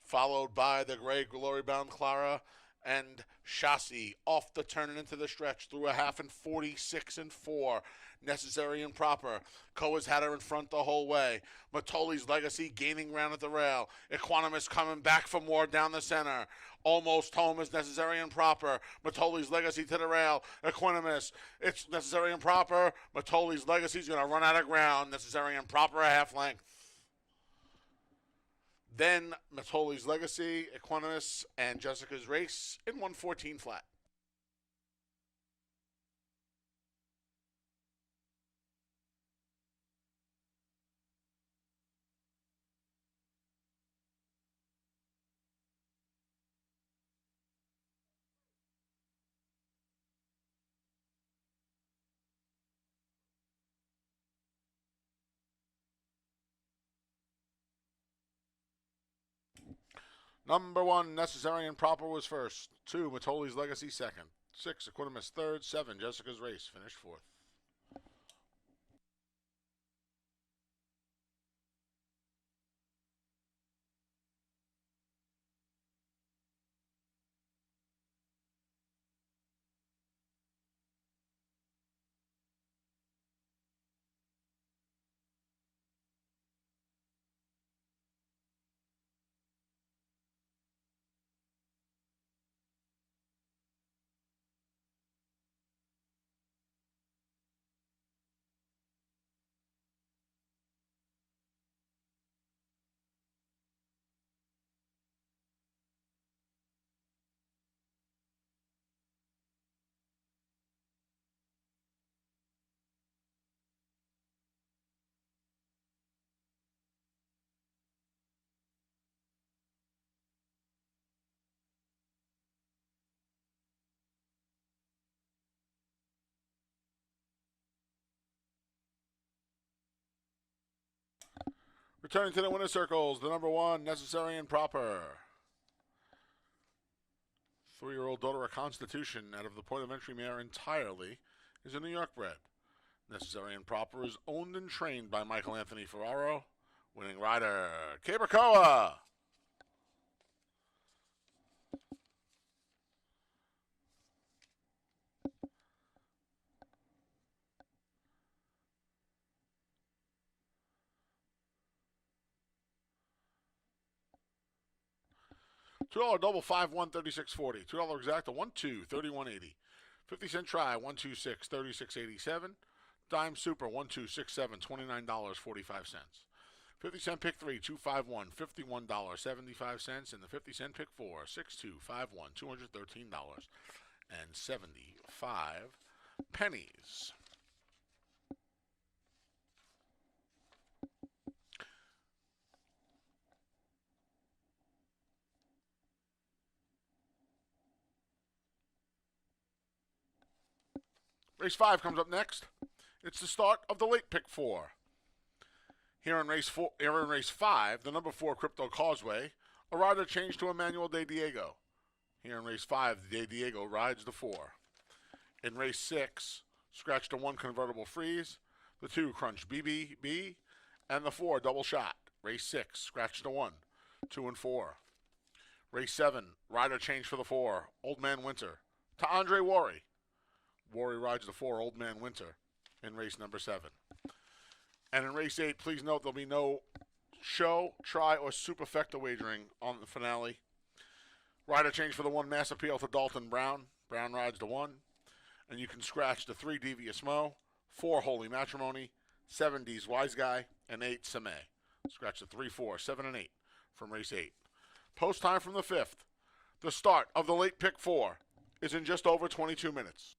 followed by the gray Glory Bound Clara and Chassis off the turn and into the stretch through a half in 46-4. Necessary and Proper. Koa's had her in front the whole way. Matoli's Legacy gaining ground at the rail. Equanimus coming back for more down the center. Almost home is Necessary and Proper. Matoli's Legacy to the rail. Equanimus. It's Necessary and Proper. Matoli's Legacy is going to run out of ground. Necessary and Proper a half length. Then Matoli's Legacy, Equanimus, and Jessica's Race in 114 flat. Number 1, Necessary and Proper was first. 2, Matoli's Legacy second. 6, Equitimus third. 7, Jessica's Race finished fourth. Returning to the winner's circles, the number 1, Necessary and Proper. 3-year-old daughter of Constitution, out of the point of entry mare entirely, is a New York bred. Necessary and Proper is owned and trained by Michael Anthony Ferraro. Winning rider, Cabercoa. $2 double 5-1 36.40. $2 exacta 1-2 31.80. 50-cent try 1-2-6 36.87. Dime super 1-2-6-7 $29.45. 50-cent pick 3 2-5-1 $51.75, and the 50-cent pick 4 6-2 5-1 $213.75. Race 5 comes up next. It's the start of the late pick 4. Here in race 5, the number 4 Crypto Causeway, a rider changed to Emmanuel De Diego. Here in race 5, De Diego rides the 4. In race 6, scratch to 1 Convertible Freeze, the 2 Crunch BBB, and the 4 Double Shot. Race 6, scratch to 1, 2 and 4. Race 7, rider change for the 4, Old Man Winter, to Andre Worry. Worry rides the 4 Old Man Winter in race number 7. And in race 8, please note there'll be no show, try, or superfecta wagering on the finale. Rider change for the 1 Mass Appeal to Dalton Brown. Brown rides the 1. And you can scratch the 3 Devious Mo, 4 Holy Matrimony, 7 D's Wise Guy, and 8 Same. Scratch the 3, 4, 7, and 8 from race 8. Post time from the 5th. The start of the late pick 4 is in just over 22 minutes.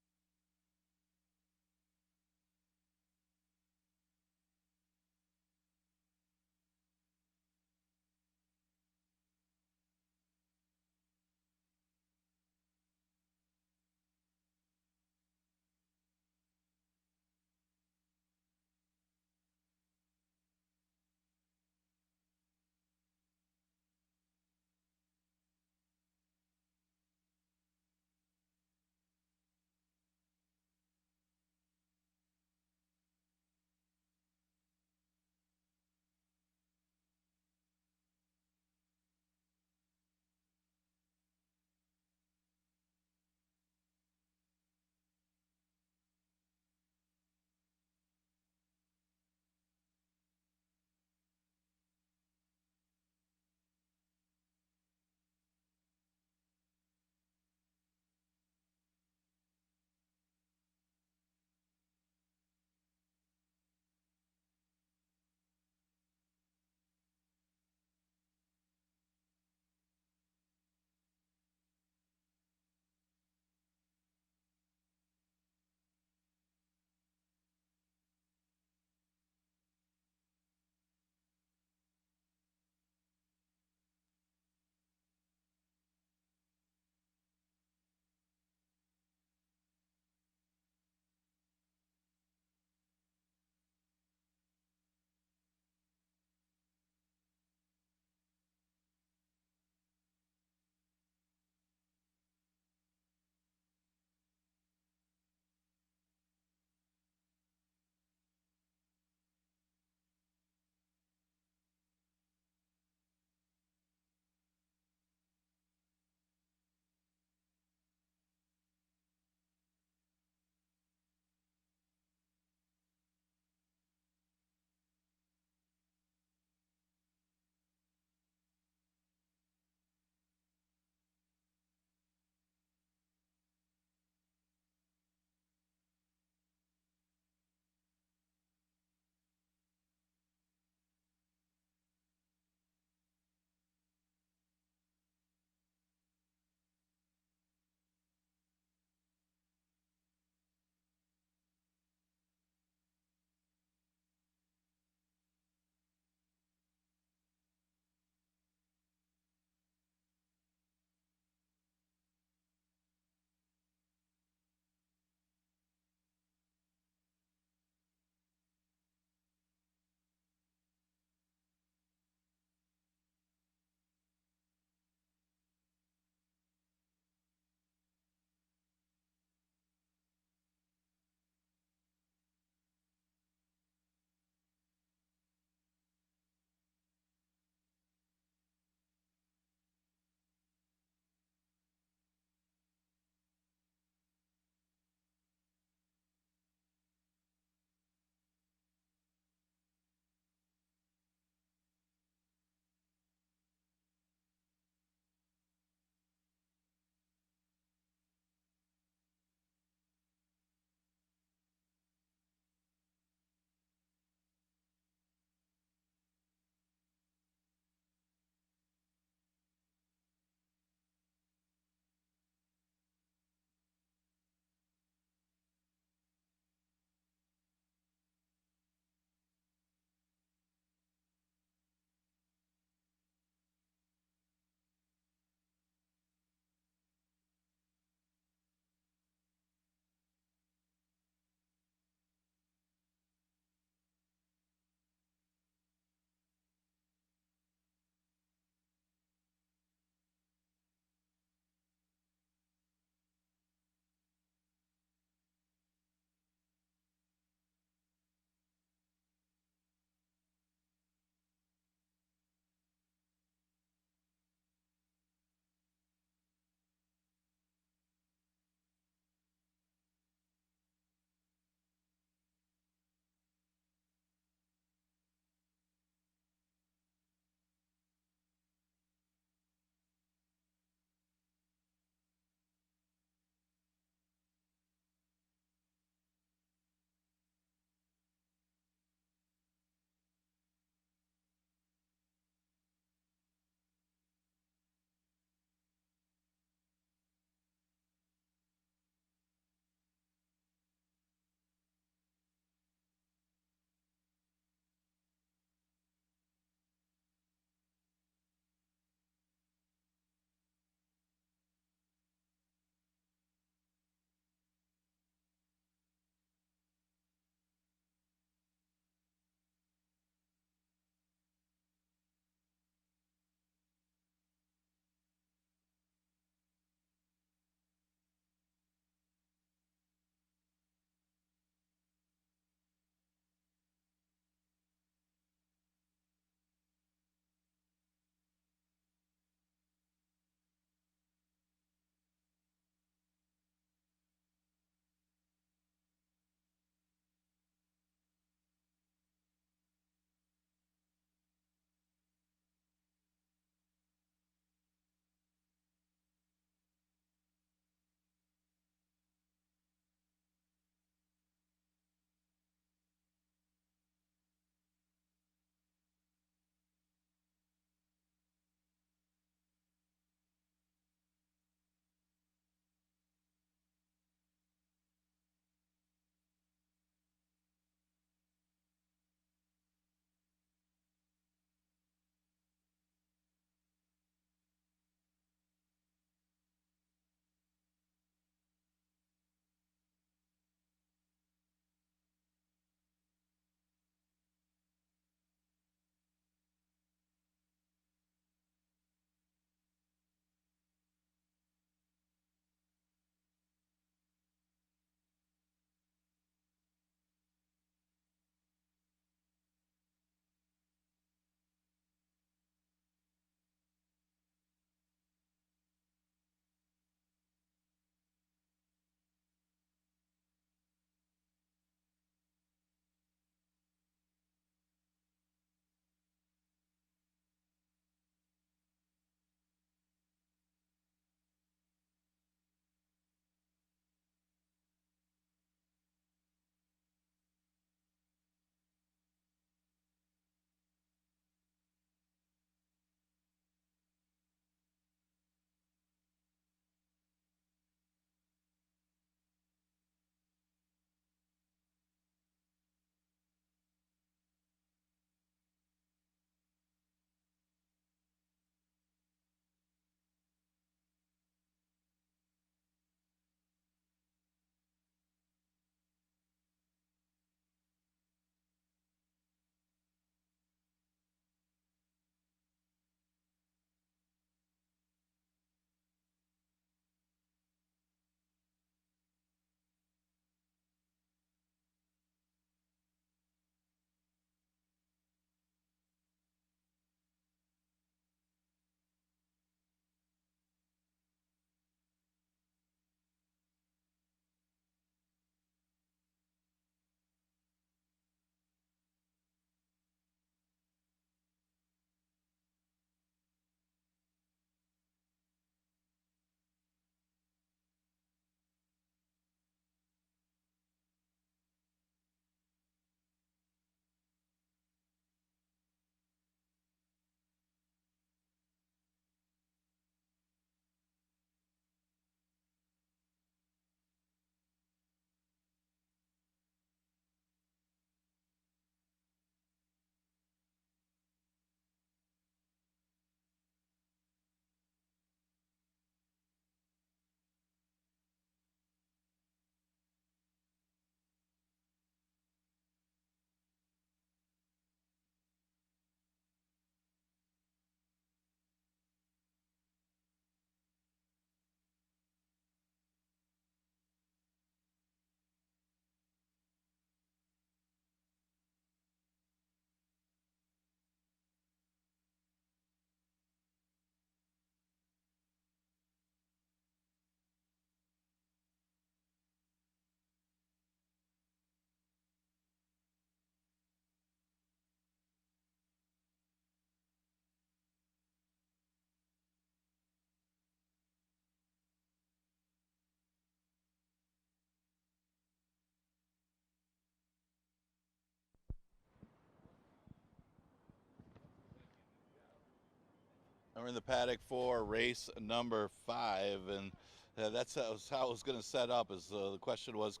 We're in the paddock for race number 5, and that's how it was going to set up. As the question was,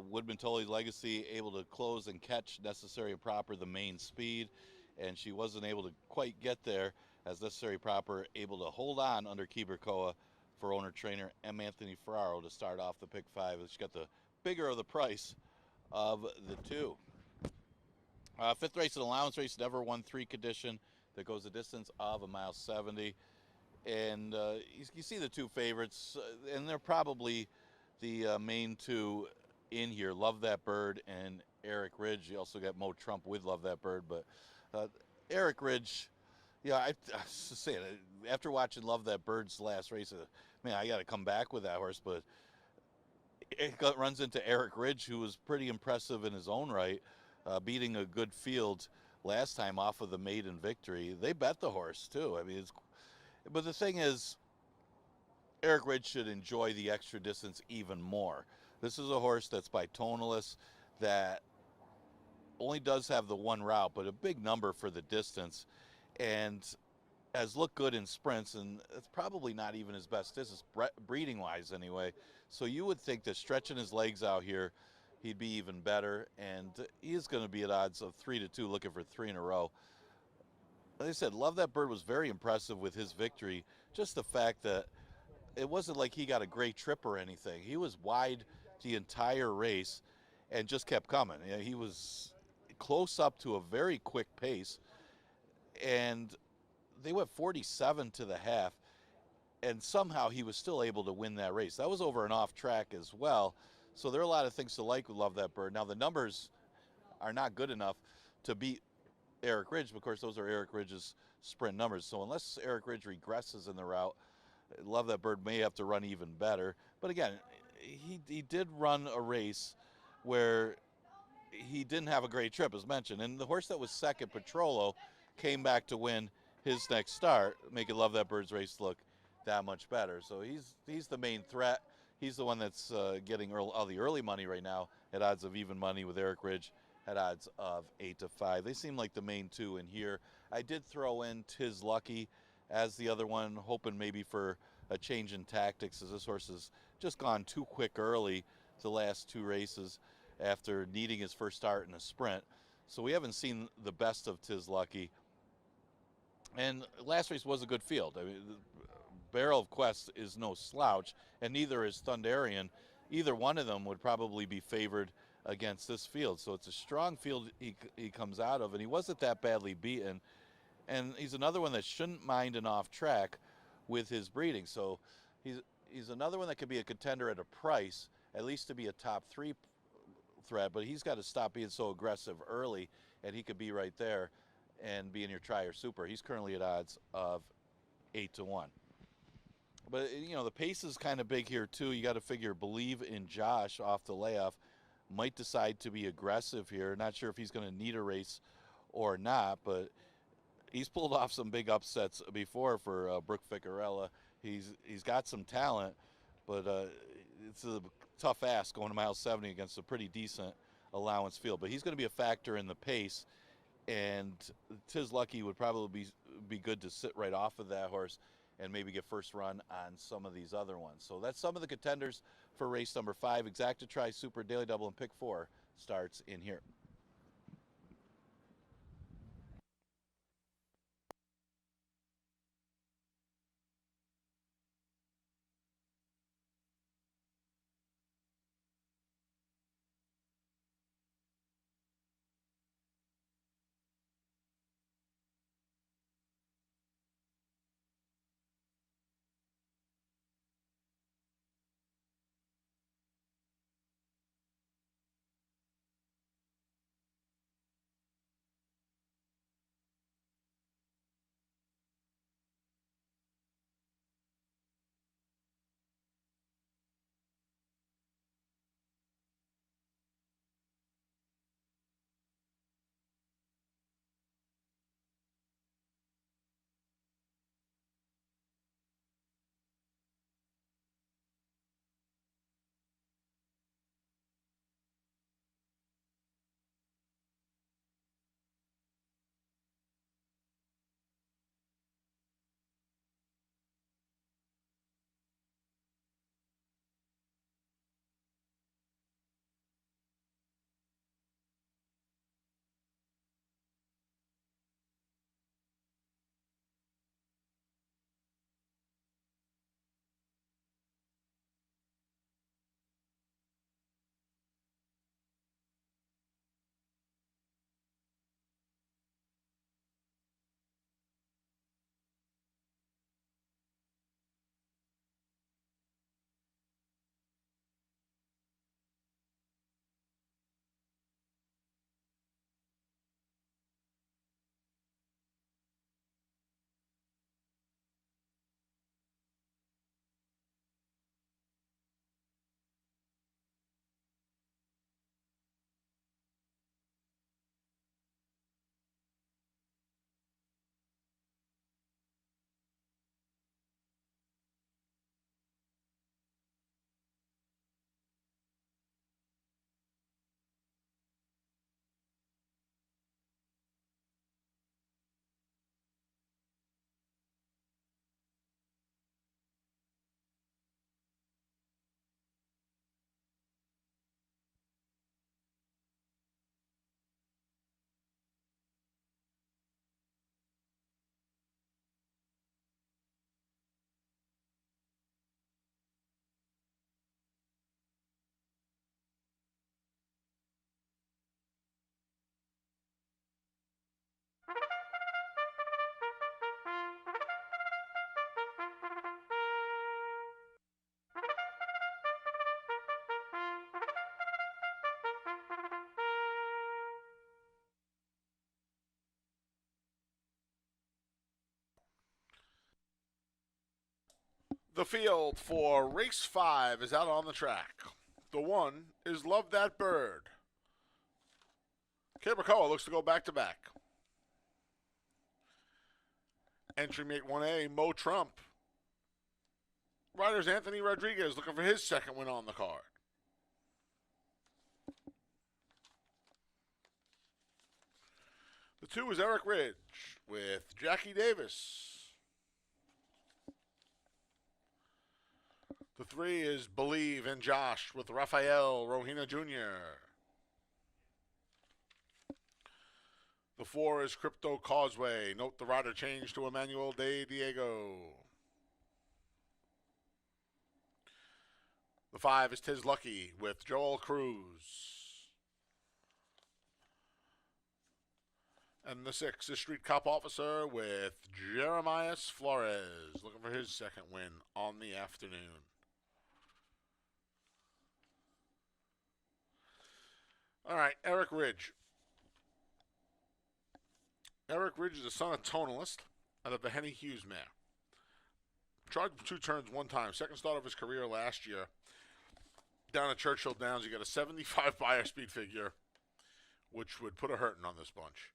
Woodman Tully's Legacy able to close and catch Necessary and Proper the main speed, and she wasn't able to quite get there, as Necessary Proper able to hold on under Kiberkoa for owner-trainer M. Anthony Ferraro to start off the pick 5. She got the bigger of the price of the two. Fifth race, an allowance race, never won 3 condition that goes a distance of 1.70 miles. And you see the two favorites, and they're probably the main two in here. Love That Bird and Eric Ridge. You also got Mo Trump with Love That Bird, but Eric Ridge, yeah, I was just saying, after watching Love That Bird's last race, man, I got to come back with that horse, but it runs into Eric Ridge, who was pretty impressive in his own right, beating a good field last time off of the maiden victory. They bet the horse too. I mean, but the thing is, Eric Ridge should enjoy the extra distance even more. This is a horse that's by Tonalist, that only does have the one route, but a big number for the distance, and has looked good in sprints, and it's probably not even his best distance, breeding wise anyway. So you would think that stretching his legs out here, he'd be even better, and he is going to be at odds of 3-2, looking for 3 in a row. Like I said, Love That Bird was very impressive with his victory. Just the fact that it wasn't like he got a great trip or anything. He was wide the entire race and just kept coming. You know, he was close up to a very quick pace, and they went 47 to the half, and somehow he was still able to win that race. That was over and off track as well. So there are a lot of things to like with Love That Bird. Now, the numbers are not good enough to beat Eric Ridge. Of course, those are Eric Ridge's sprint numbers. So unless Eric Ridge regresses in the route, Love That Bird may have to run even better. But again, he did run a race where he didn't have a great trip, as mentioned. And the horse that was second, Petrolo, came back to win his next start, making Love That Bird's race look that much better. So he's the main threat. He's the one that's getting all the early money right now at odds of even money, with Eric Ridge at odds of 8-5. They seem like the main two in here. I did throw in Tis Lucky as the other one, hoping maybe for a change in tactics, as this horse has just gone too quick early the last 2 races after needing his first start in a sprint. So we haven't seen the best of Tis Lucky. And last race was a good field. I mean, Barrel of Quest is no slouch, and neither is Thunderian. Either one of them would probably be favored against this field. So it's a strong field he comes out of, and he wasn't that badly beaten. And he's another one that shouldn't mind an off track with his breeding. So he's another one that could be a contender at a price, at least to be a top 3 threat, but he's got to stop being so aggressive early, and he could be right there and be in your try or super. He's currently at odds of 8-1. But, you know, the pace is kind of big here, too. You got to figure Believe in Josh off the layoff might decide to be aggressive here. Not sure if he's going to need a race or not, but he's pulled off some big upsets before for Brooke Ficarella. He's got some talent, but it's a tough ask going to mile 70 against a pretty decent allowance field. But he's going to be a factor in the pace, and Tis Lucky would probably be good to sit right off of that horse and maybe get first run on some of these other ones. So that's some of the contenders for race number 5. Exacta Tri Super Daily Double and Pick 4 starts in here. The field for race 5 is out on the track. The 1 is Love That Bird. Cabracoa looks to go back-to-back. Entry mate 1A, Mo Trump. Riders Anthony Rodriguez looking for his second win on the card. The 2 is Eric Ridge with Jackie Davis. The 3 is Believe in Josh with Rafael Rohina Jr. The 4 is Crypto Causeway. Note the rider change to Emmanuel De Diego. The 5 is Tiz Lucky with Joel Cruz. And the 6 is Street Cop Officer with Jeremias Flores, looking for his second win on the afternoon. All right, Eric Ridge. Eric Ridge is the son of Tonalist out of the Henny Hughes mare. Tried 2 turns one time. Second start of his career last year. Down at Churchill Downs, he got a 75 buyer speed figure, which would put a hurting on this bunch.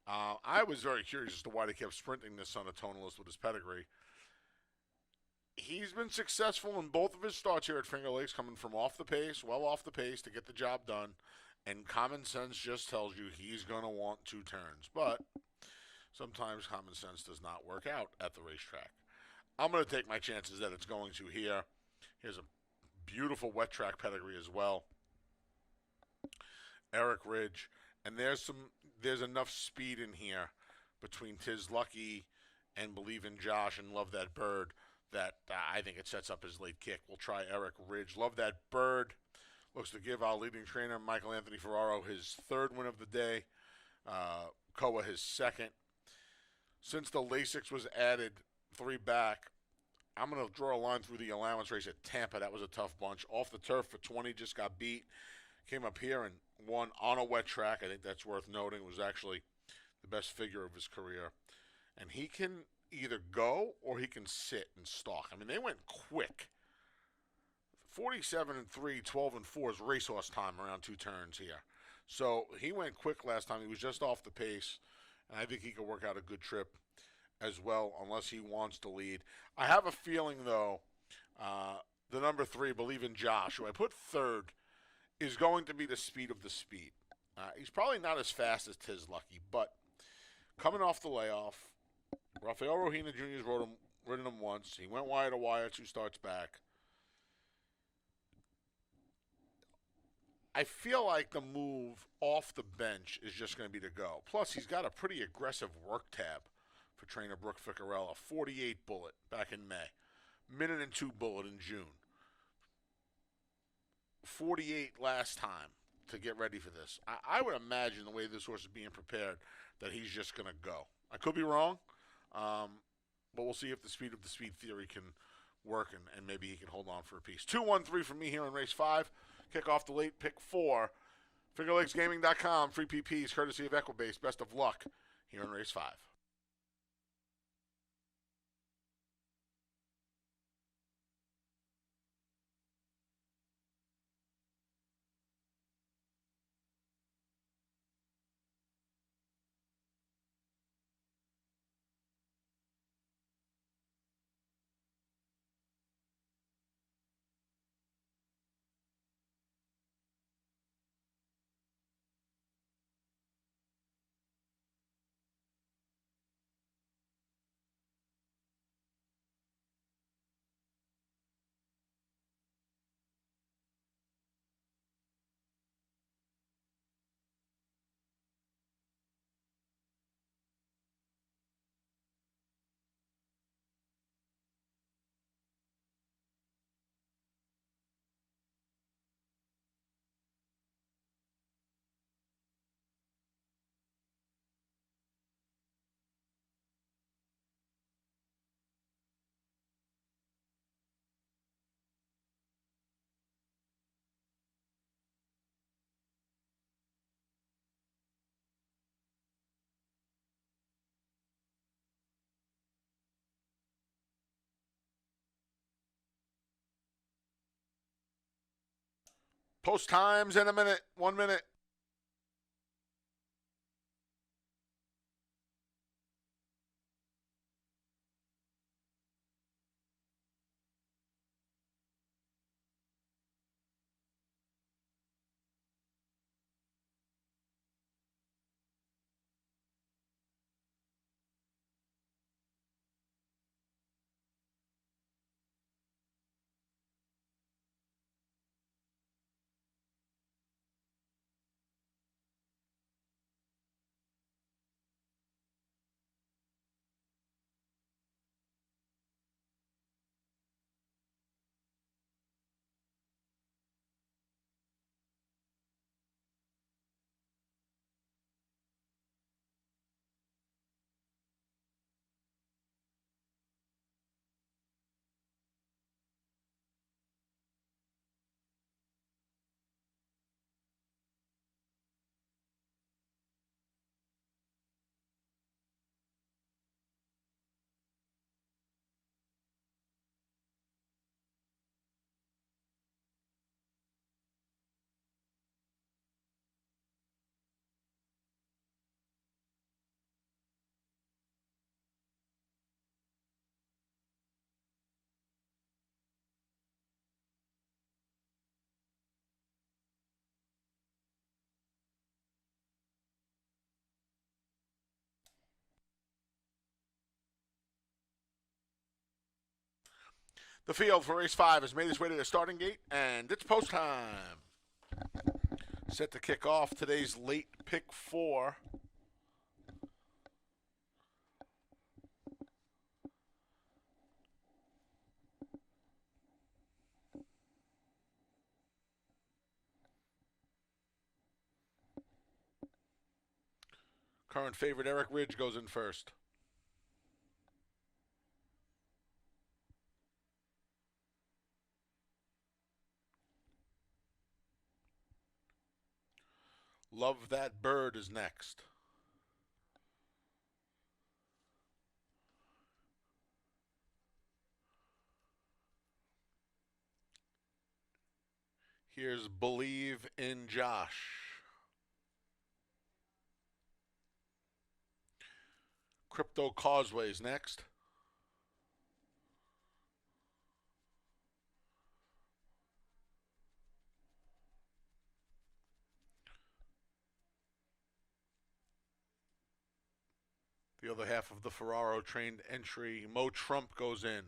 I was very curious as to why they kept sprinting this son of Tonalist with his pedigree. He's been successful in both of his starts here at Finger Lakes, coming from off the pace, well off the pace to get the job done. And common sense just tells you he's going to want 2 turns. But sometimes common sense does not work out at the racetrack. I'm going to take my chances that it's going to here. Here's a beautiful wet track pedigree as well. Eric Ridge. And there's enough speed in here between Tiz Lucky and Believe in Josh and Love That Bird that I think it sets up his late kick. We'll try Eric Ridge. Love That Bird looks to give our leading trainer, Michael Anthony Ferraro, his 3rd win of the day. Koa his 2nd. Since the Lasix was added 3 back, I'm going to draw a line through the allowance race at Tampa. That was a tough bunch. Off the turf for 20, just got beat. Came up here and won on a wet track. I think that's worth noting. It was actually the best figure of his career. And he can either go or he can sit and stalk. I mean, they went quick. 47-3, 12-4 is racehorse time around 2 turns here. So he went quick last time. He was just off the pace. And I think he could work out a good trip as well, unless he wants to lead. I have a feeling, though, the number 3, Believe in Josh, who I put 3rd, is going to be the speed of the speed. He's probably not as fast as Tiz Lucky, but coming off the layoff, Rafael Rohina Jr.'s ridden him once. He went wire to wire 2 starts back. I feel like the move off the bench is just going to be to go. Plus, he's got a pretty aggressive work tab for trainer Brooke Ficarella. 48 bullet back in May. 1:02 bullet in June. 48 last time to get ready for this. I would imagine the way this horse is being prepared that he's just going to go. I could be wrong, but we'll see if the speed of the speed theory can work and maybe he can hold on for a piece. 2-1-3 from me here in race 5. Kick off the late pick 4. FingerLakesGaming.com. Free PPs courtesy of Equibase. Best of luck here in race 5. Post times in a minute. 1 minute. The field for race 5 has made its way to the starting gate, and it's post time. Set to kick off today's late pick 4. Current favorite Eric Ridge goes in first. Love That Bird is next. Here's Believe in Josh. Crypto Causeways next. The other half of the Ferraro trained entry, Mo Trump, goes in.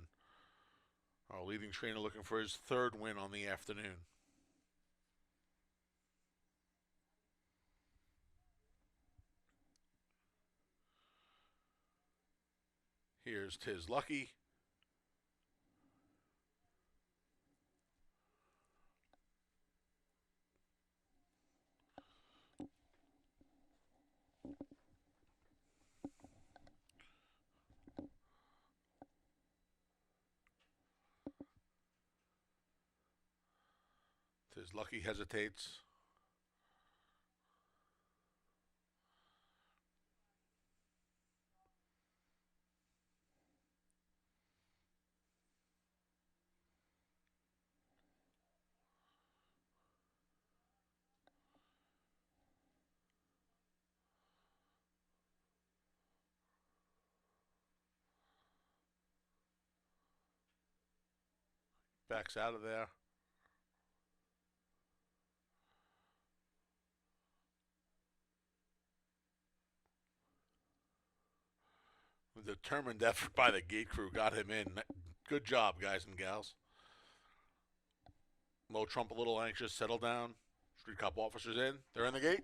Our leading trainer looking for his 3rd win on the afternoon. Here's Tis Lucky. Tis Lucky hesitates. Backs out of there. The determined effort by the gate crew got him in. Good job, guys and gals. Mo Trump a little anxious. Settle down. Street cop officers in. They're in the gate.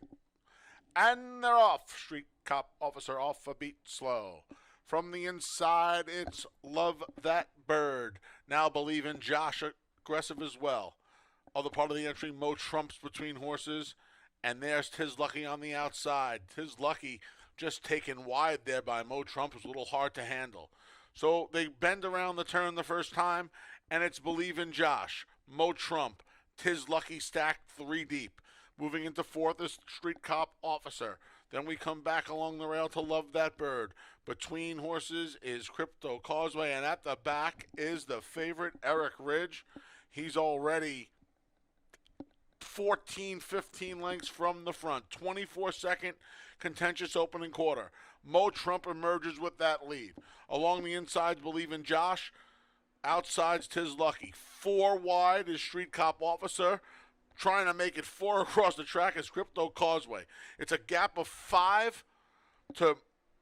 And they're off. Street cop officer off a beat slow. From the inside, it's Love That Bird. Now Believe in Josh, aggressive as well. Other part of the entry, Mo Trump's between horses. And there's Tis Lucky on the outside. Tis Lucky just taken wide there by Mo Trump. Was a little hard to handle. So they bend around the turn the first time, and it's Believe in Josh, Mo Trump, Tis Lucky stacked 3 deep. Moving into 4th is Street Cop Officer. Then we come back along the rail to Love That Bird. Between horses is Crypto Causeway, and at the back is the favorite Eric Ridge. He's already 14, 15 lengths from the front. 24-second contentious opening quarter. Mo Trump emerges with that lead. Along the insides, Believe in Josh. Outsides, Tis Lucky. 4 wide is Street Cop Officer. Trying to make it 4 across the track is Crypto Causeway. It's a gap of 5 to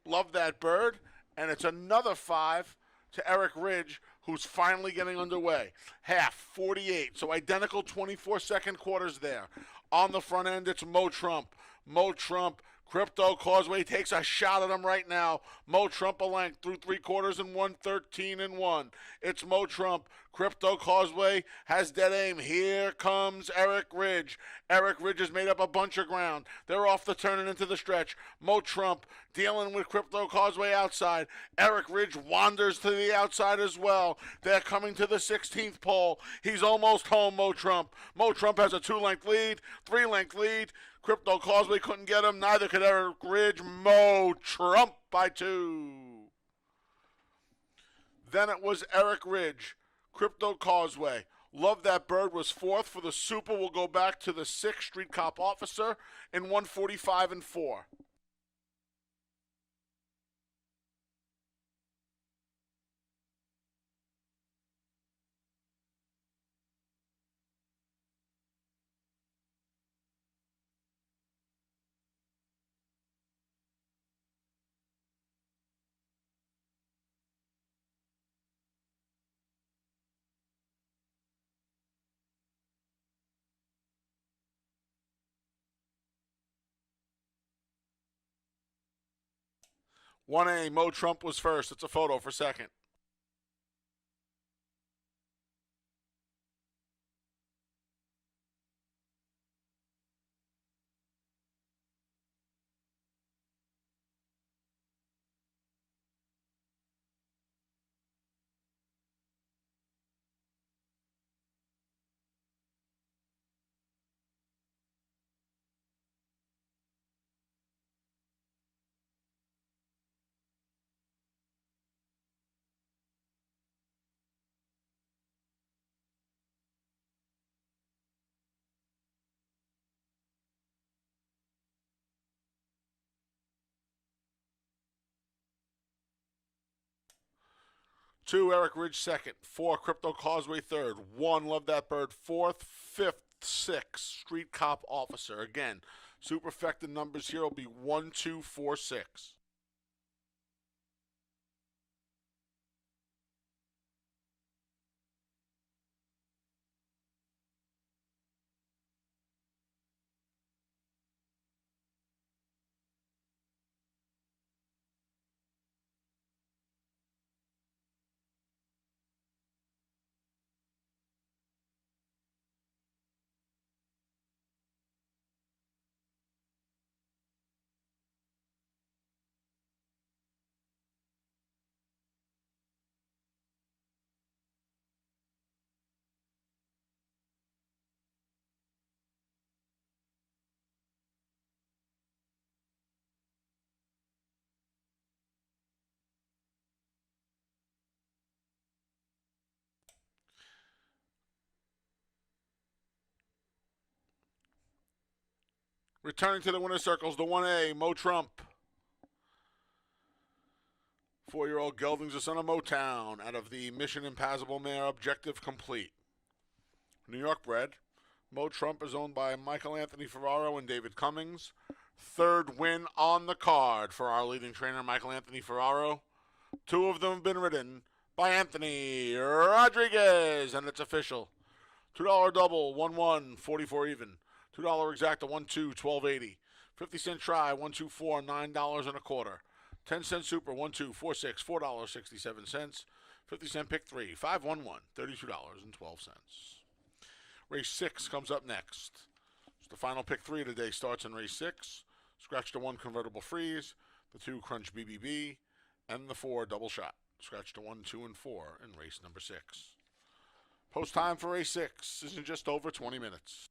Love That Bird, and it's another 5 to Eric Ridge, who's finally getting underway. Half, 48, so identical 24-second quarters there. On the front end, it's Mo Trump. Mo Trump, Crypto Causeway takes a shot at him right now. Mo Trump a length through 3 quarters and 1:13 and 1. It's Mo Trump. Crypto Causeway has dead aim. Here comes Eric Ridge. Eric Ridge has made up a bunch of ground. They're off the turn and into the stretch. Mo Trump dealing with Crypto Causeway outside. Eric Ridge wanders to the outside as well. They're coming to the 16th pole. He's almost home, Mo Trump. Mo Trump has a 2-length lead, 3-length lead. Crypto Causeway couldn't get him. Neither could Eric Ridge. Mo Trump by 2. Then it was Eric Ridge. Crypto Causeway. Love That Bird was 4th for the Super. Will go back to the 6th Street Cop Officer in 1:45 and 4. One A, Mo Trump was first. It's a photo for second. Two, Eric Ridge second. 4, Crypto Causeway third. 1, Love That Bird fourth. 5th, 6, Street Cop Officer. Again, superfecta numbers here will be 1, 2, 4, 6. Returning to the winner's circles, the 1A, Mo Trump. 4-year-old Gelding's the son of Motown out of the Mission Impassable Mare Objective Complete. New York bred. Mo Trump is owned by Michael Anthony Ferraro and David Cummings. 3rd win on the card for our leading trainer, Michael Anthony Ferraro. 2 of them have been ridden by Anthony Rodriguez, and it's official. $2 double, 1-1, 44 even. $2 exacta, 1-2, 12.80. 50-cent try, 1-2-4, $9 and a quarter. 10-cent super, 1-2, 4-6, $4.67. 50-cent pick 3, 5-1-1, $32.12. Race 6 comes up next. So the final pick 3 of the day starts in race 6. Scratch the 1 convertible freeze, the 2 crunch BBB, and the 4 double shot. Scratch the 1, 2, and 4 in race number 6. Post time for race 6 is in just over 20 minutes.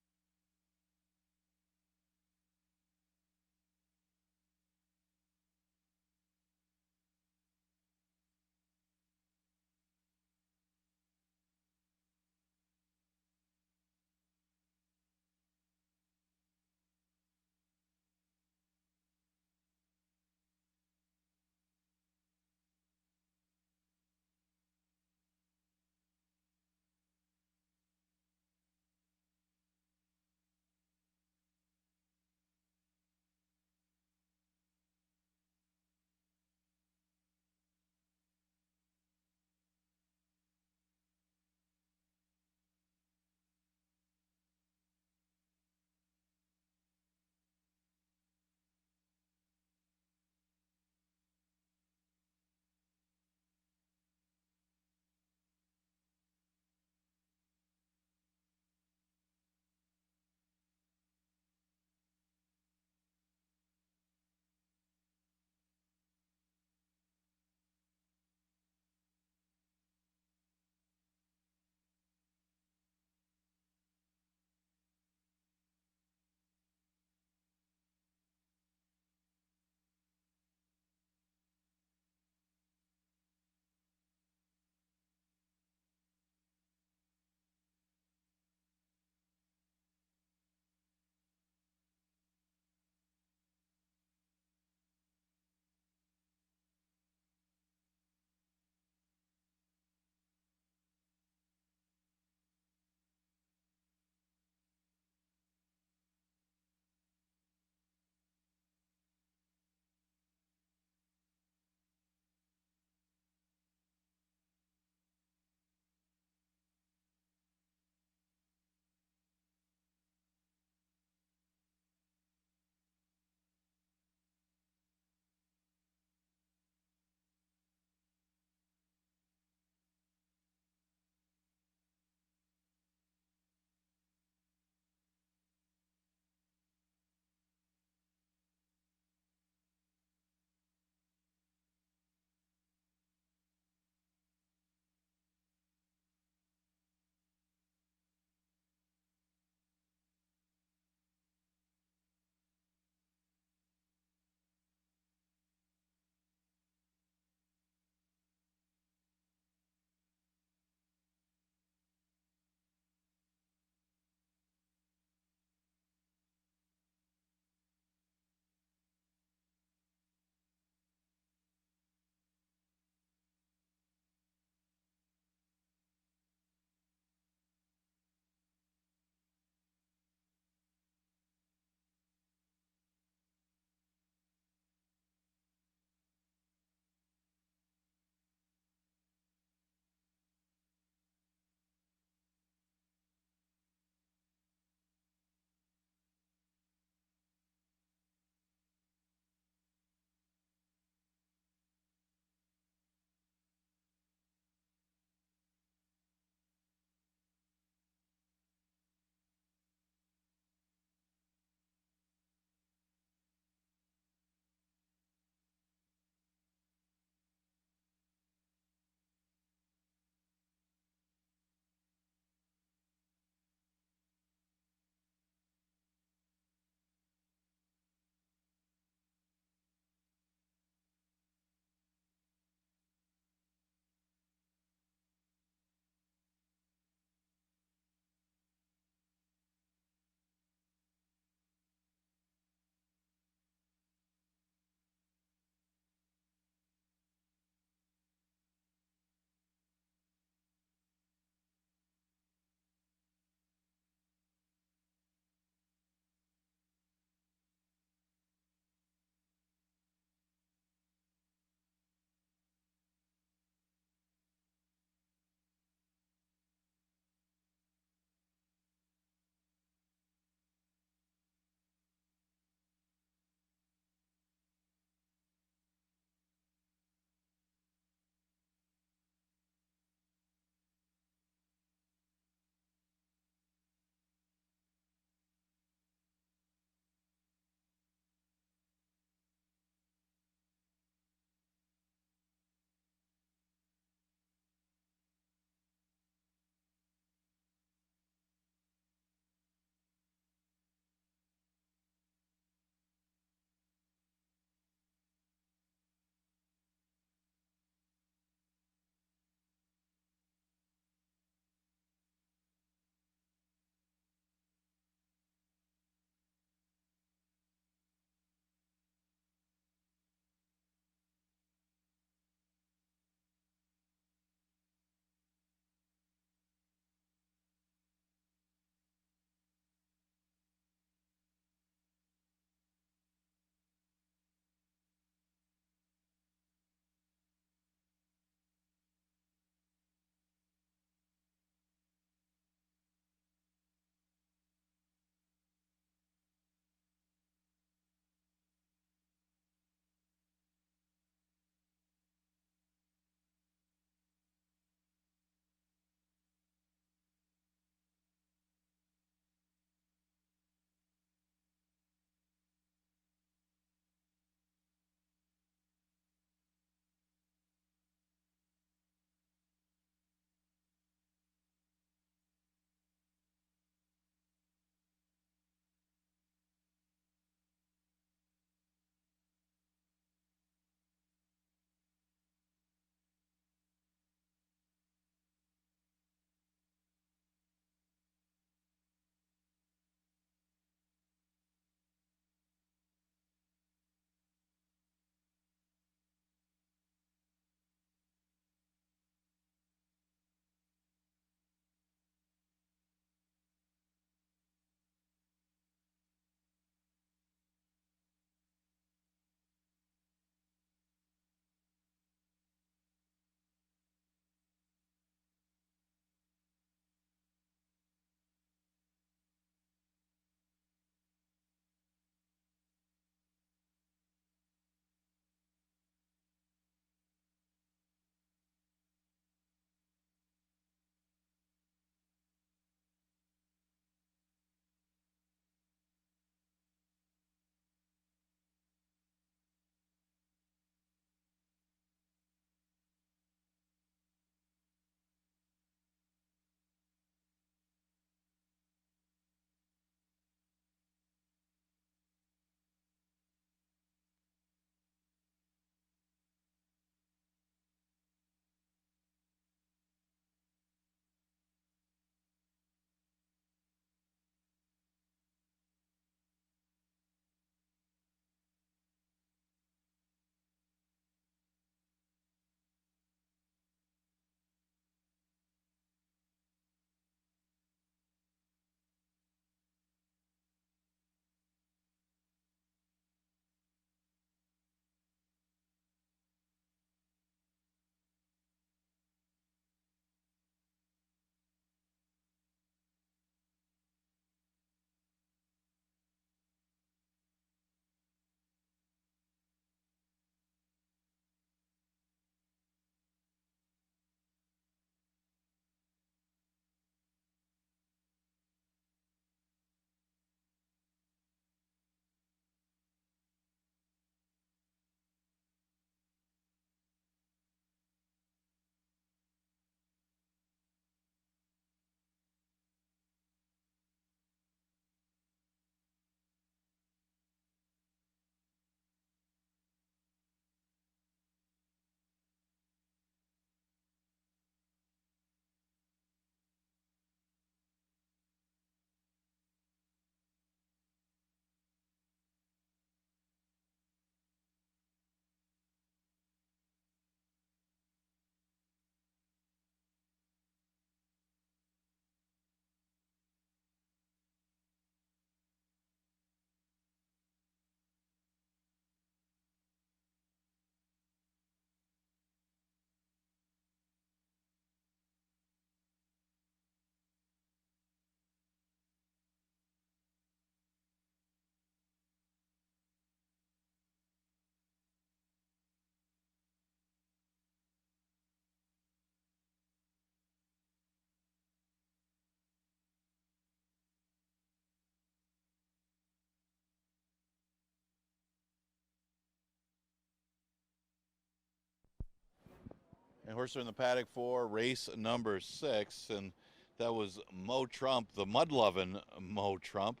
And horse are in the paddock for race number 6, and that was Mo Trump, the mud-loving Mo Trump,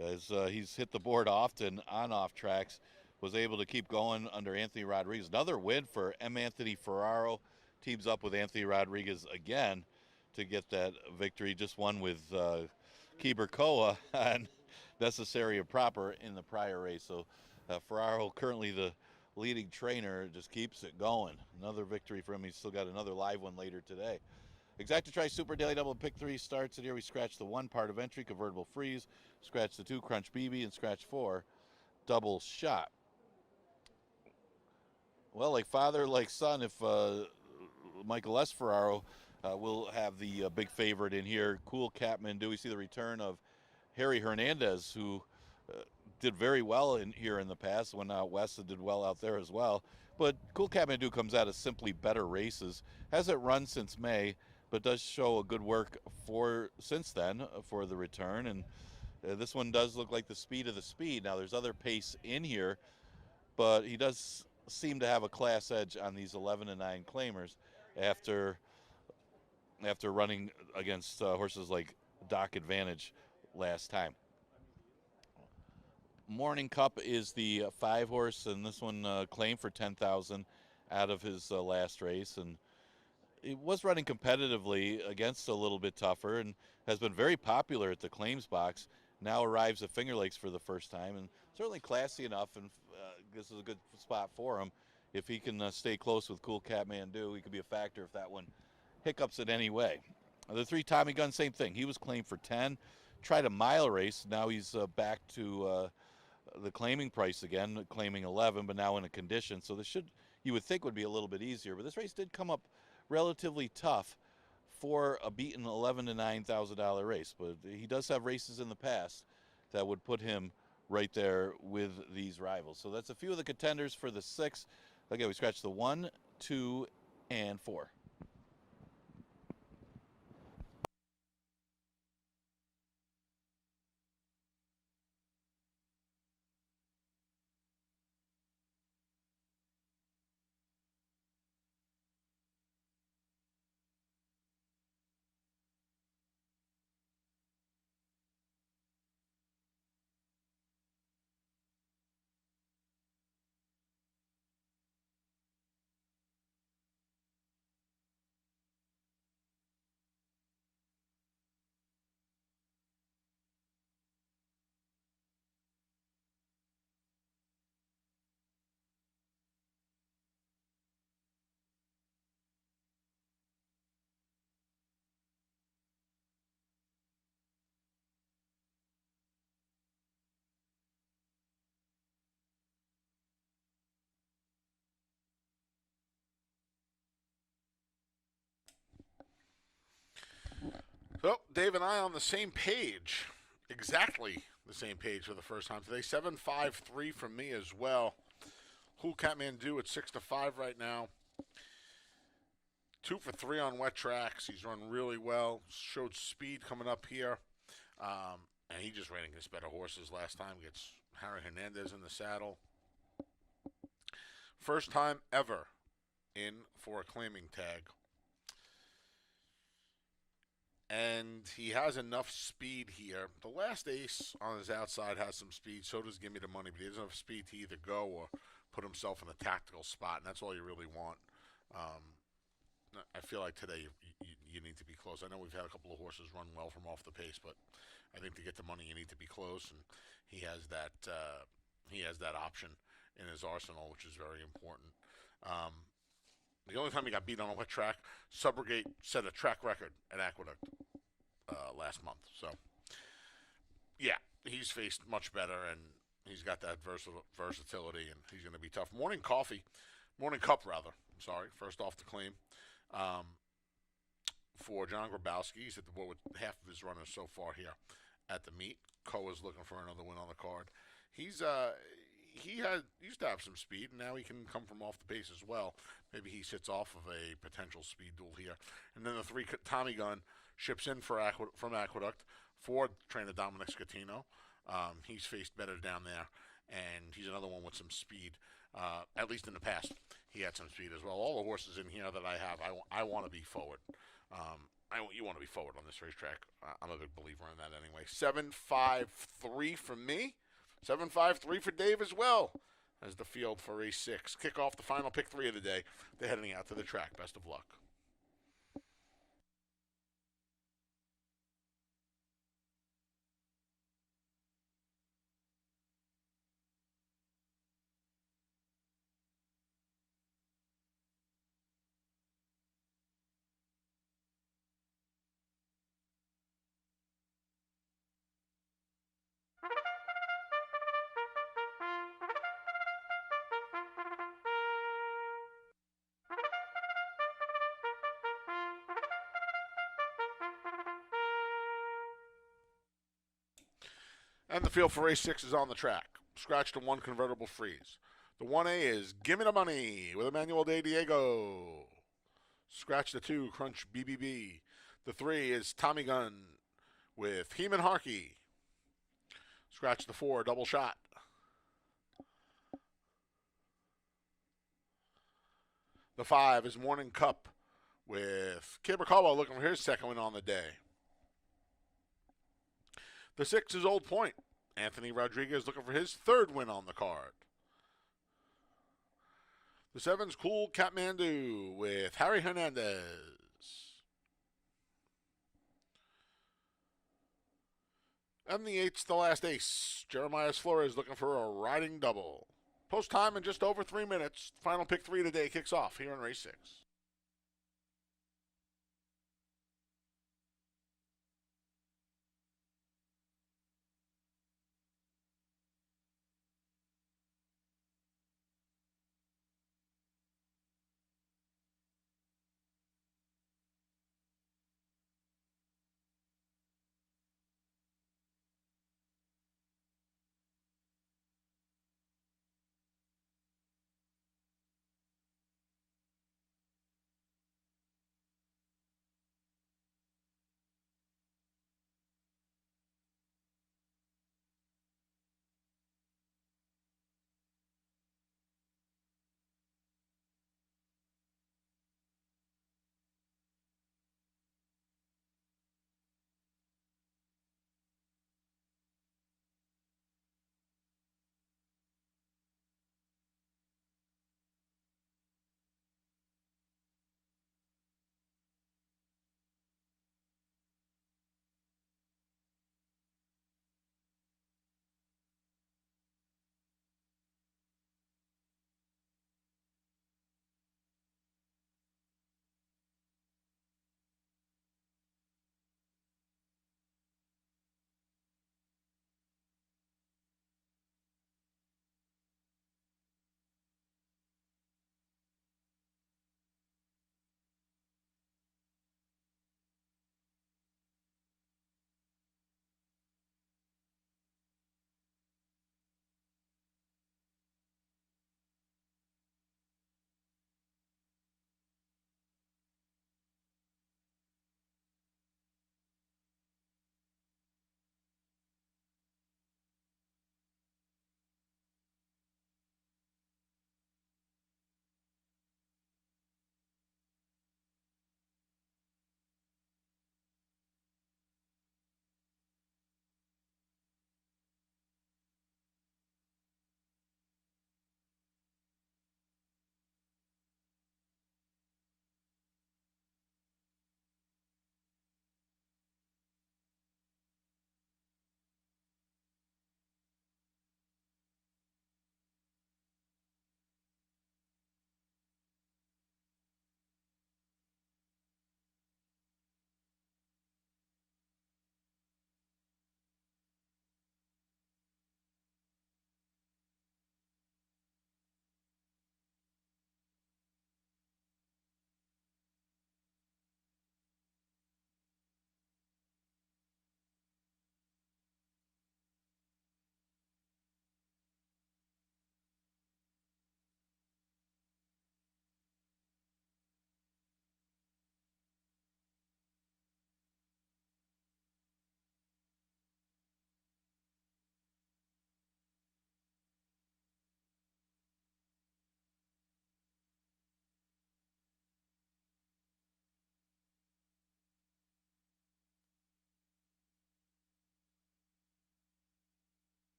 as he's hit the board often on off tracks, was able to keep going under Anthony Rodriguez. Another win for M. Anthony Ferraro, teams up with Anthony Rodriguez again to get that victory. Just won with Keeber Koa on Necessary and Proper in the prior race. So Ferraro, currently the leading trainer, just keeps it going. Another victory for him. He's still got another live one later today. Exacta Tri Super Daily Double Pick 3 starts it here. We scratch the 1 part of entry, convertible freeze, scratch the 2 Crunch BB, and scratch 4 double shot. Well, like father, like son, if Michael S. Ferraro will have the big favorite in here. Cool Catman. Do we see the return of Harry Hernandez, who did very well here in the past, went out west and did well out there as well. But Cool Kathmandu comes out of simply better races. Hasn't run since May, but does show a good work since then for the return. And this one does look like the speed of the speed. Now there's other pace in here, but he does seem to have a class edge on these 11-9 claimers after running against horses like Doc Advantage last time. Morning Cup is the 5-horse, and this one claimed for $10,000 out of his last race, and it was running competitively against a little bit tougher and has been very popular at the claims box. Now arrives at Finger Lakes for the first time, and certainly classy enough, and this is a good spot for him. If he can stay close with Cool Kathmandu, he could be a factor if that one hiccups in any way. The 3 Tommy Gun, same thing. He was claimed for 10, tried a mile race. Now he's back to the claiming price again, claiming 11, but now in a condition. So this you would think would be a little bit easier, but this race did come up relatively tough for a beaten $11,000 to $9,000 race. But he does have races in the past that would put him right there with these rivals. So that's a few of the contenders for the 6. Again, we scratched the 1, 2, and 4. So, Dave and I on the same page. Exactly the same page for the first time today. 7-5-3 from me as well. Cool Kathmandu at 6-5 right now. 2 for 3 on wet tracks. He's run really well. Showed speed coming up here. And he just ran against better horses last time. Gets Harry Hernandez in the saddle. First time ever in for a claiming tag. And he has enough speed here. The last ace on his outside has some speed. So does Gimme the Money. But he doesn't have speed to either go or put himself in a tactical spot. And that's all you really want. I feel like today you need to be close. I know we've had a couple of horses run well from off the pace. But I think to get the money you need to be close. And he has that option in his arsenal, which is very important. The only time he got beat on a wet track, Subrogate set a track record at Aqueduct last month. So, yeah, he's faced much better, and he's got that versatility, and he's going to be tough. Morning Cup, first off the claim for John Grabowski. He's at the board with half of his runners so far here at the meet. Koa's looking for another win on the card. He used to have some speed, and now he can come from off the pace as well. Maybe he sits off of a potential speed duel here. And then the 3 Tommy Gun ships in from Aqueduct for trainer Dominic Scatino. He's faced better down there. and he's another one with some speed. At least in the past, he had some speed as well. All the horses in here that I have, I want to be forward. You want to be forward on this racetrack. I'm a big believer in that anyway. 7-5-3 for me. 7-5-3 for Dave as well as the field for race 6. Kick off the final pick 3 of the day. They're heading out to the track. Best of luck. And the field for race 6 is on the track. Scratch to 1 convertible freeze. The 1A is Gimme the Money with Emmanuel De Diego. Scratch the 2, Crunch BBB. The 3 is Tommy Gunn with Heeman Harkey. Scratch the 4, Double Shot. The 5 is Morning Cup with Cabracalbo looking for his second win on the day. The 6 is Old Point. Anthony Rodriguez looking for his third win on the card. The 7's Cool Kathmandu with Harry Hernandez. And the 8's the last ace. Jeremiah Flores looking for a riding double. Post time in just over 3 minutes. Final pick 3 today kicks off here in race 6.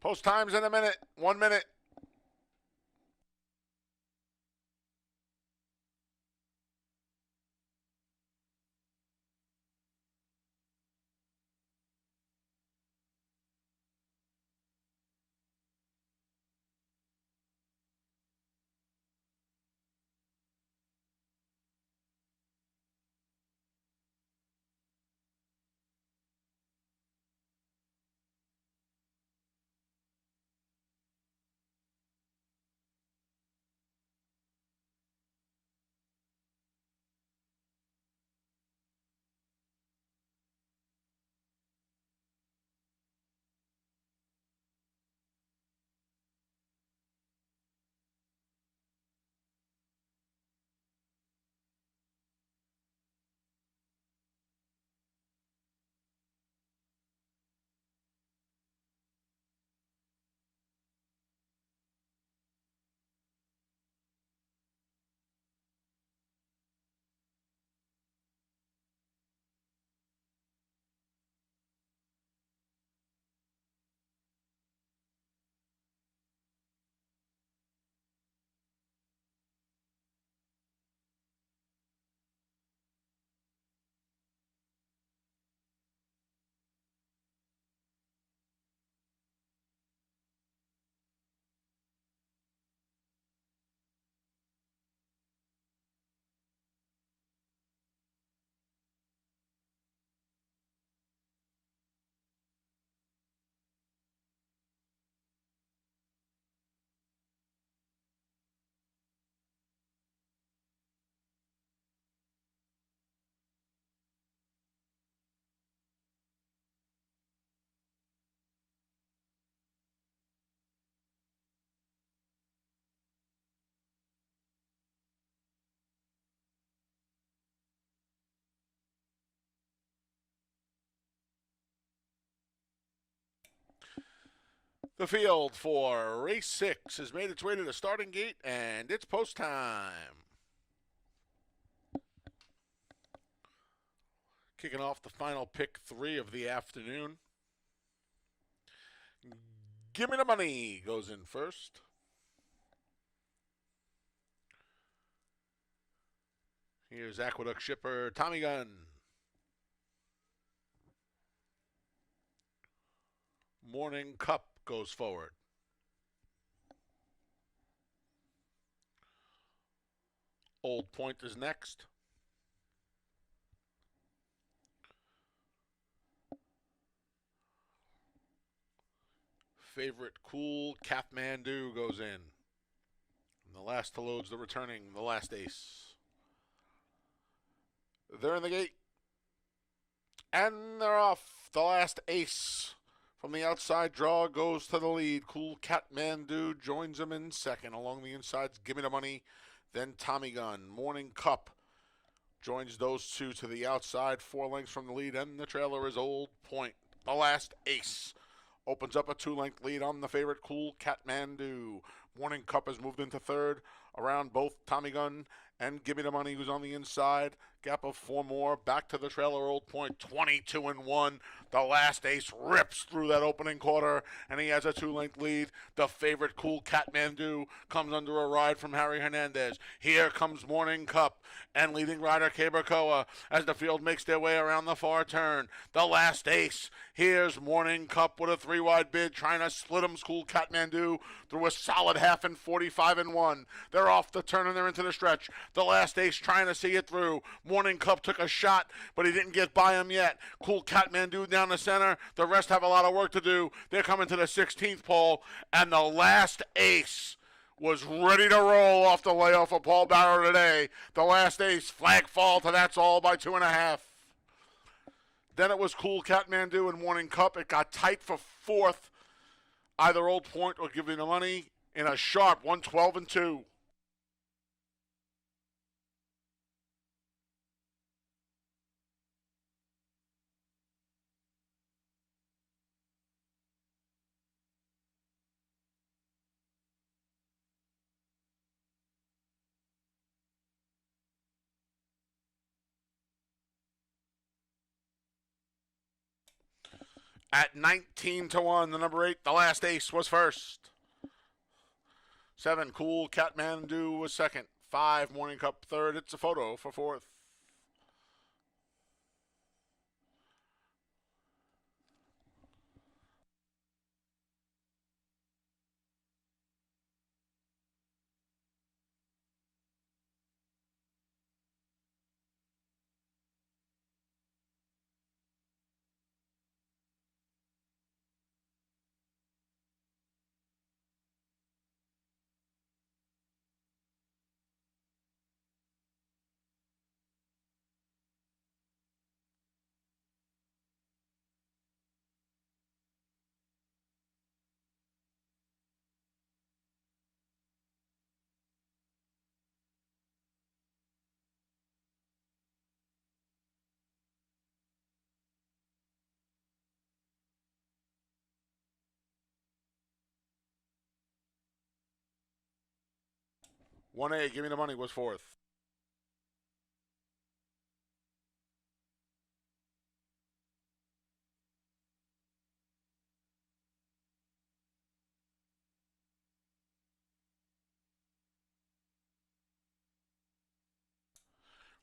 Post times in a minute. 1 minute. The field for race 6 has made its way to the starting gate, and it's post time. Kicking off the final pick 3 of the afternoon. Give Me the Money goes in first. Here's Aqueduct shipper Tommy Gunn. Morning Cup goes forward. Old Point is next. Favorite Cool Kathmandu goes in. And the last to load's the returning, the last ace. They're in the gate. And they're off. The last ace from the outside draw goes to the lead. Cool Kathmandu joins him in second. Along the insides, Give Me the Money. Then Tommy Gunn. Morning Cup joins those two to the outside. 4 lengths from the lead. And the trailer is Old Point. The last ace opens up a 2-length lead on the favorite Cool Kathmandu. Morning Cup has moved into third around both Tommy Gunn and Give Me the Money, who's on the inside. Gap of 4 more. Back to the trailer, Old Point, 22-1. The last ace rips through that opening quarter, and he has a 2-length lead. The favorite Cool Kathmandu comes under a ride from Harry Hernandez. Here comes Morning Cup and leading rider Cabercoa as the field makes their way around the far turn. The last ace. Here's Morning Cup with a 3-wide bid, trying to split him. Cool Kathmandu through a solid half and 45-1. They're off the turn and they're into the stretch. The last ace trying to see it through. Morning Cup took a shot, but he didn't get by him yet. Cool Kathmandu down the center. The rest have a lot of work to do. They're coming to the 16th pole, and the last ace was ready to roll off the layoff of Paul Barrow today. The last ace, flag fall to That's All by 2.5. Then it was Cool Kathmandu and Morning Cup. It got tight for 4th. Either Old Point or Give Me the Money in a sharp 112-2. At 19-1, the number 8, the last ace, was first. 7, Cool Catmandu was second. 5, Morning Cup third. It's a photo for fourth. One A, give me the money, was fourth.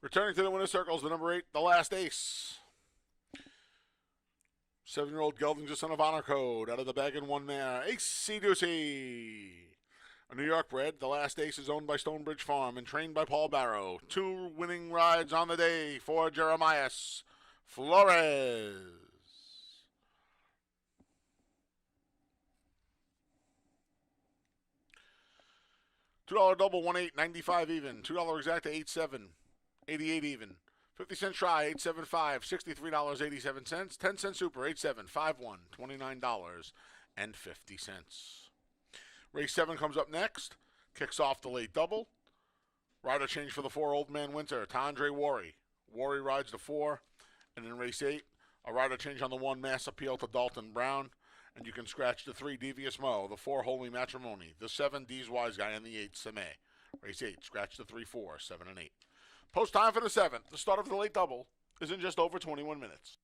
Returning to the winner's circles, the number 8, the last ace. 7-year-old Geldinger, son of Honor Code, out of the bag in one there. Ace Ducey. A New York bred, the last ace is owned by Stonebridge Farm and trained by Paul Barrow. 2 winning rides on the day for Jeremias Flores. $2 double, 1-8, 95 even. $2 exacta, 8-7, 88 even. 50-cent try, 875, $63.87. 10-cent super, 8-7, 5-1, $29.50. Race 7 comes up next. Kicks off the late double. Rider change for the 4, Old Man Winter, Tandre Worry. Worry rides the 4. And in race 8, a rider change on the 1, Mass Appeal to Dalton Brown. And you can scratch the 3, Devious Mo, the 4, Holy Matrimony, the 7, D's Wise Guy, and the 8, Seme. Race 8, scratch the 3, 4, 7, and 8. Post time for the 7th. The start of the late double is in just over 21 minutes.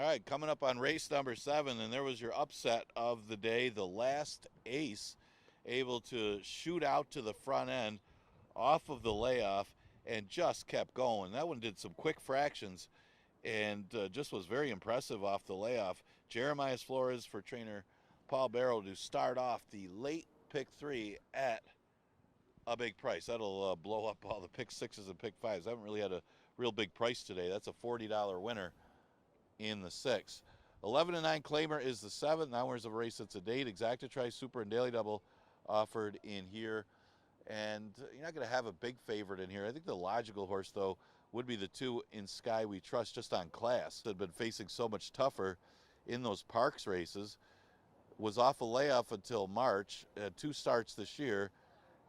All right, coming up on race number 7, and there was your upset of the day. The last ace able to shoot out to the front end off of the layoff and just kept going. That one did some quick fractions and just was very impressive off the layoff. Jeremiah Flores for trainer Paul Barrow to start off the late pick 3 at a big price. That'll blow up all the pick 6s and pick 5s. I haven't really had a real big price today. That's a $40 winner in the 6. 11 and 9 Claimer is the 7th. Now there's a race that's a date. Exacta Tri Super and Daily Double offered in here. And you're not going to have a big favorite in here. I think the logical horse, though, would be the 2 in Sky We Trust, just on class. Had been facing so much tougher in those Parks races. Was off a layoff until March. Had 2 starts this year.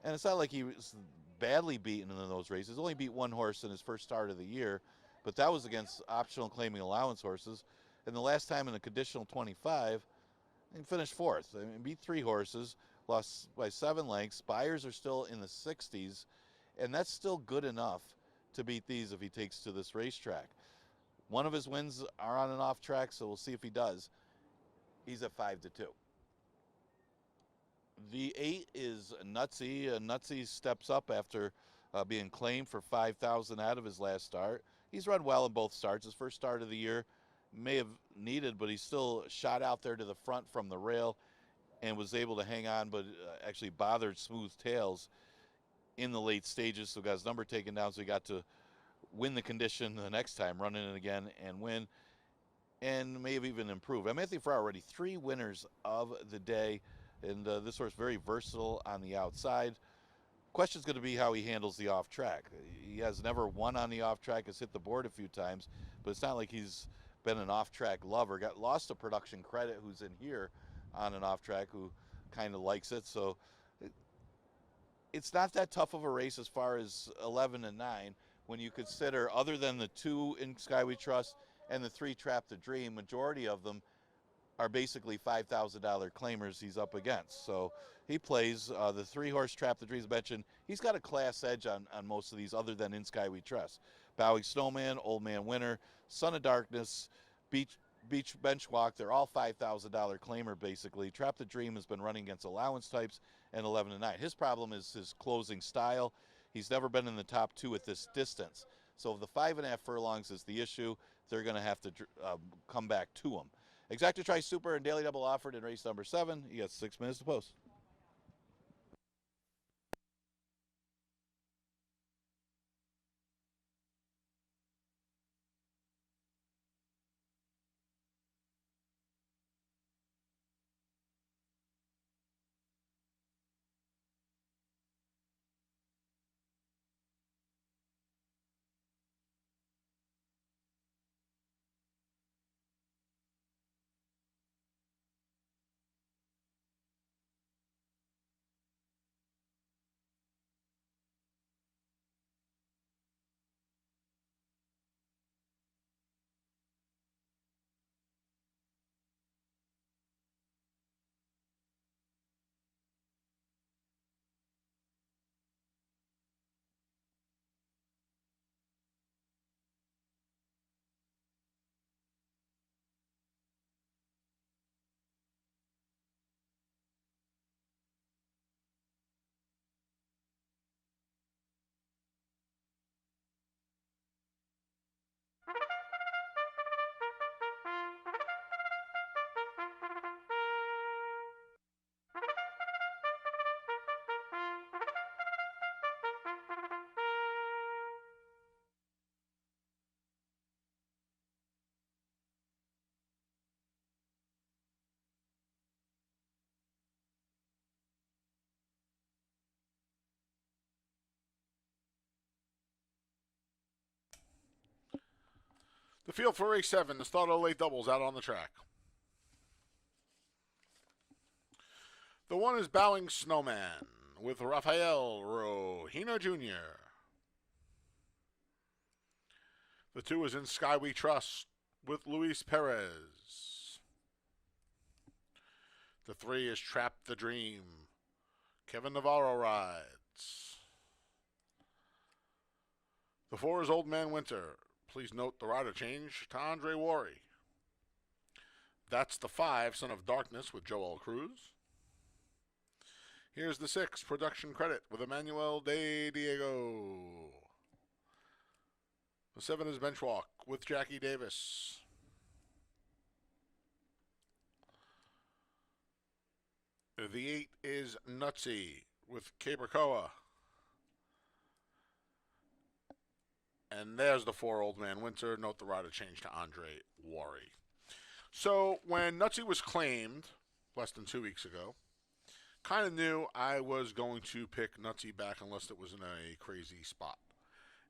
And it's not like he was badly beaten in those races. Only beat 1 horse in his first start of the year. But that was against optional claiming allowance horses. And the last time in a conditional 25, he finished 4th. I mean, beat 3 horses, lost by 7 lengths. Buyers are still in the 60s, and that's still good enough to beat these if he takes to this racetrack. One of his wins are on and off track, so we'll see if he does. He's at 5-2. The 8 is Nutsy. Nutsy steps up after being claimed for $5,000 out of his last start. He's run well in both starts. His first start of the year may have needed, but he still shot out there to the front from the rail and was able to hang on, but actually bothered Smooth Tails in the late stages, so got his number taken down, so he got to win the condition the next time, run in it again and win, and may have even improved. I'm Anthony Farrar, already 3 winners of the day, and this horse very versatile on the outside. Question's going to be how he handles the off track. He has never won on the off track, has hit the board a few times, but it's not like he's been an off track lover. Got lost to Production Credit, who's in here on an off track, who kind of likes it. So it's not that tough of a race as far as 11 and 9 when you consider, other than the 2 in Sky We Trust and the 3 Trap the Dream, majority of them are basically $5,000 claimers he's up against. So he plays the 3-horse Trap the Dreams mentioned. He's got a class edge on most of these other than In Sky We Trust. Bowing Snowman, Old Man Winner, Son of Darkness, Beach Bench Walk, they're all $5,000 claimer basically. Trap the Dream has been running against allowance types and 11 and 9. His problem is his closing style. He's never been in the top 2 at this distance. So if the 5.5 furlongs is the issue, they're going to have to come back to him. Exacta Tri Super and Daily Double offered in race number 7. You got 6 minutes to post. The field for race 7, the start of the late doubles out on the track. The 1 is Bowing Snowman with Rafael Rojino Jr. The 2 is In Sky We Trust with Luis Perez. The 3 is Trap the Dream. Kevin Navarro rides. The 4 is Old Man Winter. Please note the rider change to Andre Worry. That's the 5, Son of Darkness with Joel Cruz. Here's the 6, Production Credit with Emmanuel De Diego. The 7 is Benchwalk with Jackie Davis. The 8 is Nutsy with Cabercoa. And there's the 4, Old Man Winter. Note the rider change to Andre Worry. So when Nutsy was claimed less than 2 weeks ago, kind of knew I was going to pick Nutsy back unless it was in a crazy spot.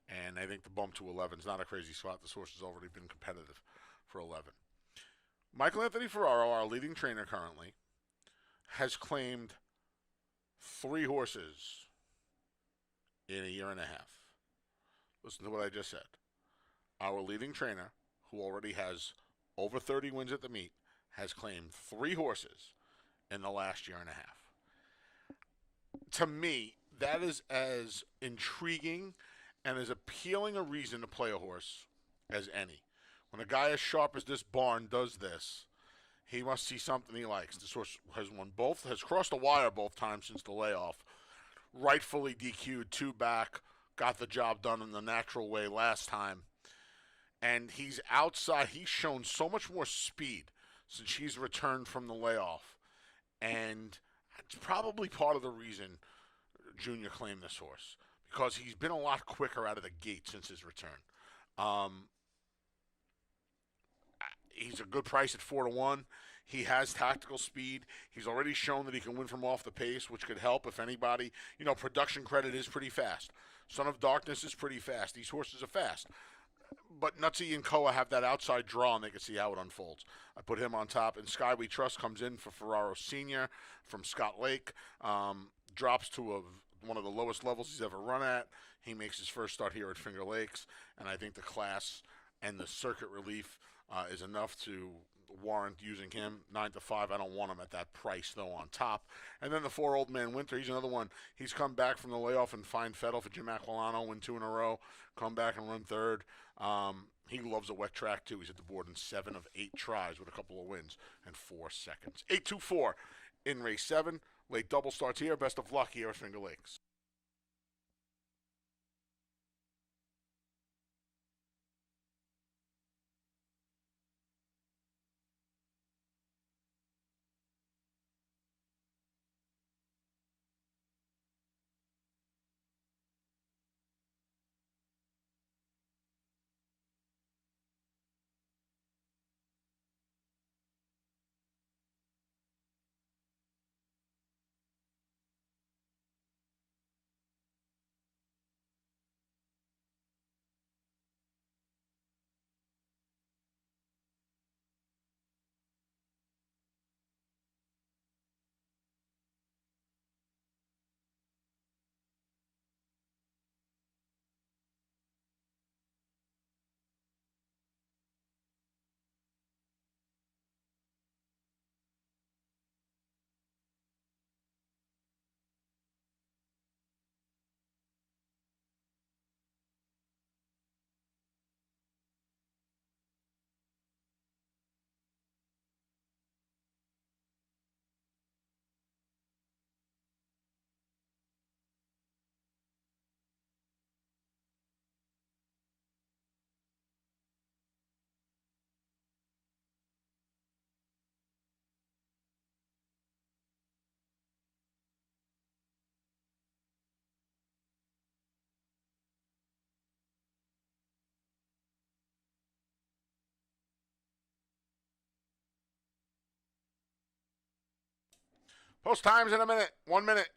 And I think the bump to 11 is not a crazy spot. This horse has already been competitive for 11. Michael Anthony Ferraro, our leading trainer currently, has claimed 3 horses in a year and a half. Listen to what I just said. Our leading trainer, who already has over 30 wins at the meet, has claimed 3 horses in the last year and a half. To me, that is as intriguing and as appealing a reason to play a horse as any. When a guy as sharp as this barn does this, he must see something he likes. This horse has won both, has crossed the wire both times since the layoff. Rightfully DQ'd 2 back, got the job done in the natural way last time. And he's outside. He's shown so much more speed since he's returned from the layoff. And it's probably part of the reason Junior claimed this horse, because he's been a lot quicker out of the gate since his return. He's a good price at 4-1. He has tactical speed. He's already shown that he can win from off the pace, which could help if anybody. Production Credit is pretty fast. Son of Darkness is pretty fast. These horses are fast. But Nutsy and Koa have that outside draw, and they can see how it unfolds. I put him on top. And Sky We Trust comes in for Ferraro Sr. from Scott Lake. Drops to one of the lowest levels he's ever run at. He makes his first start here at Finger Lakes. And I think the class and the circuit relief is enough to warrant using him. 9-5. I don't want him at that price, though, on top. And then the 4, Old Man Winter. He's another one. He's come back from the layoff and fine Fettle for Jim Aquilano, win 2 in a row. Come back and run 3rd. He loves a wet track, too. He's at the board in 7 of 8 tries with a couple of wins and 4 seconds. 8-2-4 in race 7. Late double starts here. Best of luck here at Finger Lakes. Post times in a minute. 1 minute.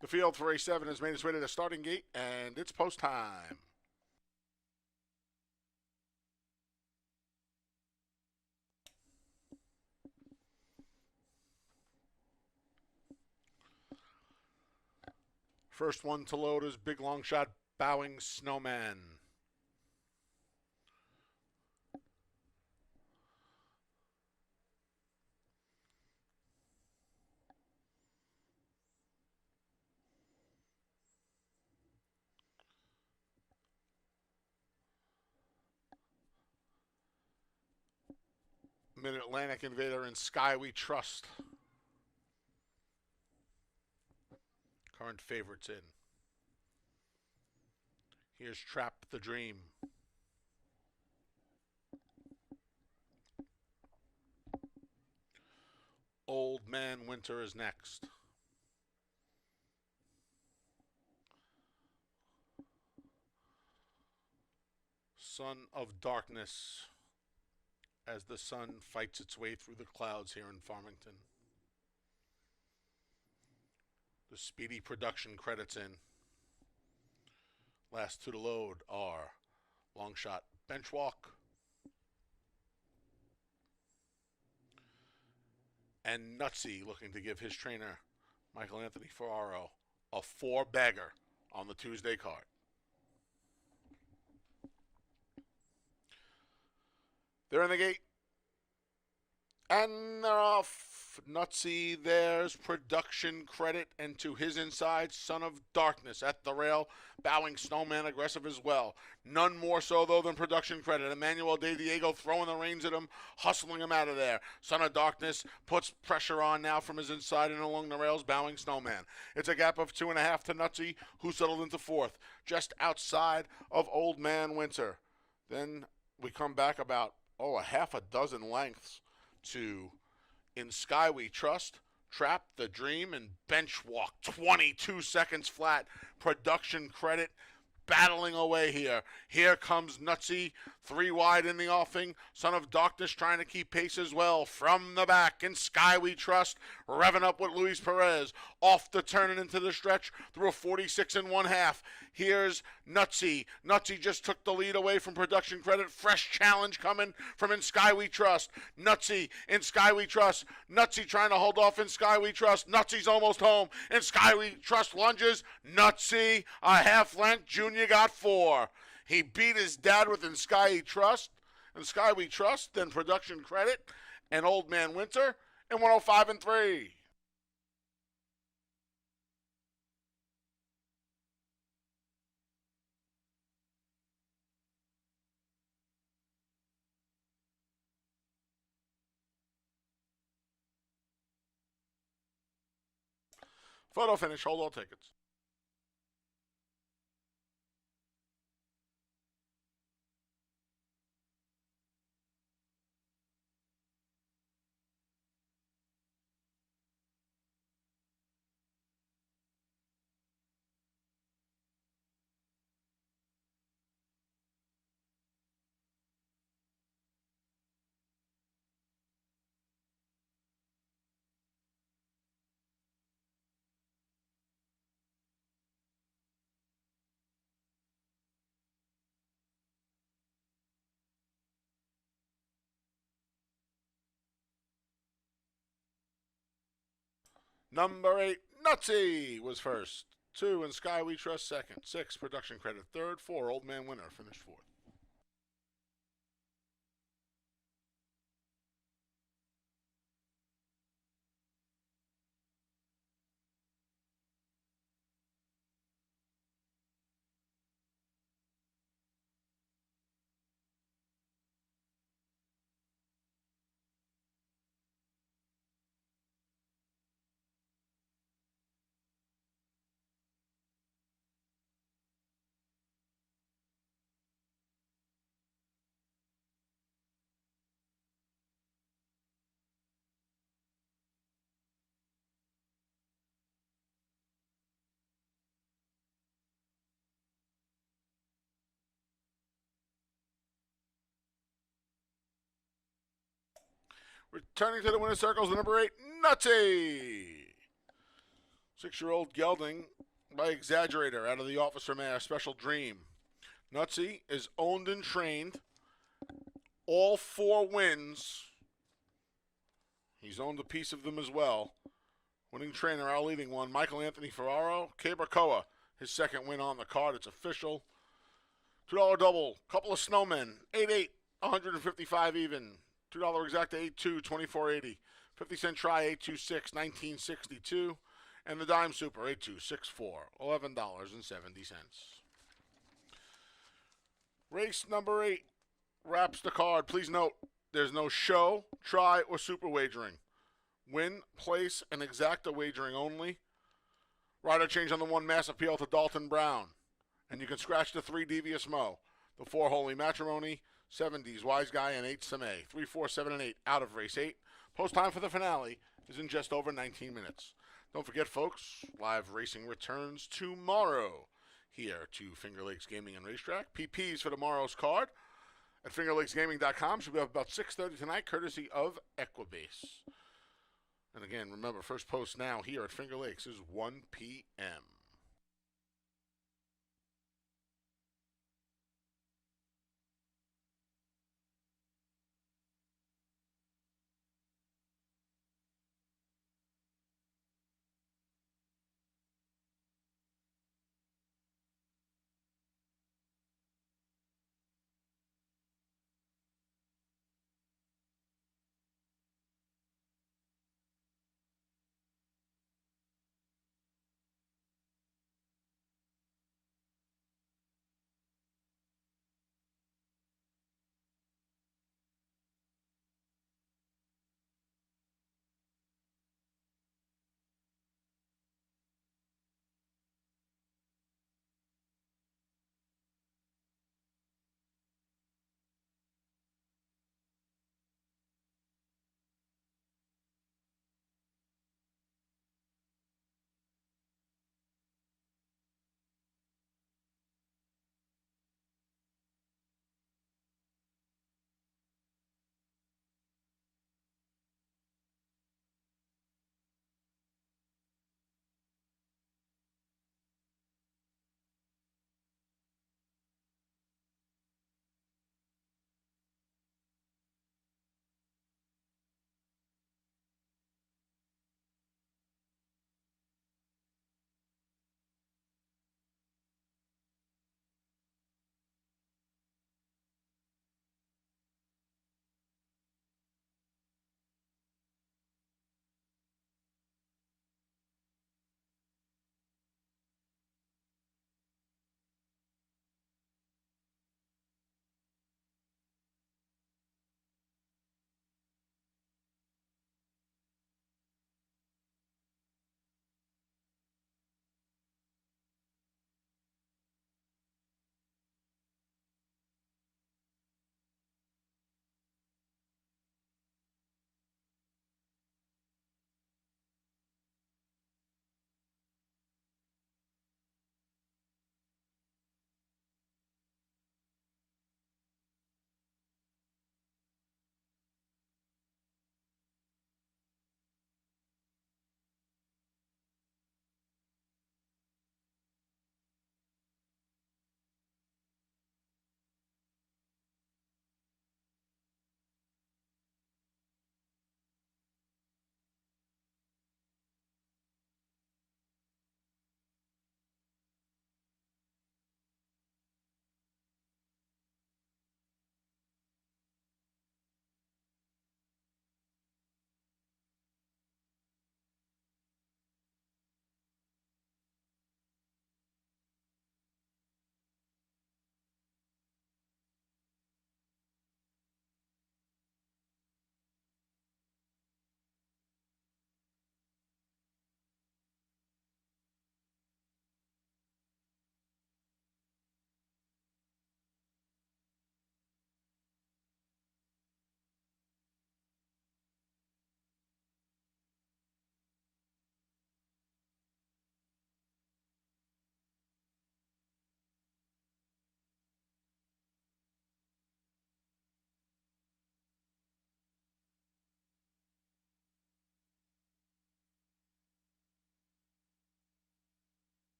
The field for race 7 has made its way to the starting gate, and it's post time. First one to load is Big Long Shot Bowing Snowman. Mid-Atlantic Invader and Sky We Trust. Current favorites in. Here's Trap the Dream. Old Man Winter is next. Son of Darkness, as the sun fights its way through the clouds here in Farmington. The speedy production credits in. Last two to load are Long Shot Benchwalk and Nutsy, looking to give his trainer, Michael Anthony Ferraro, a 4-bagger on the Tuesday card. They're in the gate. And they're off. Nutsy, there's production credit, and to his inside, Son of Darkness at the rail, Bowing Snowman aggressive as well. None more so, though, than production credit. Emmanuel De Diego throwing the reins at him, hustling him out of there. Son of Darkness puts pressure on now from his inside and along the rails, Bowing Snowman. It's a gap of 2.5 to Nutsy, who settled into 4th, just outside of Old Man Winter. Then we come back about, a half a dozen lengths to In Sky We Trust, Trap the Dream, and Benchwalk. 22 seconds flat. Production credit battling away here. Here comes Nutsy, 3 wide in the offing. Son of Darkness trying to keep pace as well. From the back, In Sky We Trust, revving up with Luis Perez. Off the turn and into the stretch through a 46 1/2. Here's Nutsy. Nutsy just took the lead away from production credit. Fresh challenge coming from In Sky We Trust. Nutsy, In Sky We Trust. Nutsy trying to hold off In Sky We Trust. Nutsy's almost home. In Sky We Trust lunges. Nutsy, a half length. Junior got 4. He beat his dad with In Sky We Trust. In Sky We Trust, then production credit, and Old Man Winter in 105 3. Photo finish, hold all tickets. Number 8, Nutsy was first. 2, In Sky We Trust second. 6, production credit third. 4, Old Man Winter finished 4th. Returning to the winner's circles, the number 8, Nutsy. 6-year-old gelding by Exaggerator out of the Officer Mayor Special Dream. Nutsy is owned and trained. All 4 wins. He's owned a piece of them as well. Winning trainer, our leading one, Michael Anthony Ferraro. Cabracoa, his second win on the card. It's official. $2 double. Couple of snowmen. 8-8, 155 even. $2 exacta, 8-2, 24.80. 50-cent try, 826, 1962. And the dime super, 8264, $11.70. Race number 8 wraps the card. Please note, there's no show, try, or super wagering. Win, place, and exacta wagering only. Rider change on the 1 Mass Appeal to Dalton Brown. And you can scratch the 3 Devious Mo, the 4 Holy Matrimony, 70s Wise Guy, and 8 Samay. 3, 4, 7, and 8 out of race 8. Post time for the finale is in just over 19 minutes. Don't forget, folks, live racing returns tomorrow here to Finger Lakes Gaming and Racetrack. PPs for tomorrow's card at fingerlakesgaming.com. Should be up about 6:30 tonight, courtesy of Equibase. And again, remember, first post now here at Finger Lakes is 1 p.m.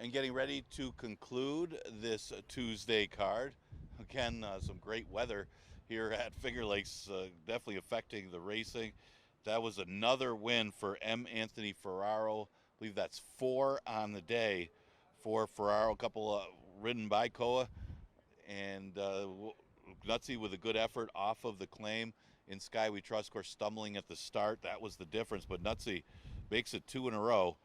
And getting ready to conclude this Tuesday card. Again, some great weather here at Finger Lakes, definitely affecting the racing. That was another win for M. Anthony Ferraro. I believe that's 4 on the day for Ferraro. A couple ridden by Koa, and Nutsy with a good effort off of the claim. In Sky We Trust, of course, stumbling at the start. That was the difference, but Nutsy makes it 2 in a row,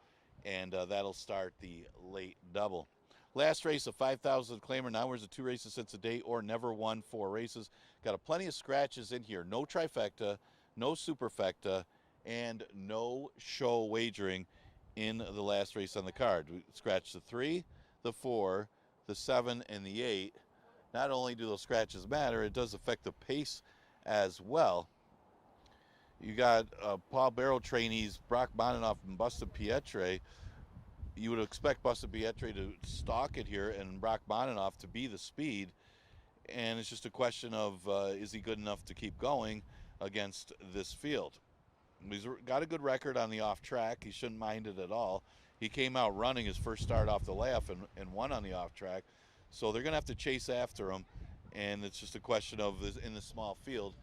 and that'll start the late double. Last race, a 5,000 claimer. Now we're at 2 races since a date or never won 4 races. Got a plenty of scratches in here. No trifecta, no superfecta, and no show wagering in the last race on the card. We scratched the 3, the 4, the 7, and the 8. Not only do those scratches matter, it does affect the pace as well. You got Paul Barrow trainees Brock Boninoff and Bustin Pietre. You would expect Bustin Pietre to stalk it here and Brock Boninoff to be the speed. And it's just a question of is he good enough to keep going against this field? He's got a good record on the off track. He shouldn't mind it at all. He came out running his first start off the layoff and won on the off track. So they're going to have to chase after him. And it's just a question of, in the small field,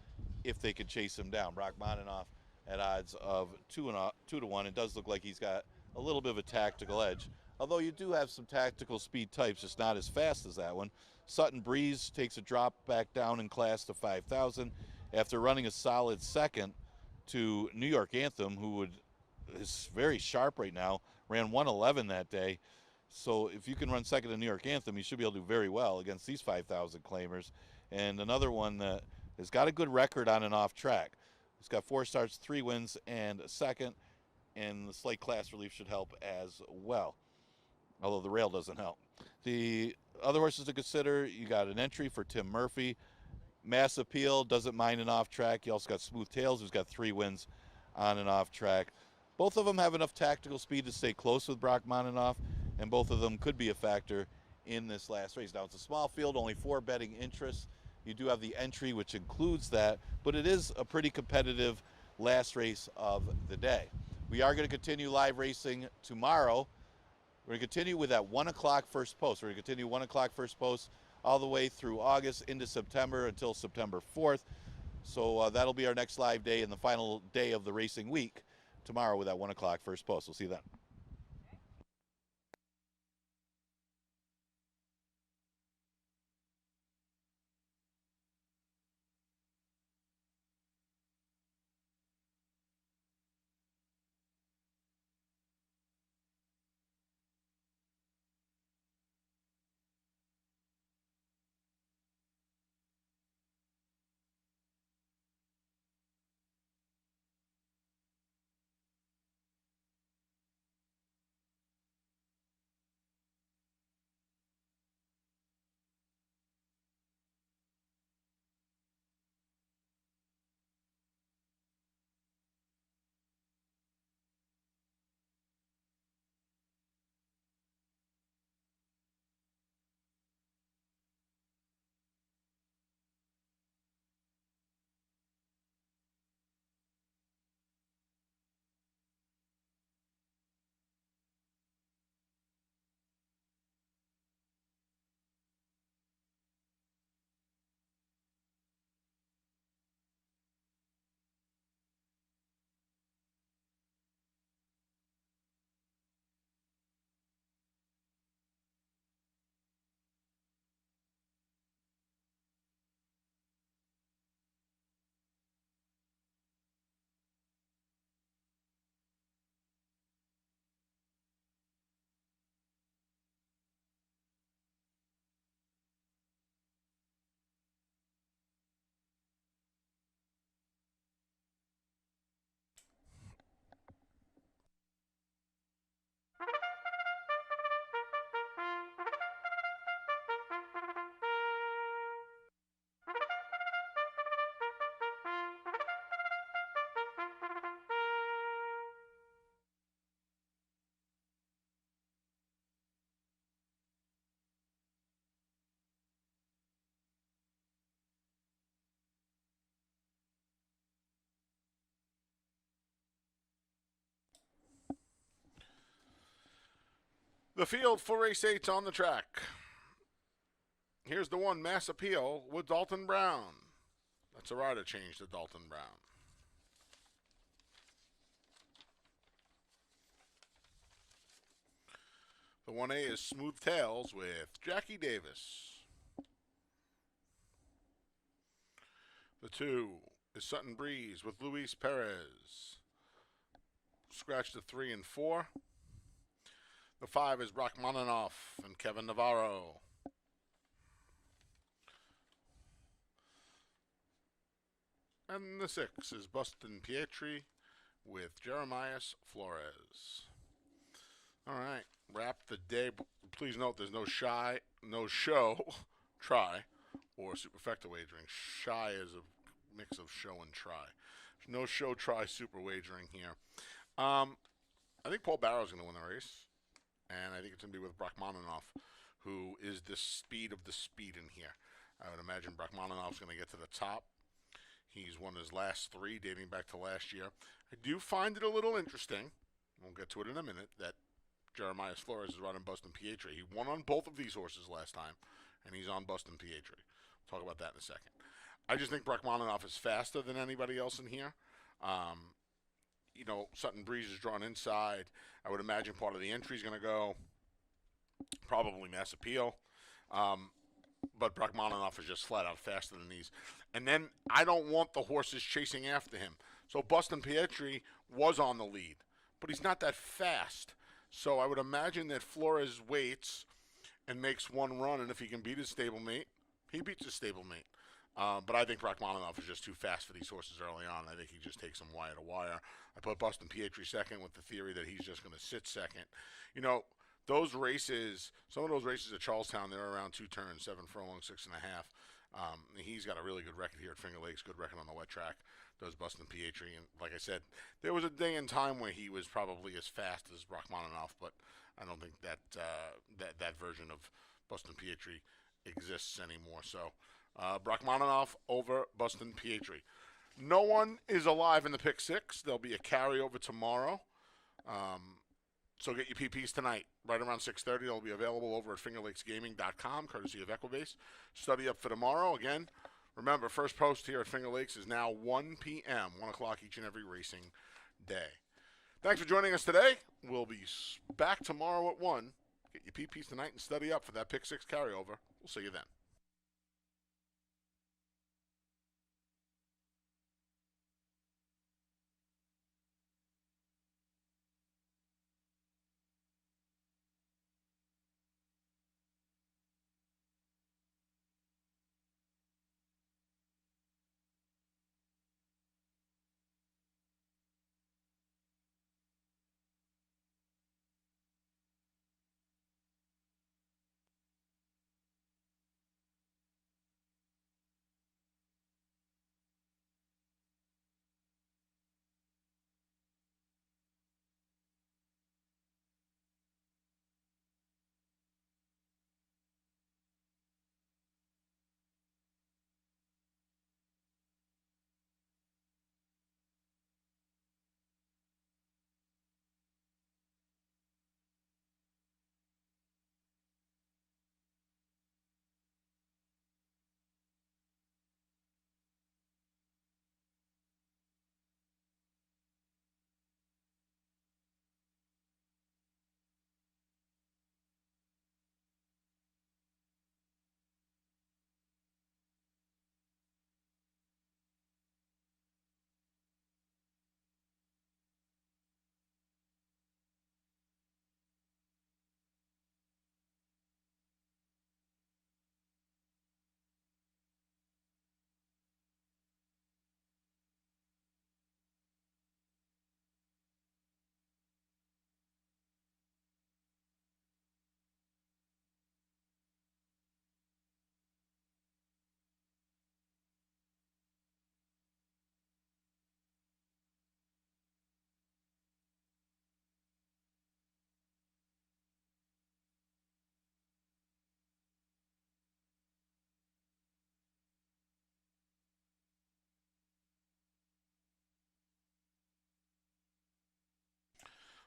if they could chase him down. Brock Boninoff at odds of 2 to 1. It does look like he's got a little bit of a tactical edge. Although you do have some tactical speed types, just not as fast as that one. Sutton Breeze takes a drop back down in class to 5,000 after running a solid second to New York Anthem, who is very sharp right now, ran 111 that day. So if you can run second to New York Anthem, you should be able to do very well against these 5,000 claimers. And another one that has got a good record on and off track. He's got 4 starts, 3 wins, and a second. And the slight class relief should help as well, although the rail doesn't help. The other horses to consider, you got an entry for Tim Murphy. Mass Appeal, doesn't mind an off track. You also got Smooth Tails, who's got 3 wins on and off track. Both of them have enough tactical speed to stay close with Brock Boninoff, and both of them could be a factor in this last race. Now, it's a small field, only 4 betting interests. You do have the entry, which includes that, but it is a pretty competitive last race of the day. We are going to continue live racing tomorrow. We're going to continue with that 1 o'clock first post. We're going to continue 1 o'clock first post all the way through August into September until September 4th. So that'll be our next live day and the final day of the racing week tomorrow with that 1 o'clock first post. We'll see you then. The field for race 8's on the track. Here's the one, Mass Appeal with Dalton Brown. That's a rider change to Dalton Brown. The 1A is Smooth Tails with Jackie Davis. The 2 is Sutton Breeze with Luis Perez. Scratch the 3 and 4. The 5 is Rachmaninoff and Kevin Navarro. And the 6 is Buston Pietri with Jeremias Flores. All right, wrap the day. Please note there's no show, try, or superfecta wagering. Shy is a mix of show and try. No show, try, super wagering here. I think Paul Barrow's going to win the race, and I think it's going to be with Rachmaninoff, who is the speed of the speed in here. I would imagine Rachmaninoff's going to get to the top. He's won his last 3 dating back to last year. I do find it a little interesting, we'll get to it in a minute, that Jeremias Flores is running Buston Pietri. He won on both of these horses last time, and he's on Buston Pietri. We'll talk about that in a second. I just think Rachmaninoff is faster than anybody else in here. Sutton Breeze is drawn inside. I would imagine part of the entry is going to go probably Mass Appeal. But Rachmaninoff is just flat out faster than these. And then I don't want the horses chasing after him. So Buston Pietri was on the lead, but he's not that fast. So I would imagine that Flores waits and makes one run, and if he can beat his stablemate, he beats his stablemate. But I think Rachmaninoff is just too fast for these horses early on. I think he just takes them wire to wire. I put Buston Pietri second with the theory that he's just going to sit second. Those races, some of those races at Charlestown, they're around 2 turns, 7 furlongs, 6.5. He's got a really good record here at Finger Lakes, good record on the wet track. Does Buston Pietri, and like I said, there was a day and time where he was probably as fast as Rachmaninoff, but I don't think that that version of Buston Pietri exists anymore. So Rachmaninoff over Buston Pietri. No one is alive in the pick 6. There'll be a carryover tomorrow. So get your PPs tonight, right around 6:30. They'll be available over at fingerlakesgaming.com, courtesy of Equibase. Study up for tomorrow. Again, remember, first post here at Finger Lakes is now 1 p.m., 1 o'clock each and every racing day. Thanks for joining us today. We'll be back tomorrow at 1. Get your PPs tonight and study up for that pick 6 carryover. We'll see you then.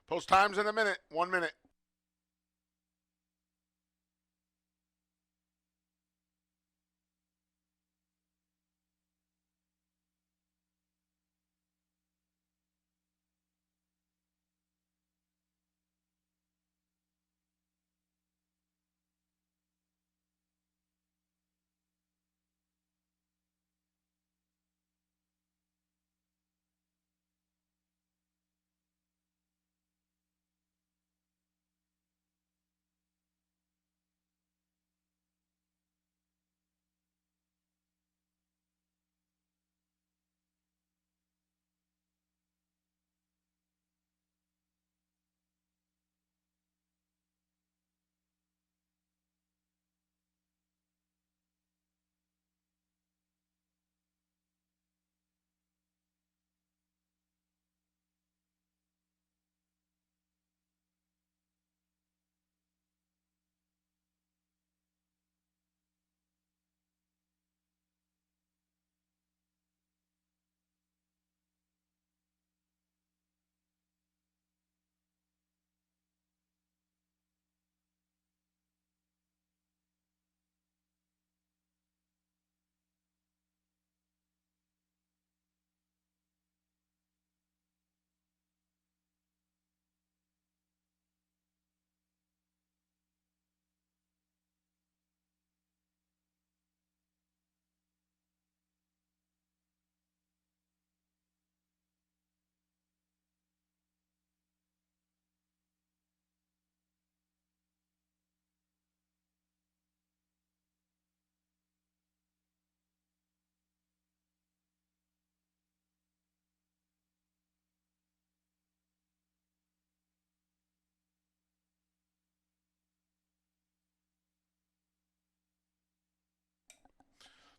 Post times in a minute. 1 minute.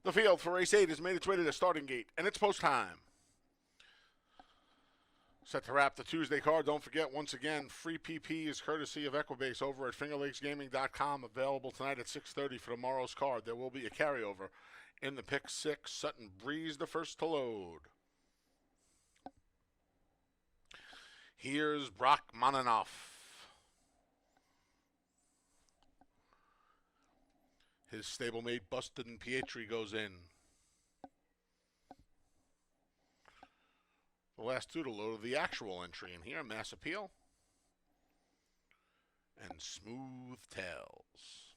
The field for race 8 has made its way to the starting gate, and it's post time. Set to wrap the Tuesday card. Don't forget, once again, free PP is courtesy of Equibase over at fingerlakesgaming.com. Available tonight at 6:30 for tomorrow's card. There will be a carryover in the pick 6. Sutton Breeze the first to load. Here's Brock Monanoff. His stablemate Bustin Pietri goes in. The last two to load the actual entry in here, Mass Appeal and Smooth Tails.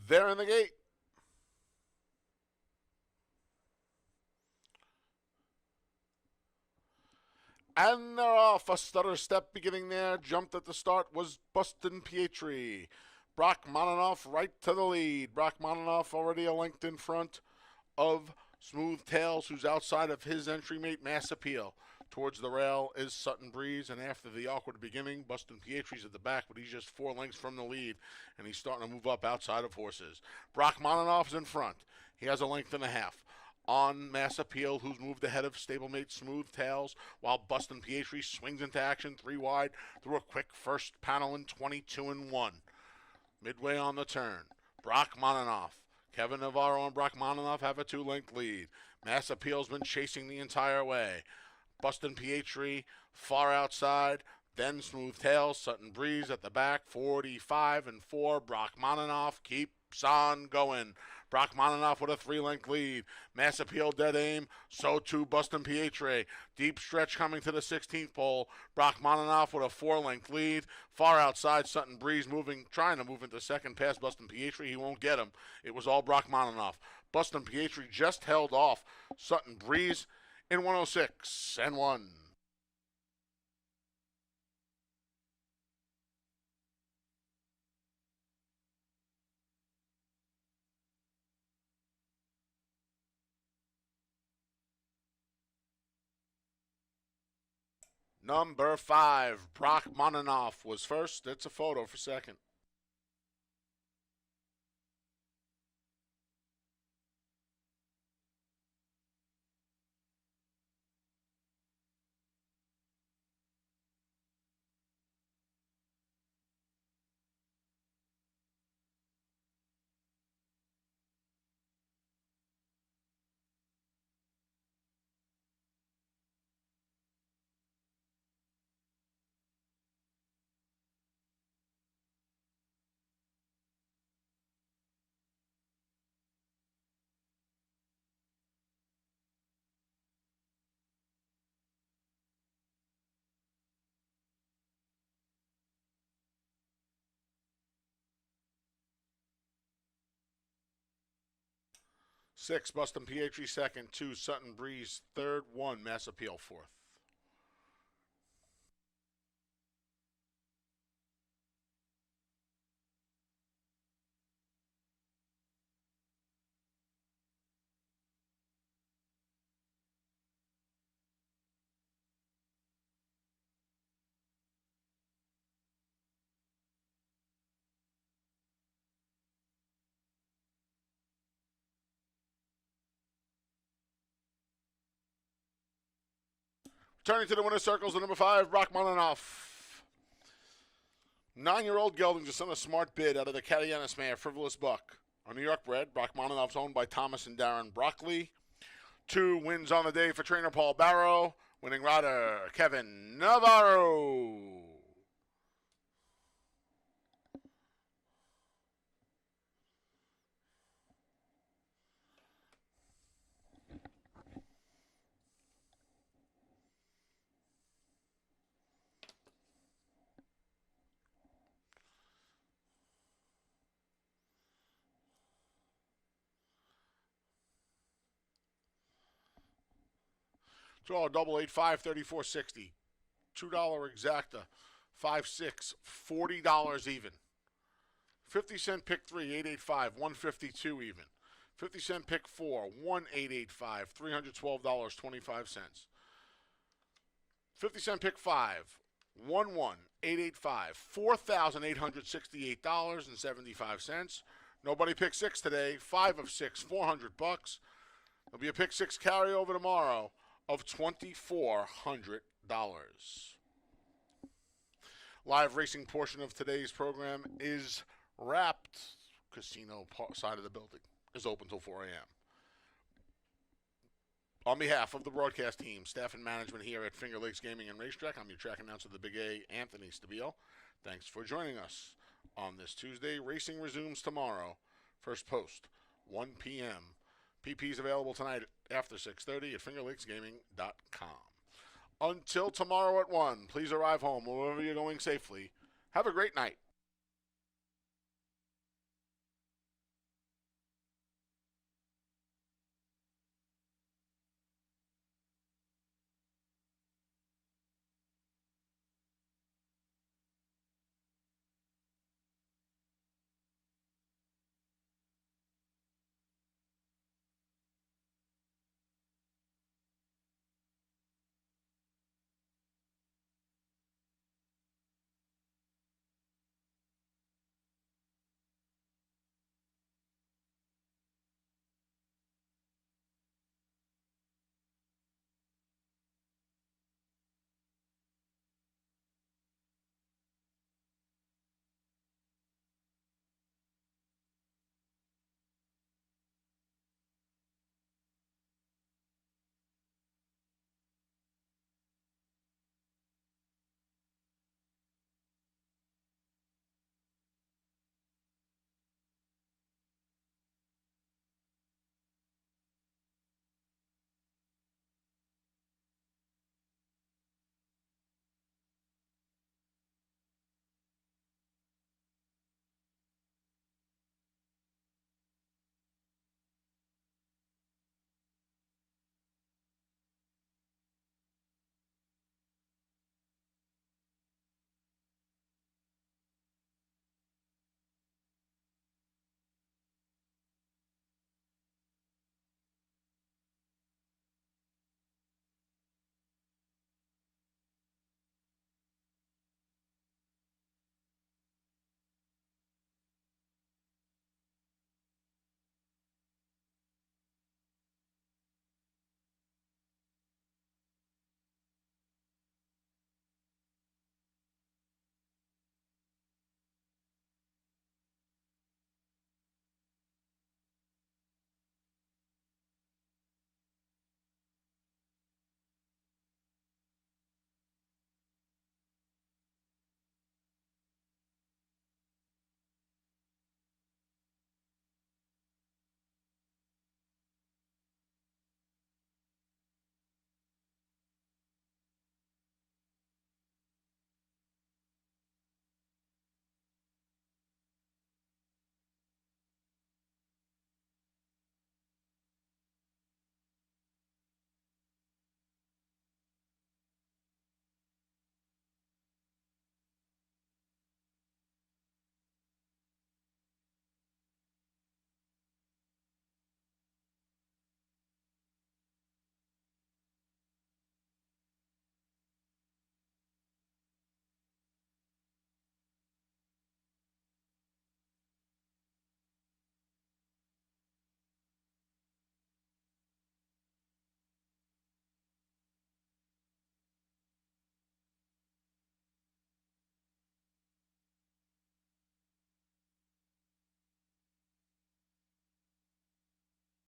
They're in the gate. And they're off. A stutter step beginning there. Jumped at the start was Bustin Pietri. Brock Monanoff right to the lead. Brock Monanoff already a length in front of Smooth Tails, who's outside of his entry mate, Mass Appeal. Towards the rail is Sutton Breeze, and after the awkward beginning, Bustin Pietri's at the back, but he's just 4 lengths from the lead, and he's starting to move up outside of horses. Brock Monanoff's in front. He has a length and a half on Mass Appeal, who's moved ahead of stablemate Smooth Tails, while Bustin Pietri swings into action 3 wide through a quick first panel in 22-1. Midway on the turn, Brock Monanoff. Kevin Navarro and Brock Monanoff have a 2-length lead. Mass Appeal's been chasing the entire way. Bustin Pietri far outside, then Smooth Tails, Sutton Breeze at the back, 45-4. Brock Monanoff keeps on going. Brock Monanoff with a 3-length lead. Mass Appeal dead aim, so too Bustin Pietri. Deep stretch coming to the 16th pole. Brock Monanoff with a 4-length lead. Far outside, Sutton Breeze trying to move into second past Bustin Pietri. He won't get him. It was all Brock Monanoff. Bustin Pietri just held off Sutton Breeze in 106-1. Number 5, Brock Monanoff was first. It's a photo for second. Six, Bustin Pietri second. 2, Sutton Breeze third. 1, Mass Appeal fourth. Turning to the winner's circles, the number 5, Brock Monanoff. 9-year-old gelding, just on a smart bid out of the Catayanis mare, Frivolous Buck. A New York bred, Brock Monanoff's owned by Thomas and Darren Broccoli. 2 wins on the day for trainer Paul Barrow. Winning rider, Kevin Navarro. Draw double 8 5 $34.60. $2 exacta 5 6 $40 even. 50-cent pick 3 885 152 even. 50-cent pick 4 1885 $312.25. 50-cent pick 5 11 $4,868.75. Nobody picked six today. 5 of 6, $400. There'll be a pick six carryover tomorrow of $2,400. Live racing portion of today's program is wrapped. Casino side of the building is open till 4 a.m. On behalf of the broadcast team, staff, and management here at Finger Lakes Gaming and Racetrack, I'm your track announcer, the Big A, Anthony Stabile. Thanks for joining us on this Tuesday. Racing resumes tomorrow. First post, 1 p.m. PP's available tonight after 6:30 at fingerlakesgaming.com. Until tomorrow at 1, please arrive home wherever you're going safely. Have a great night.